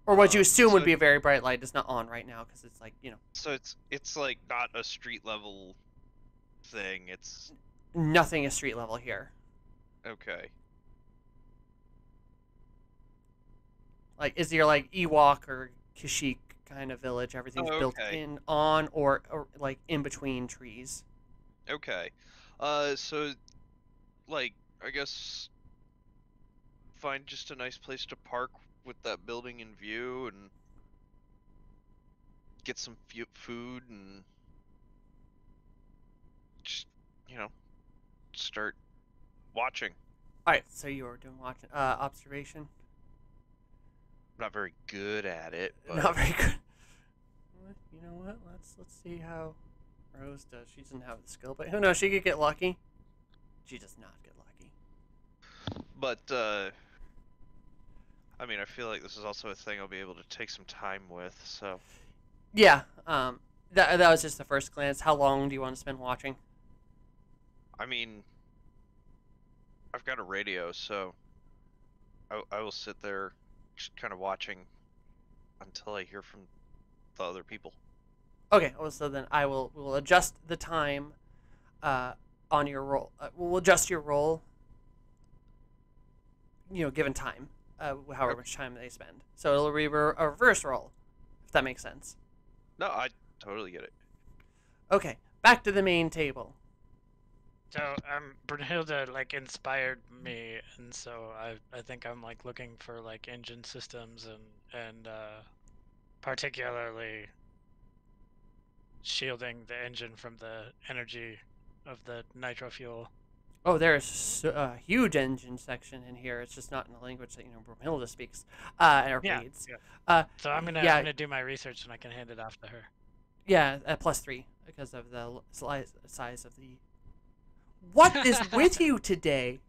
Or what you assume would so- be a very bright light. It's not on right now because it's like, So it's like not a street level thing. It's nothing is street level here. okay. Like, is your like Ewok or Kashyyyk kind of village? Everything's Oh, built okay. in on or like in between trees. Okay. So, like, I guess find just a nice place to park with that building in view and get some food and just, start watching. All right, so you are doing watching observation. I'm not very good at it, but Not very good. You know what? Let's see how Rose does. She doesn't have the skill, but who knows? She could get lucky. She does not get lucky. But, I mean, I feel like this is also a thing I'll be able to take some time with, so. Yeah. That was just the first glance. How long do you want to spend watching? I mean, I've got a radio, so I will sit there just kind of watching until I hear from the other people. Okay. Well, so then we'll adjust the time on your roll. We'll adjust your roll. Given time, however much time they spend. So it'll be a reverse roll, if that makes sense. No, I totally get it. Okay. Back to the main table. So Brunhilde like inspired me, and so I think I'm like looking for like engine systems and particularly shielding the engine from the energy of the nitro fuel. Oh, there's a huge engine section in here. It's just not in the language that Brunhilde speaks or Yeah, reads. So I'm gonna do my research and I can hand it off to her. Yeah, +3. because of the size of the. What is with you today?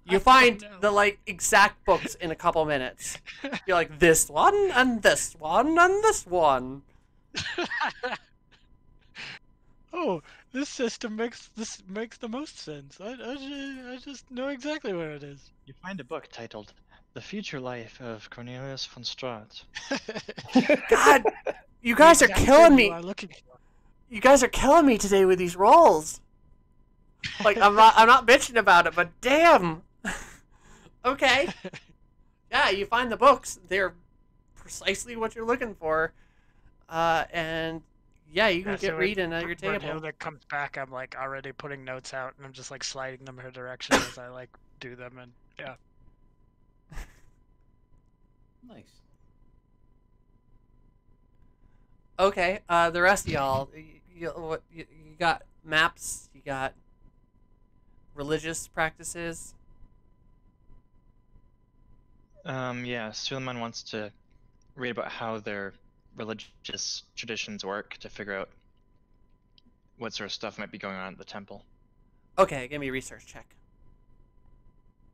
You find the exact books in a couple minutes. You're like, this one and this one and this one. Oh, this system makes the most sense. I just know exactly where it is. You find a book titled "The Future Life of Cornelius von Strahd." God, you guys are The exact killing thing me. You are looking for. You guys are killing me today with these rolls. Like I'm not bitching about it, but damn. Okay. Yeah, you find the books. They're precisely what you're looking for. And yeah, you can get reading at your table. When Hilda comes back, I'm like already putting notes out, and I'm just like sliding them her direction as I like do them, and yeah. Nice. Okay, the rest of y'all, you got maps, you got religious practices. Yeah, Suleiman wants to read about how their religious traditions work to figure out what sort of stuff might be going on at the temple. Okay, give me a research check.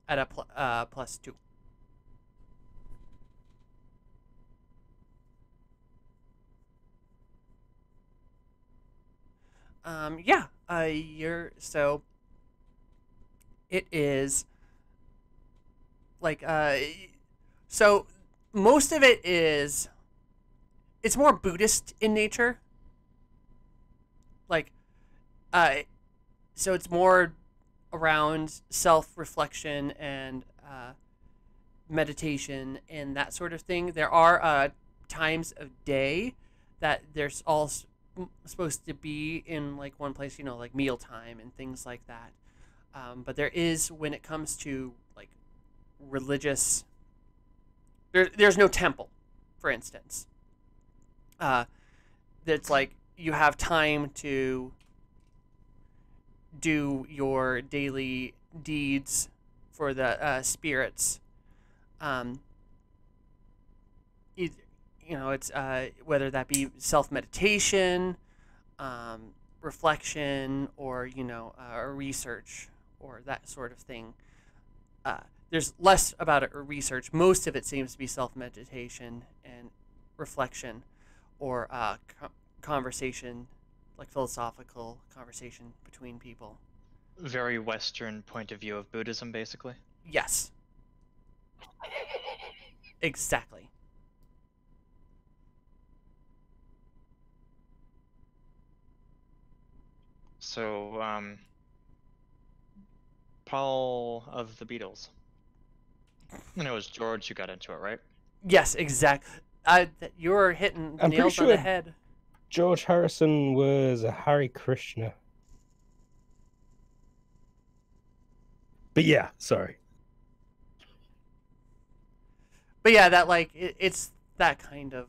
At a +2. Yeah, so it is like so most of it is it's more Buddhist in nature. Like so it's more around self-reflection and meditation and that sort of thing. There are times of day that there's all supposed to be in like one place, like mealtime and things like that. But there is, when it comes to like religious, there's no temple, for instance. That's like you have time to do your daily deeds for the spirits. It's whether that be self-meditation, reflection, or research, or that sort of thing. There's less about it research. Most of it seems to be self-meditation and reflection, or conversation, like philosophical conversation between people. Very Western point of view of Buddhism, basically. Yes. Exactly. So, Paul of the Beatles. It was George who got into it, right? Yes, exactly. You're hitting I'm pretty nails on sure the head. George Harrison was a Hare Krishna. But yeah, sorry. But yeah, that it's that kind of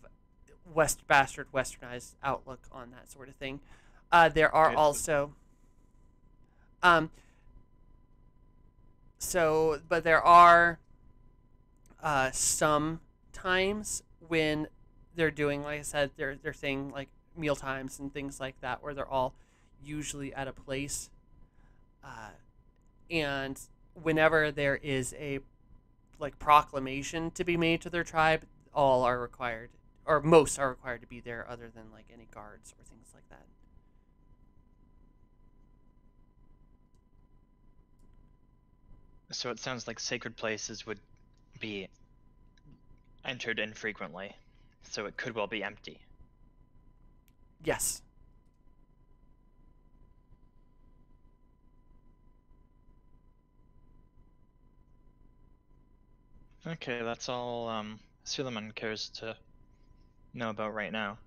westernized outlook on that sort of thing. There are also but there are some times when they're doing, like I said, they're saying like meal times and things like that, where they're all usually at a place, and whenever there is a proclamation to be made to their tribe, all are required, or most are required to be there, other than like any guards or things like that. So it sounds like sacred places would be entered infrequently, so it could well be empty. Yes. Okay, that's all Suleiman cares to know about right now.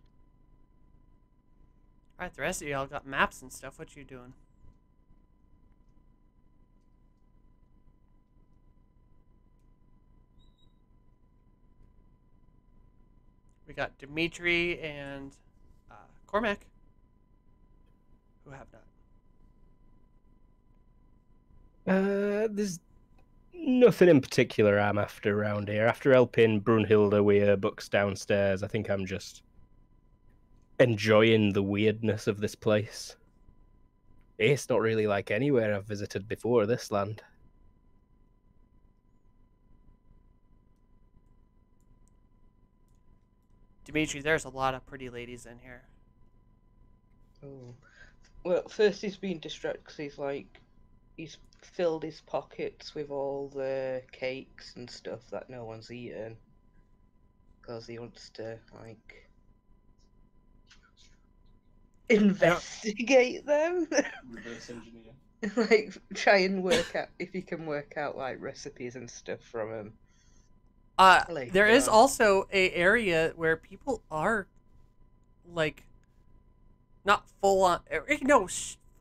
Alright, the rest of y'all got maps and stuff. What you doing? We got Dimitri and Cormac, who have not. There's nothing in particular I'm after around here. After helping Brunhilde with her books downstairs, I think I'm just enjoying the weirdness of this place. It's not really like anywhere I've visited before, this land. Dimitri, there's a lot of pretty ladies in here. Oh. Well, first he's been distracted because he's filled his pockets with all the cakes and stuff that no one's eaten. Because he wants to, like, investigate them. Reverse engineer. Like, try and work out if he can work out, like, recipes and stuff from them. There is also a area where people are, like, not full on. No,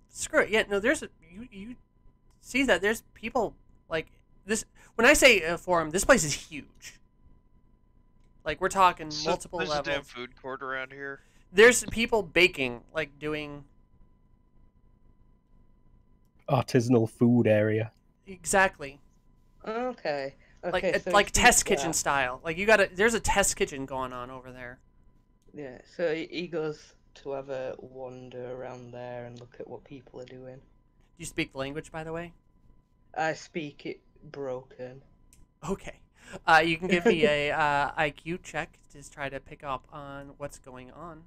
screw it. Yeah, no. There's you see that there's people like this. When I say a forum, this place is huge. Like we're talking multiple there's levels. There's a damn food court around here. There's people baking, like doing Artisanal food area. Exactly. Okay. Like Okay, it's so like he's test there. kitchen style. Like you gotta. There's a test kitchen going on over there. Yeah, so he goes to have a wander around there and look at what people are doing. Do you speak the language, by the way? I speak it broken. Okay. You can give me a IQ check to try to pick up on what's going on.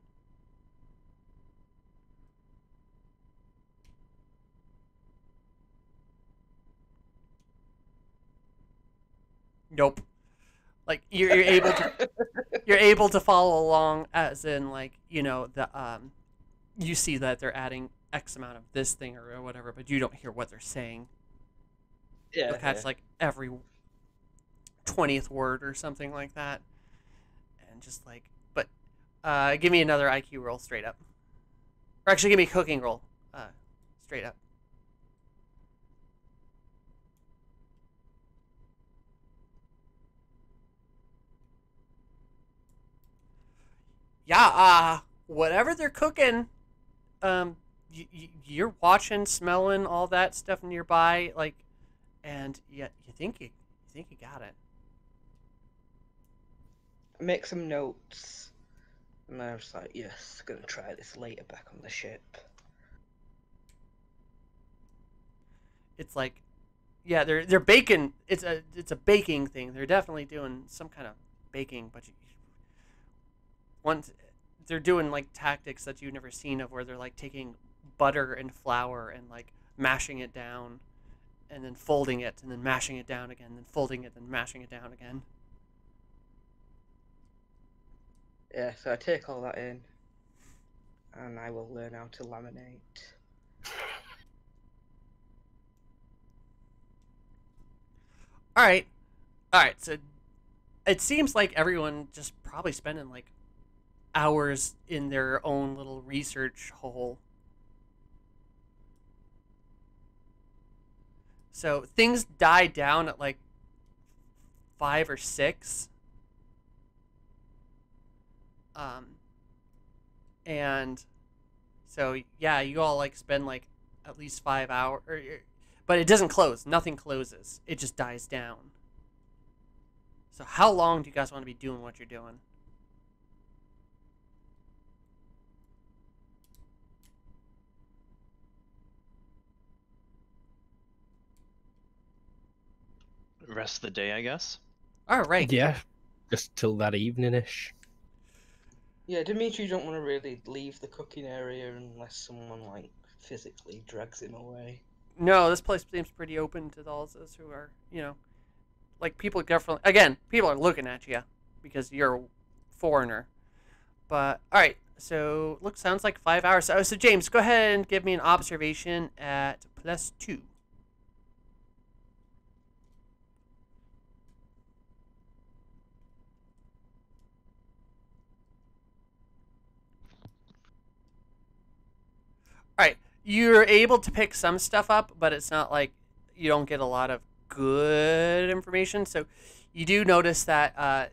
Nope. Like you're able to follow along, as in like the you see that they're adding X amount of this thing or whatever, but you don't hear what they're saying. Yeah. You'll catch like every 20th word or something like that, and just like, but give me another IQ roll straight up, or actually give me a cooking roll, straight up. Yeah, whatever they're cooking, you're watching, smelling all that stuff nearby, like, and yeah, you think you got it. I make some notes, and I was like, yes, gonna try this later back on the ship. It's like, yeah, they're baking. It's a baking thing. They're definitely doing some kind of baking, but once they're doing like tactics that you've never seen of, where they're like taking butter and flour and like mashing it down, and then folding it, and then mashing it down again, then folding it, and mashing it down again. Yeah, so I take all that in, and I will learn how to laminate. All right. So it seems like everyone just probably spending like hours in their own little research hole. So things die down at like 5 or 6. And so yeah, you all like spend like at least 5 hours, but it doesn't close. Nothing closes. It just dies down. So how long do you guys want to be doing what you're doing? Rest of the day, I guess. All right. Yeah, just till that evening-ish. Yeah, Dimitri don't want to really leave the cooking area unless someone like physically drags him away. No, this place seems pretty open to all of us who are, like people definitely. Again, people are looking at you because you're a foreigner. But all right, so sounds like 5 hours. So James, go ahead and give me an observation at +2. All right, you're able to pick some stuff up, but it's not like you don't get a lot of good information. So you do notice that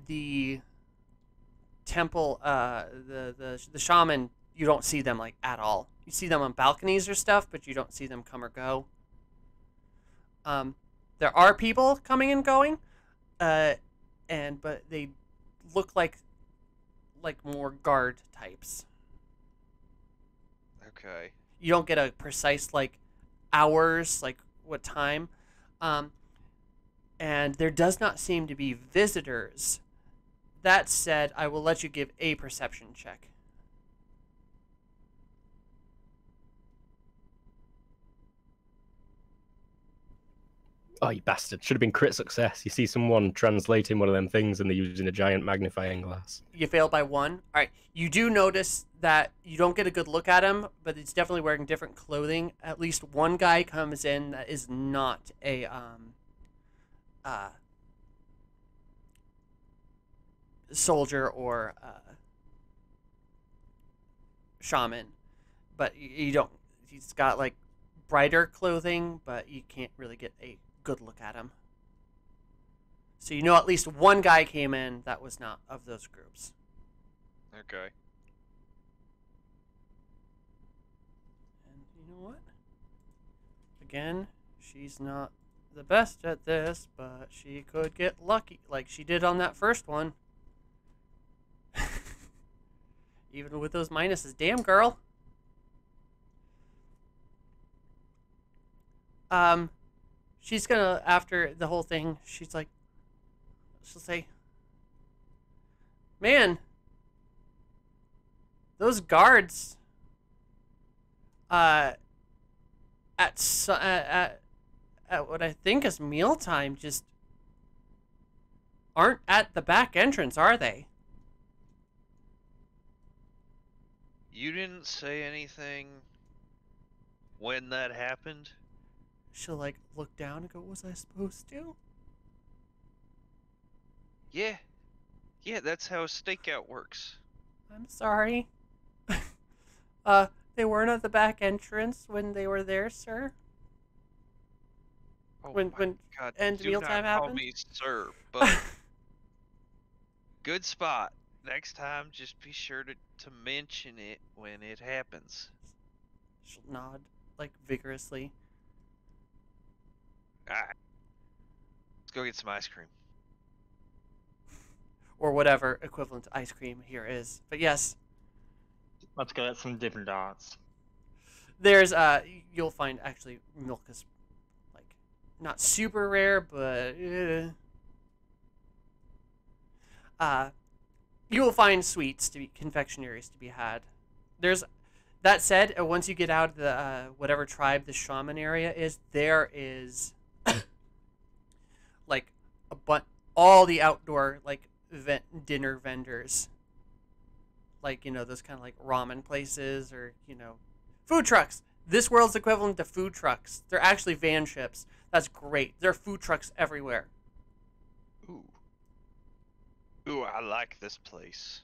the temple, the shaman, you don't see them like at all. You see them on balconies or stuff, but you don't see them come or go. There are people coming and going, but they look like like more guard types. Okay. You don't get a precise like hours, like what time. And there does not seem to be visitors. That said, I will let you give a perception check. Oh, you bastard. Should have been crit success. You see someone translating one of them things and they're using a giant magnifying glass. You failed by 1. All right. You do notice that you don't get a good look at him, but he's definitely wearing different clothing. At least one guy comes in that is not a soldier or shaman, but you don't. He's got like brighter clothing, but you can't really get a good look at him. So you know at least one guy came in that was not of those groups. Okay. And you know what? Again, she's not the best at this, but she could get lucky like she did on that first one. Even with those minuses. Damn, girl. She's gonna, after the whole thing, she'll say, man, those guards, at what I think is mealtime just aren't at the back entrance, are they? You didn't say anything when that happened? She'll like look down and go, was I supposed to? Yeah. Yeah, that's how a stakeout works. I'm sorry. They weren't at the back entrance when they were there, sir. Oh When God, end do mealtime not call happened? me sir, but good spot. Next time, just be sure to mention it when it happens. She'll nod, like, vigorously. Alright. Let's go get some ice cream. Or whatever equivalent to ice cream here is. But yes, Let's go get some Dippin' Dots. there's, you'll find, actually, milk is, like, not super rare, but, you will find sweets to be, confectionaries to be had. There's, that said, once you get out of the, whatever tribe the shaman area is, there is, like, all the outdoor, like, dinner vendors. Like, you know, those kind of, like, ramen places or, you know, food trucks. This world's equivalent to food trucks. They're actually van ships. That's great. There are food trucks everywhere. Ooh. Ooh, I like this place.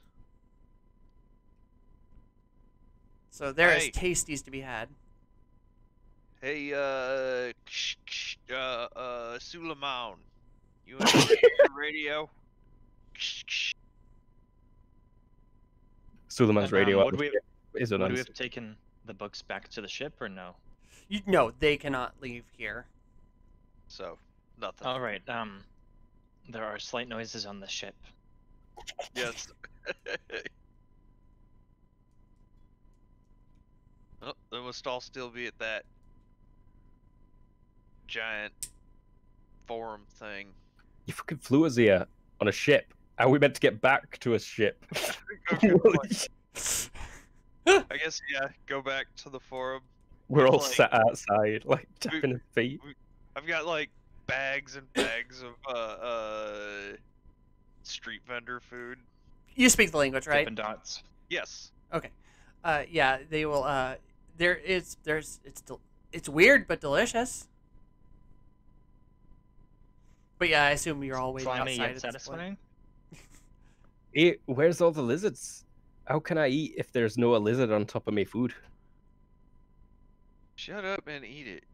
So there is Hey. tasties to be had. Hey, Suleiman. You want to the radio? Suleiman's And, radio would we is would we unanswered. have taken the books back to the ship or no? No, they cannot leave here. So, nothing. All right. There are slight noises on the ship. Yes. Oh, they must all still be at that giant forum thing. You fucking flew us here on a ship. How are we meant to get back to a ship? Okay, point. I guess, yeah, go back to the forum. We're all Like- sat outside, like tapping our feet. I've got like bags and bags of street vendor food. You speak the language, right? Dippin' Dots. Yes. Okay. Yeah, they will. It's weird but delicious. But yeah, I assume you're all waiting Slimy outside yet at this point. satisfying. Hey, where's all the lizards? How can I eat if there's no lizard on top of my food? Shut up and eat it.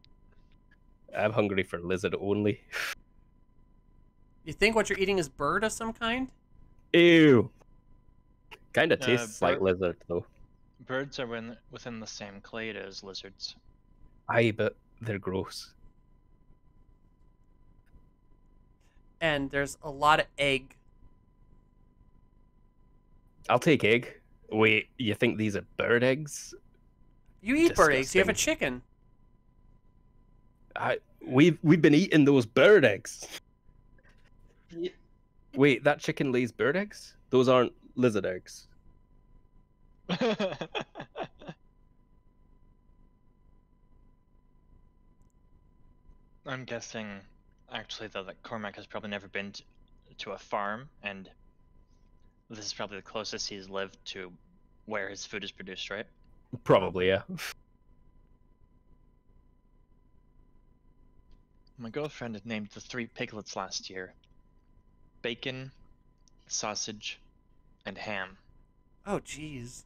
I'm hungry for lizard only. You think what you're eating is bird of some kind? Ew. Kind of tastes like bird- lizard though. Birds are within the same clade as lizards. Aye, but they're gross. And there's a lot of egg. I'll take egg. Wait, you think these are bird eggs? You eat bird eggs. You have a Disgusting. chicken. We've been eating those bird eggs. Ye- Wait, that chicken lays bird eggs? Those aren't lizard eggs. I'm guessing, actually, though, that Cormac has probably never been to a farm, and this is probably the closest he's lived to where his food is produced, right? Probably, yeah. My girlfriend had named the 3 piglets last year bacon, sausage, and ham. Oh, jeez.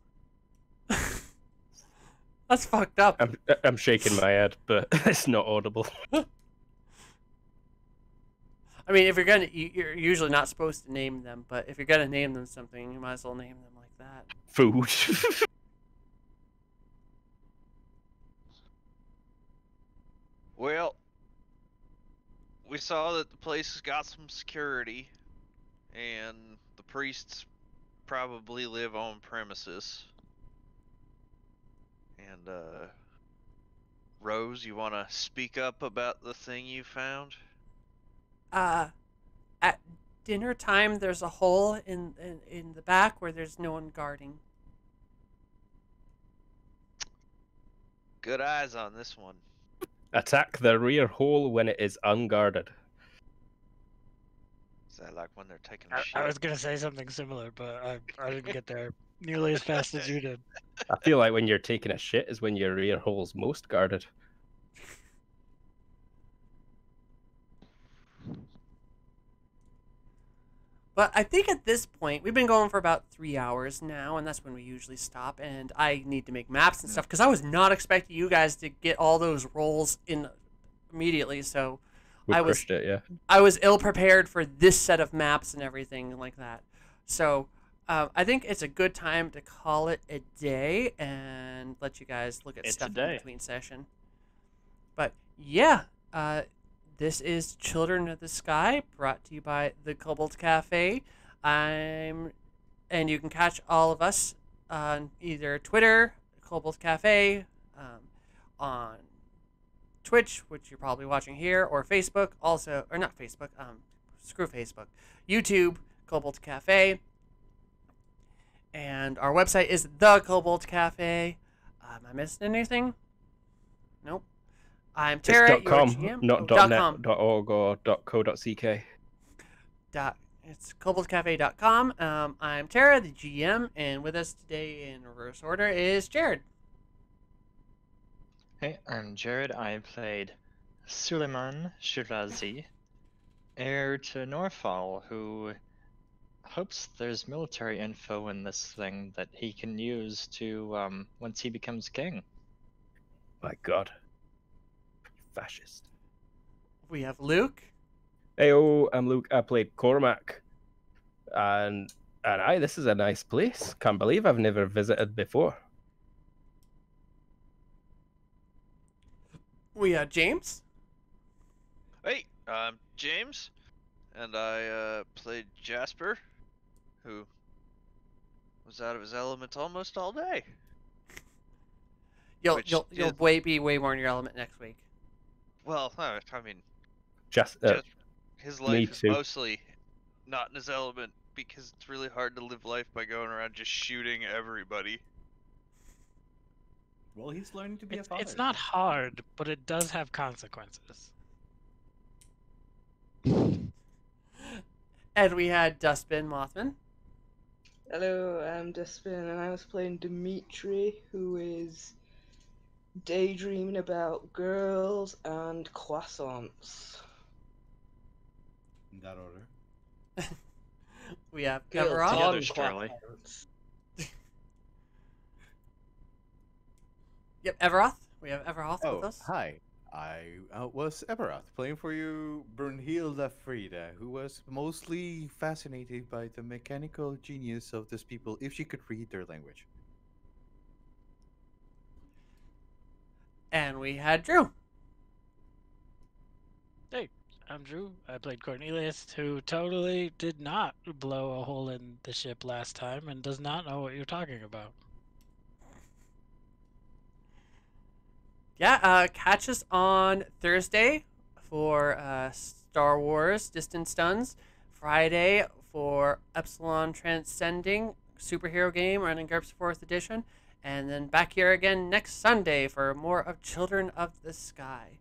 That's fucked up. I'm shaking my head, but it's not audible. I mean, if you're gonna, you're usually not supposed to name them, but if you're gonna name them something, you might as well name them like that. Food. Well, we saw that the place has got some security, and the priests probably live on premises. And, Rose, you want to speak up about the thing you found? At dinner time, there's a hole in the back where there's no one guarding. Good eyes on this one. Attack the rear hole when it is unguarded. Is that like when they're taking a shit? I was gonna say something similar, but I didn't get there nearly as fast as you did. I feel like when you're taking a shit is when your rear hole's most guarded. But I think at this point, we've been going for about 3 hours now, and that's when we usually stop. And I need to make maps and stuff because I was not expecting you guys to get all those rolls in immediately. So We I was crushed it, yeah. I was ill prepared for this set of maps and everything like that. So I think it's a good time to call it a day and let you guys look at It's a stuff in day. between session. But yeah, this is Children of the Sky, brought to you by the Cobalt Cafe. And you can catch all of us on either Twitter, Cobalt Cafe, on Twitch, which you're probably watching here, or Facebook, also, or not Facebook, screw Facebook, YouTube, Cobalt Cafe, and our website is the Cobalt Cafe. Am I missing anything? Nope. I'm Tara, It's your .com, GM. not Oh, .net, .org, or .co.ck. It's cobaltcafe.com. I'm Tara, the GM, and with us today in reverse order is Jared. Hey, I'm Jared. I played Suleiman Shirazi, heir to Norfall, who hopes there's military info in this thing that he can use to, once he becomes king. My god. Fascist. We have Luke. Heyo, I'm Luke. I played Cormac. And this is a nice place. Can't believe I've never visited before. We have James. Hey, I'm James, and I played Jasper, who was out of his element almost all day. You'll Which you'll is- be way more in your element next week. Well, I mean, Just his me life is too. mostly not in his element because it's really hard to live life by going around just shooting everybody. Well, he's learning to be a father. It's not hard, but it does have consequences. And we had Dustbin Mothman. Hello, I'm Dustbin, and I was playing Dimitri, who is daydreaming about girls and croissants. In that order. We have Girls Everoff. Together, on Charlie. croissants. Yep, Everoth. We have Everoth with Oh, us. hi. I was Eberoth, playing for you Brunhilda Frida, who was mostly fascinated by the mechanical genius of these people if she could read their language. And we had Drew. I'm Drew. I played Cornelius, who totally did not blow a hole in the ship last time and does not know what you're talking about. Yeah, catch us on Thursday for Star Wars Distant Stuns, Friday for Epsilon Transcending superhero game running GURPS 4th edition, and then back here again next Sunday for more of Children of the Sky.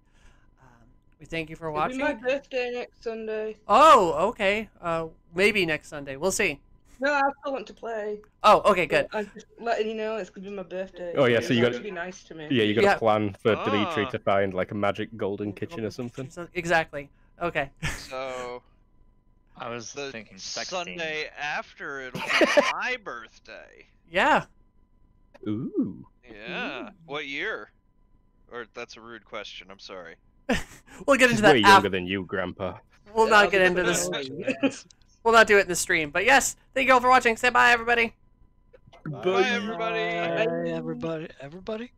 We thank you for It'll be watching. my birthday next Sunday. Oh, okay. Maybe next Sunday. We'll see. No, I still want to play. Oh, okay, good. I'm just letting you know it's gonna be my birthday. Oh, yeah, so you got gotta- to be nice to me. Yeah, you got Yeah. a plan for Dimitri Ah. to find like a magic golden kitchen or something. Exactly. Okay. So I was the thinking 16. Sunday after it'll be my birthday. Yeah. Ooh. Yeah. What year? Or that's a rude question. I'm sorry. We'll get She's into that way after. younger than you, Grandpa. We'll Yeah, not I'll get be into this. fine. We'll not do it in the stream. But yes, thank you all for watching. Say bye, everybody. Bye, everybody. Bye, everybody. Everybody.